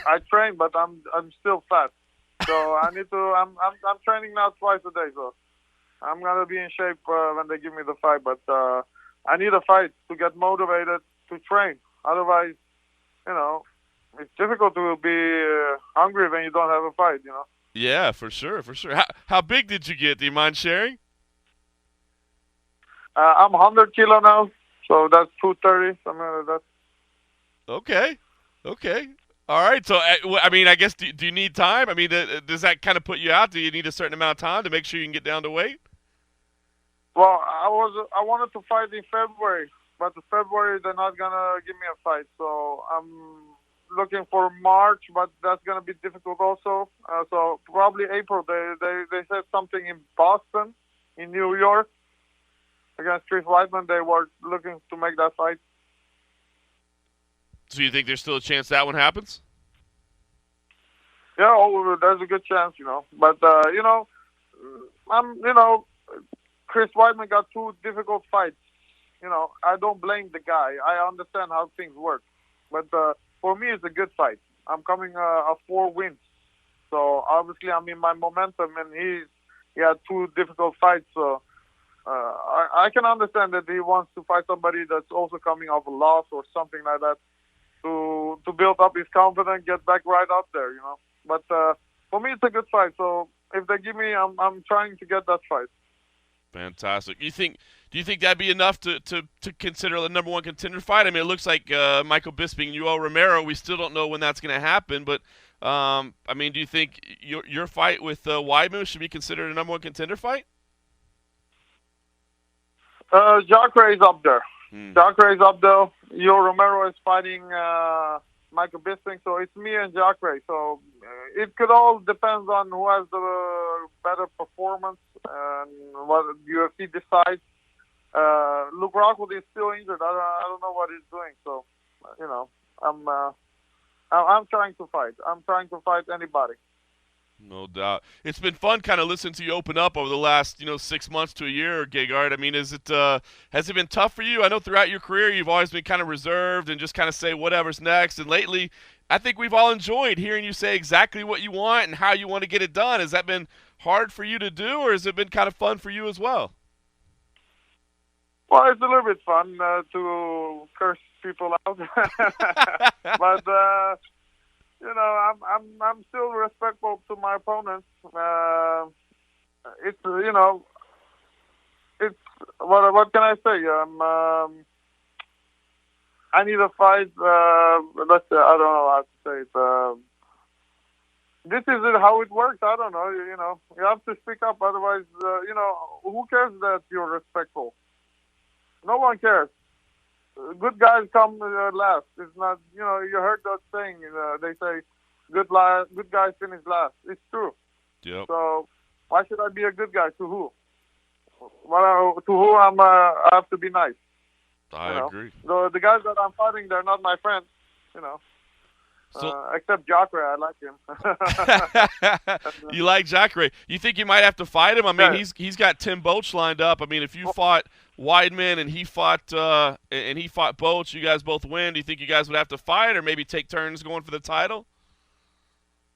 I train, but I'm still fat. So I need to. I'm training now twice a day. So I'm gonna be in shape when they give me the fight. But I need a fight to get motivated to train. Otherwise, it's difficult to be hungry when you don't have a fight. Yeah, for sure, for sure. How big did you get? Do you mind sharing? I'm 100 kilo now, so that's 230, something like that. Okay. All right. So, I mean, I guess, do you need time? I mean, does that kind of put you out? Do you need a certain amount of time to make sure you can get down to weight? Well, I wanted to fight in February, but in February they're not gonna give me a fight, so I'm looking for March, but that's gonna be difficult also. So probably April. They said something in Boston, in New York, against Chris Weidman. They were looking to make that fight. So you think there's still a chance that one happens? Yeah, there's a good chance, But Chris Weidman got two difficult fights. I don't blame the guy. I understand how things work, but for me, it's a good fight. I'm coming off 4 wins, so obviously I'm in my momentum, and he had 2 difficult fights. So I can understand that he wants to fight somebody that's also coming off a loss or something like that to build up his confidence, get back right up there, But for me, it's a good fight. So if they give me, I'm trying to get that fight. Fantastic. Do you think that'd be enough to consider the number 1 contender fight? I mean, it looks like Michael Bisping and Yoel Romero. We still don't know when that's going to happen, but I mean, do you think your fight with Weidman should be considered a number 1 contender fight? Jacare is up there. Jacare is up there. Yoel Romero is fighting Michael Bisping, so it's me and Jacare. So it could all depend on who has the better performance and what UFC decides. Luke Rockwood is still injured. I don't know what he's doing. So, I'm trying to fight. I'm trying to fight anybody. No doubt. It's been fun kind of listening to you open up over the last, 6 months to a year, Gegard. I mean, has it been tough for you? I know throughout your career you've always been kind of reserved and just kind of say whatever's next. And lately, I think we've all enjoyed hearing you say exactly what you want and how you want to get it done. Has that been hard for you to do, or has it been kind of fun for you as well? Well, it's a little bit fun to curse people out, but I'm still respectful to my opponents. It's it's what can I say? I need a fight. Let's say, I don't know how to say it. This is how it works. I don't know. You have to speak up. Otherwise, who cares that you're respectful? No one cares. Good guys come last. It's not, you heard that saying. They say, good guys finish last. It's true. Yep. So why should I be a good guy? To who? To who I have to be nice. I agree. The guys that I'm fighting, they're not my friends. Except Jacare, I like him. You like Jacare? You think you might have to fight him? I mean, he's got Tim Boetsch lined up. I mean, if you fought Weidman and he fought Boetsch, you guys both win. Do you think you guys would have to fight, or maybe take turns going for the title?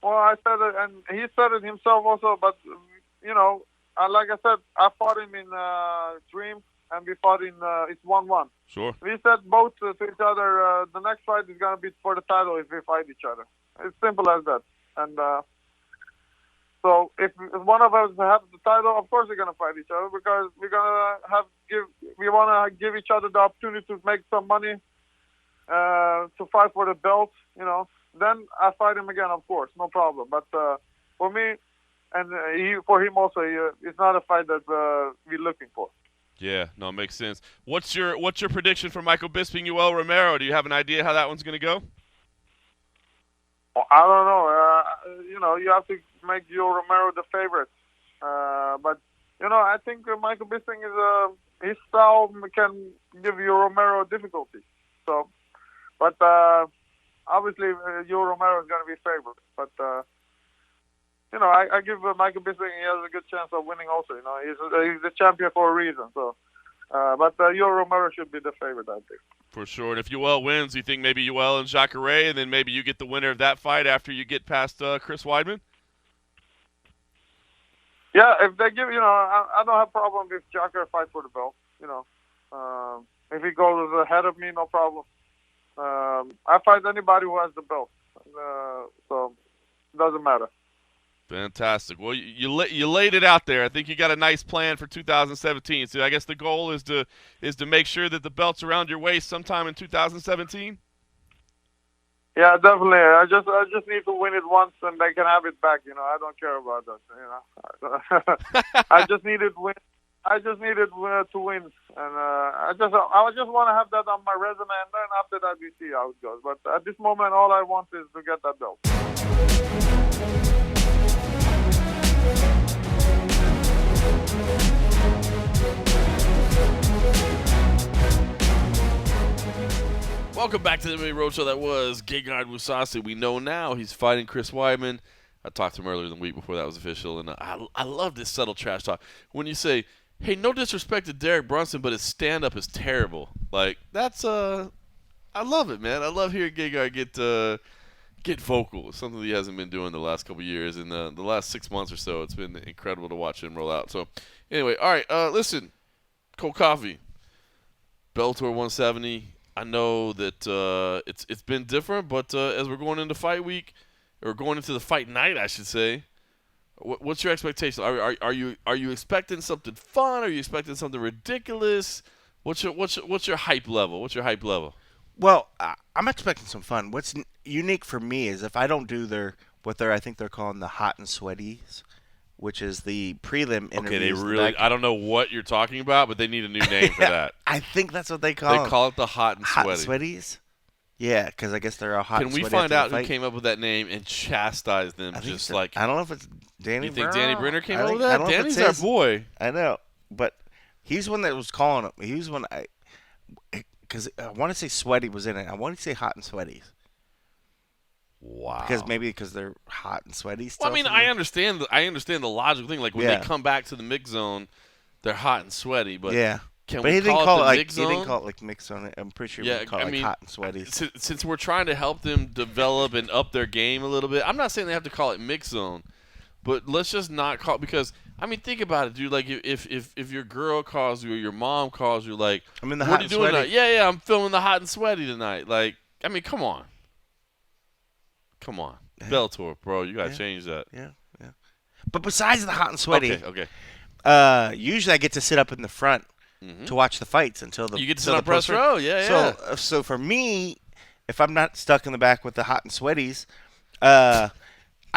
Well, I said it, and he said it himself also. But like I said, I fought him in Dream, and we fought in it's 1-1. Sure. We said both to each other, the next fight is going to be for the title if we fight each other. It's simple as that. And so if one of us has the title, of course we're going to fight each other, because we're going to we want to give each other the opportunity to make some money, to fight for the belt, Then I fight him again, of course, no problem. But for me, and for him also, it's not a fight that we're looking for. Yeah, no, it makes sense. What's your prediction for Michael Bisping, Yoel Romero? Do you have an idea how that one's going to go? Well, I don't know. You have to make Yoel Romero the favorite. But I think Michael Bisping is his style can give Yoel Romero difficulty. So, but obviously Yoel Romero is going to be favored. But I give Michael Bisping, he has a good chance of winning also. He's the champion for a reason. So But Yoel Romero should be the favorite, I think. For sure. And if Yoel wins, you think maybe Yoel and Jacare, and then maybe you get the winner of that fight after you get past Chris Weidman? Yeah, if they give, I don't have problem if Jacare fights for the belt. If he goes ahead of me, no problem. I fight anybody who has the belt, so it doesn't matter. Fantastic. Well, you laid it out there. I think you got a nice plan for 2017. So I guess the goal is to make sure that the belt's around your waist sometime in 2017. Yeah, definitely. I just need to win it once, and they can have it back. I don't care about that. I just needed win. I just needed to win, and I just want to have that on my resume, and then after that we see how it goes. But at this moment, all I want is to get that belt. Welcome back to the MMA Roadshow. That was Gegard Mousasi. We know now he's fighting Chris Weidman. I talked to him earlier in the week before that was official, and I love this subtle trash talk. When you say, hey, no disrespect to Derek Brunson, but his stand-up is terrible. Like, that's, I love it, man. I love hearing Gegard get vocal. It's something he hasn't been doing the last couple of years. In the last 6 months or so, it's been incredible to watch him roll out. So, anyway, all right, listen, Cold Coffee, Bellator 170. I know that it's been different, but as we're going into fight week, or going into the fight night, I should say, what's your expectation? Are you expecting something fun? Are you expecting something ridiculous? What's your hype level? What's your hype level? Well, I'm expecting some fun. What's unique for me is if I don't do I think they're calling the hot and sweaties, which is the prelim interviews. Okay, they really. I don't know what you're talking about, but they need a new name for that. I think that's what they call them. They call it the hot and sweaty. Hot and sweaties? Yeah, because I guess they're all hot and sweaty. Can we find out who came up with that name and chastise them? I don't know if it's Danny. You think Danny Brenner came up with I that? don't know if Danny's it's our boy. I know, but he's one that was calling him. He was one because I want to say sweaty was in it. I want to say hot and sweaties. Wow. Because they're hot and sweaty still. Well, I mean, I understand the logical thing. Like when they come back to the mix zone, they're hot and sweaty. But can we call it the mix zone? He didn't call it like mix zone. I'm pretty sure we call it like hot and sweaty. Since we're trying to help them develop and up their game a little bit, I'm not saying they have to call it mix zone, but let's just not call it, because I mean, think about it, dude. Like if your girl calls you or your mom calls you, like, I'm in the what hot are you and doing sweaty. tonight? Yeah, I'm filming the hot and sweaty tonight. Like, I mean, come on. Bellator, bro, you gotta change that. Yeah. But besides the hot and sweaty, okay. usually I get to sit up in the front to watch the fights until the you get to sit on press row. So for me, if I'm not stuck in the back with the hot and sweaties, I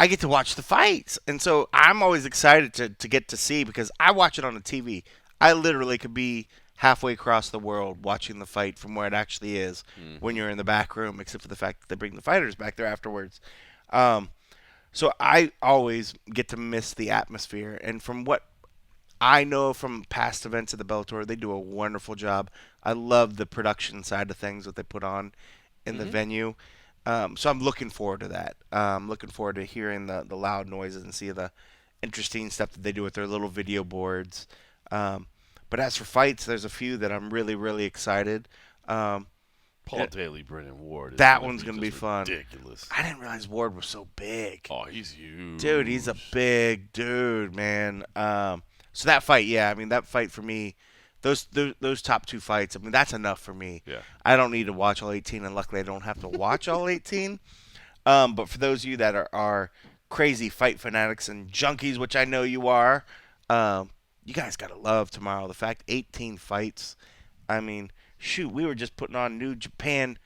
get to watch the fights, and so I'm always excited to get to see, because I watch it on the TV. I literally could be halfway across the world watching the fight from where it actually is when you're in the back room, except for the fact that they bring the fighters back there afterwards. So I always get to miss the atmosphere. And from what I know from past events at the Bellator, they do a wonderful job. I love the production side of things that they put on in the venue. So I'm looking forward to that. I'm looking forward to hearing the loud noises and see the interesting stuff that they do with their little video boards. But as for fights, there's a few that I'm really, really excited. Paul Daly, Brennan Ward. That one's going to be fun. Ridiculous. I didn't realize Ward was so big. Oh, he's huge. Dude, he's a big dude, man. So that fight, that fight for me, those top two fights, that's enough for me. Yeah. I don't need to watch all 18, and luckily I don't have to watch all 18. But for those of you that are crazy fight fanatics and junkies, which I know you are, you guys got to love tomorrow. The fact 18 fights, shoot, we were just putting on New Japan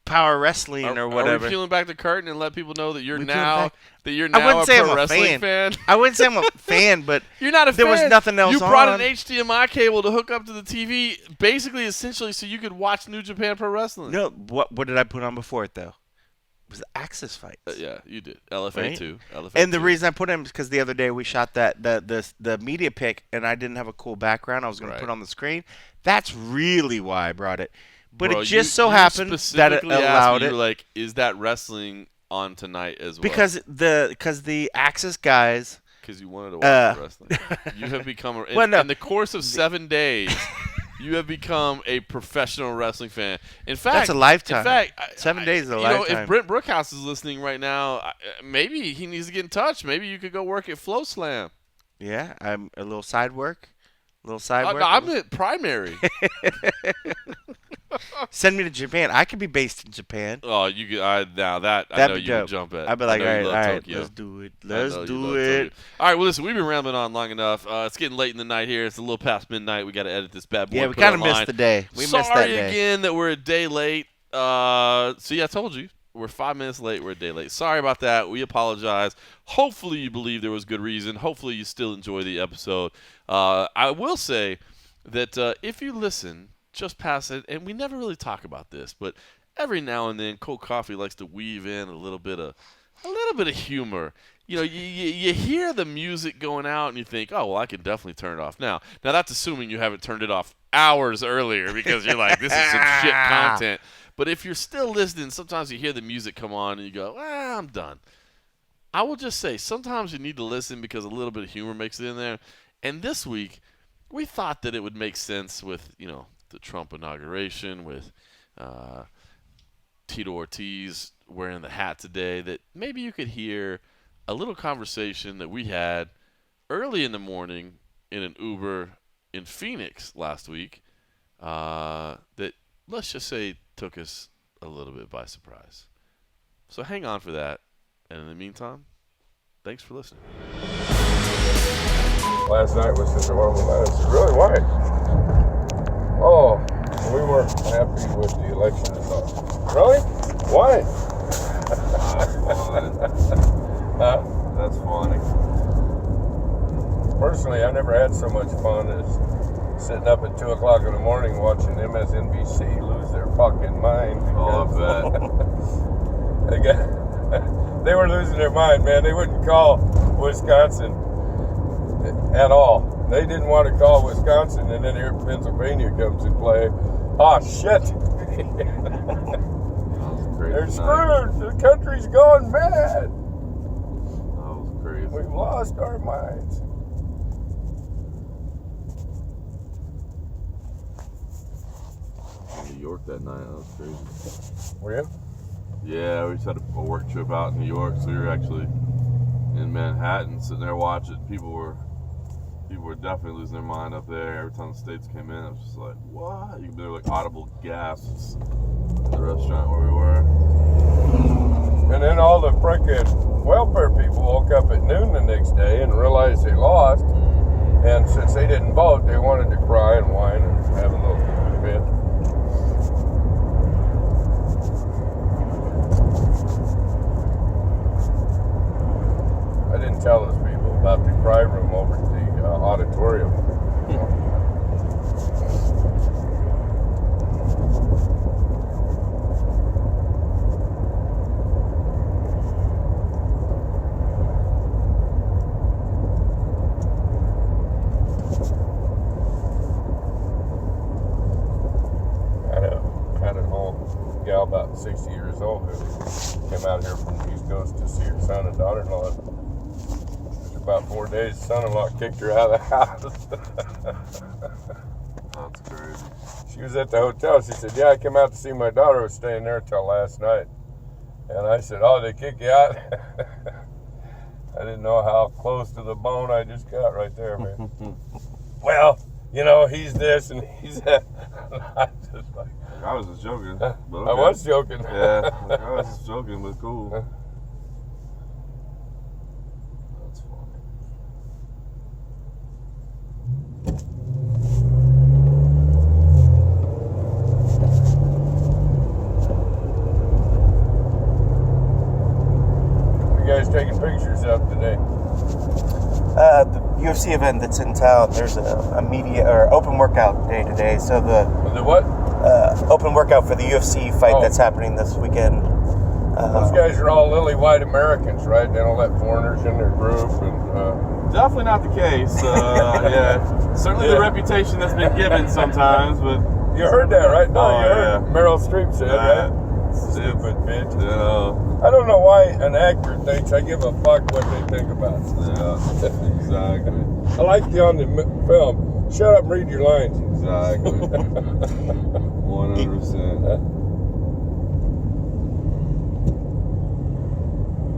Power Wrestling or whatever. Are we peeling back the curtain and let people know that you're now I wouldn't a say pro I'm a wrestling fan? I wouldn't say I'm a fan, but you're not a fan. There was nothing else You brought on. an HDMI cable to hook up to the TV, basically, essentially, so you could watch New Japan Pro Wrestling. No, what did I put on before it, though? It was the Axis fights. Yeah, you did. LFA 2. And the reason I put him is because the other day we shot the media pick, and I didn't have a cool background I was going to put on the screen. That's really why I brought it. But Bro, it just you happened that it allowed me, it. You're like, is that wrestling on tonight as well? Because the Axis guys. Because you wanted to watch wrestling. You have become in the course of 7 days. You have become a professional wrestling fan. In fact, That's a lifetime. In fact, 7 days is a you lifetime. know, if Brent Brookhouse is listening right now, maybe he needs to get in touch. Maybe you could go work at Flow Slam. Yeah, I'm a little side work. No, I'm at primary. Send me to Japan. I could be based in Japan. Oh, you could. I know That'd be you dope. would jump at. I'd be like, I know you all love right, Tokyo. let's do it. I know Let's you do love it. Tokyo. All right, well, listen, we've been rambling on long enough. It's getting late in the night here. It's a little past midnight. We got to edit this bad boy. Yeah, and we put it kind of online. missed the day. We Sorry missed that day. again that we're a day late. See, I told you. We're 5 minutes late. We're a day late. Sorry about that. We apologize. Hopefully you believe there was good reason. Hopefully you still enjoy the episode. I will say that if you listen just past it, and we never really talk about this, but every now and then Cold Coffee likes to weave in a little bit of humor. You know, you hear the music going out and you think, oh, well, I can definitely turn it off now. Now, that's assuming you haven't turned it off hours earlier because you're like, this is some shit content. But if you're still listening, sometimes you hear the music come on and you go, I'm done. I will just say, sometimes you need to listen because a little bit of humor makes it in there. And this week, we thought that it would make sense with, you know, the Trump inauguration, with Tito Ortiz wearing the hat today, that maybe you could hear a little conversation that we had early in the morning in an Uber in Phoenix last week that, let's just say, took us a little bit by surprise. So hang on for that. And in the meantime, thanks for listening. Last night was just a horrible night. I said, really? Why? Oh, we weren't happy with the election results. Really? Why? That's funny. Personally, I've never had so much fun as sitting up at 2 o'clock in the morning watching MSNBC lose their fucking mind. Oh, I bet. They were losing their mind, man. They wouldn't call Wisconsin at all. They didn't want to call Wisconsin, and then here Pennsylvania comes in play. Oh, shit. They're screwed. The country's gone mad. That was crazy. We've lost our minds. In New York that night, that was crazy. Were you? Yeah, we just had a work trip out in New York, so we were actually in Manhattan sitting there watching. People were definitely losing their mind up there. Every time the States came in, it was just like, what? You could hear like audible gasps in the restaurant where we were. And then all the frickin' welfare people woke up at noon the next day and realized they lost. And since they didn't vote, they wanted to cry and whine and have a little bit. I didn't tell those people about the cry room over at the auditorium. Had an old gal about 60 years old who came out here from the East Coast to see her son and daughter-in-law. About 4 days, son-in-law kicked her out of the house. That's crazy. She was at the hotel. She said, yeah, I came out to see my daughter. I was staying there till last night. And I said, oh, they kick you out? I didn't know how close to the bone I just got right there, man. Well, you know, he's this and he's that. I was just joking. But okay. I was joking. Yeah, I was just joking, but cool. That's funny. You guys taking pictures up today? The UFC event that's in town, there's a media or open workout day today. So the what? Open workout for the UFC fight that's happening this weekend. Those guys are all lily white Americans, right? They don't let foreigners in their group. And Definitely not the case. Yeah, certainly the reputation that's been given sometimes, but you heard that, right? No, Oh, you heard yeah. Meryl Streep said that. Stupid bitch. Yeah, I don't know why an actor thinks I give a fuck what they think about. yeah, exactly. I liked you on the film. shut up and read your lines. Exactly. 100%.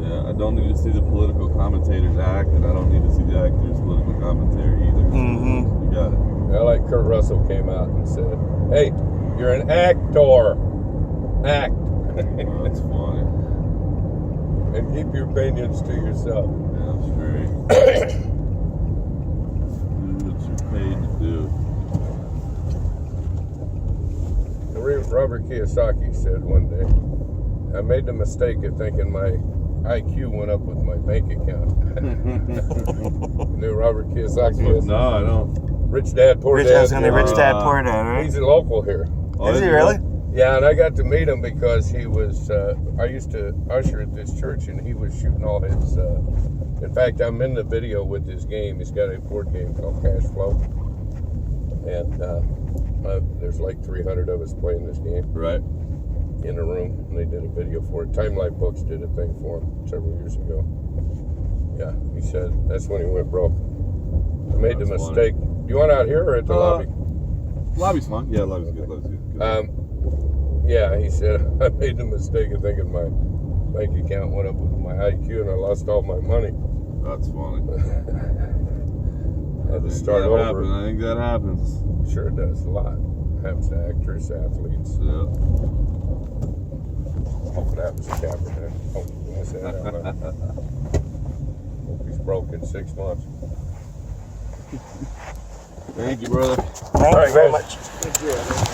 Yeah, I don't need to see the political commentators act, and I don't need to see the actors' political commentary either. Mm-hmm. You got it. I like Kurt Russell came out and said, "Hey, you're an actor. Act." Oh, that's funny. And keep your opinions to yourself. Yeah, that's great. Do what you're paid to do. Robert Kiyosaki said one day, "I made the mistake of thinking my IQ went up with my bank account." You know who Robert Kiyosaki is? No, I don't. Rich Dad, Poor Rich, Dad. I was gonna Rich Dad, Poor Dad, right? He's a local here. Oh, Is he really? Yeah, and I got to meet him because he was, I used to usher at this church, and he was shooting all his, in fact, I'm in the video with his game. He's got a board game called Cash Flow. And there's like 300 of us playing this game. Right. In a room, and they did a video for it. Time Life Books did a thing for him several years ago. Yeah, he said that's when he went broke. I made the mistake. Do you want out here or at the lobby? Lobby's fine. Yeah, lobby's good. Lobby's good. Yeah, he said I made the mistake of thinking my bank account went up with my IQ and I lost all my money. That's funny. I had to start over. I think that happens. Sure it does a lot. Happens to actors, athletes. Yeah. Hope that was a Kaepernick. Oh, I said that out loud. Hope he's broke in 6 months. Thank you, brother. Thank you very much. Good deal, man.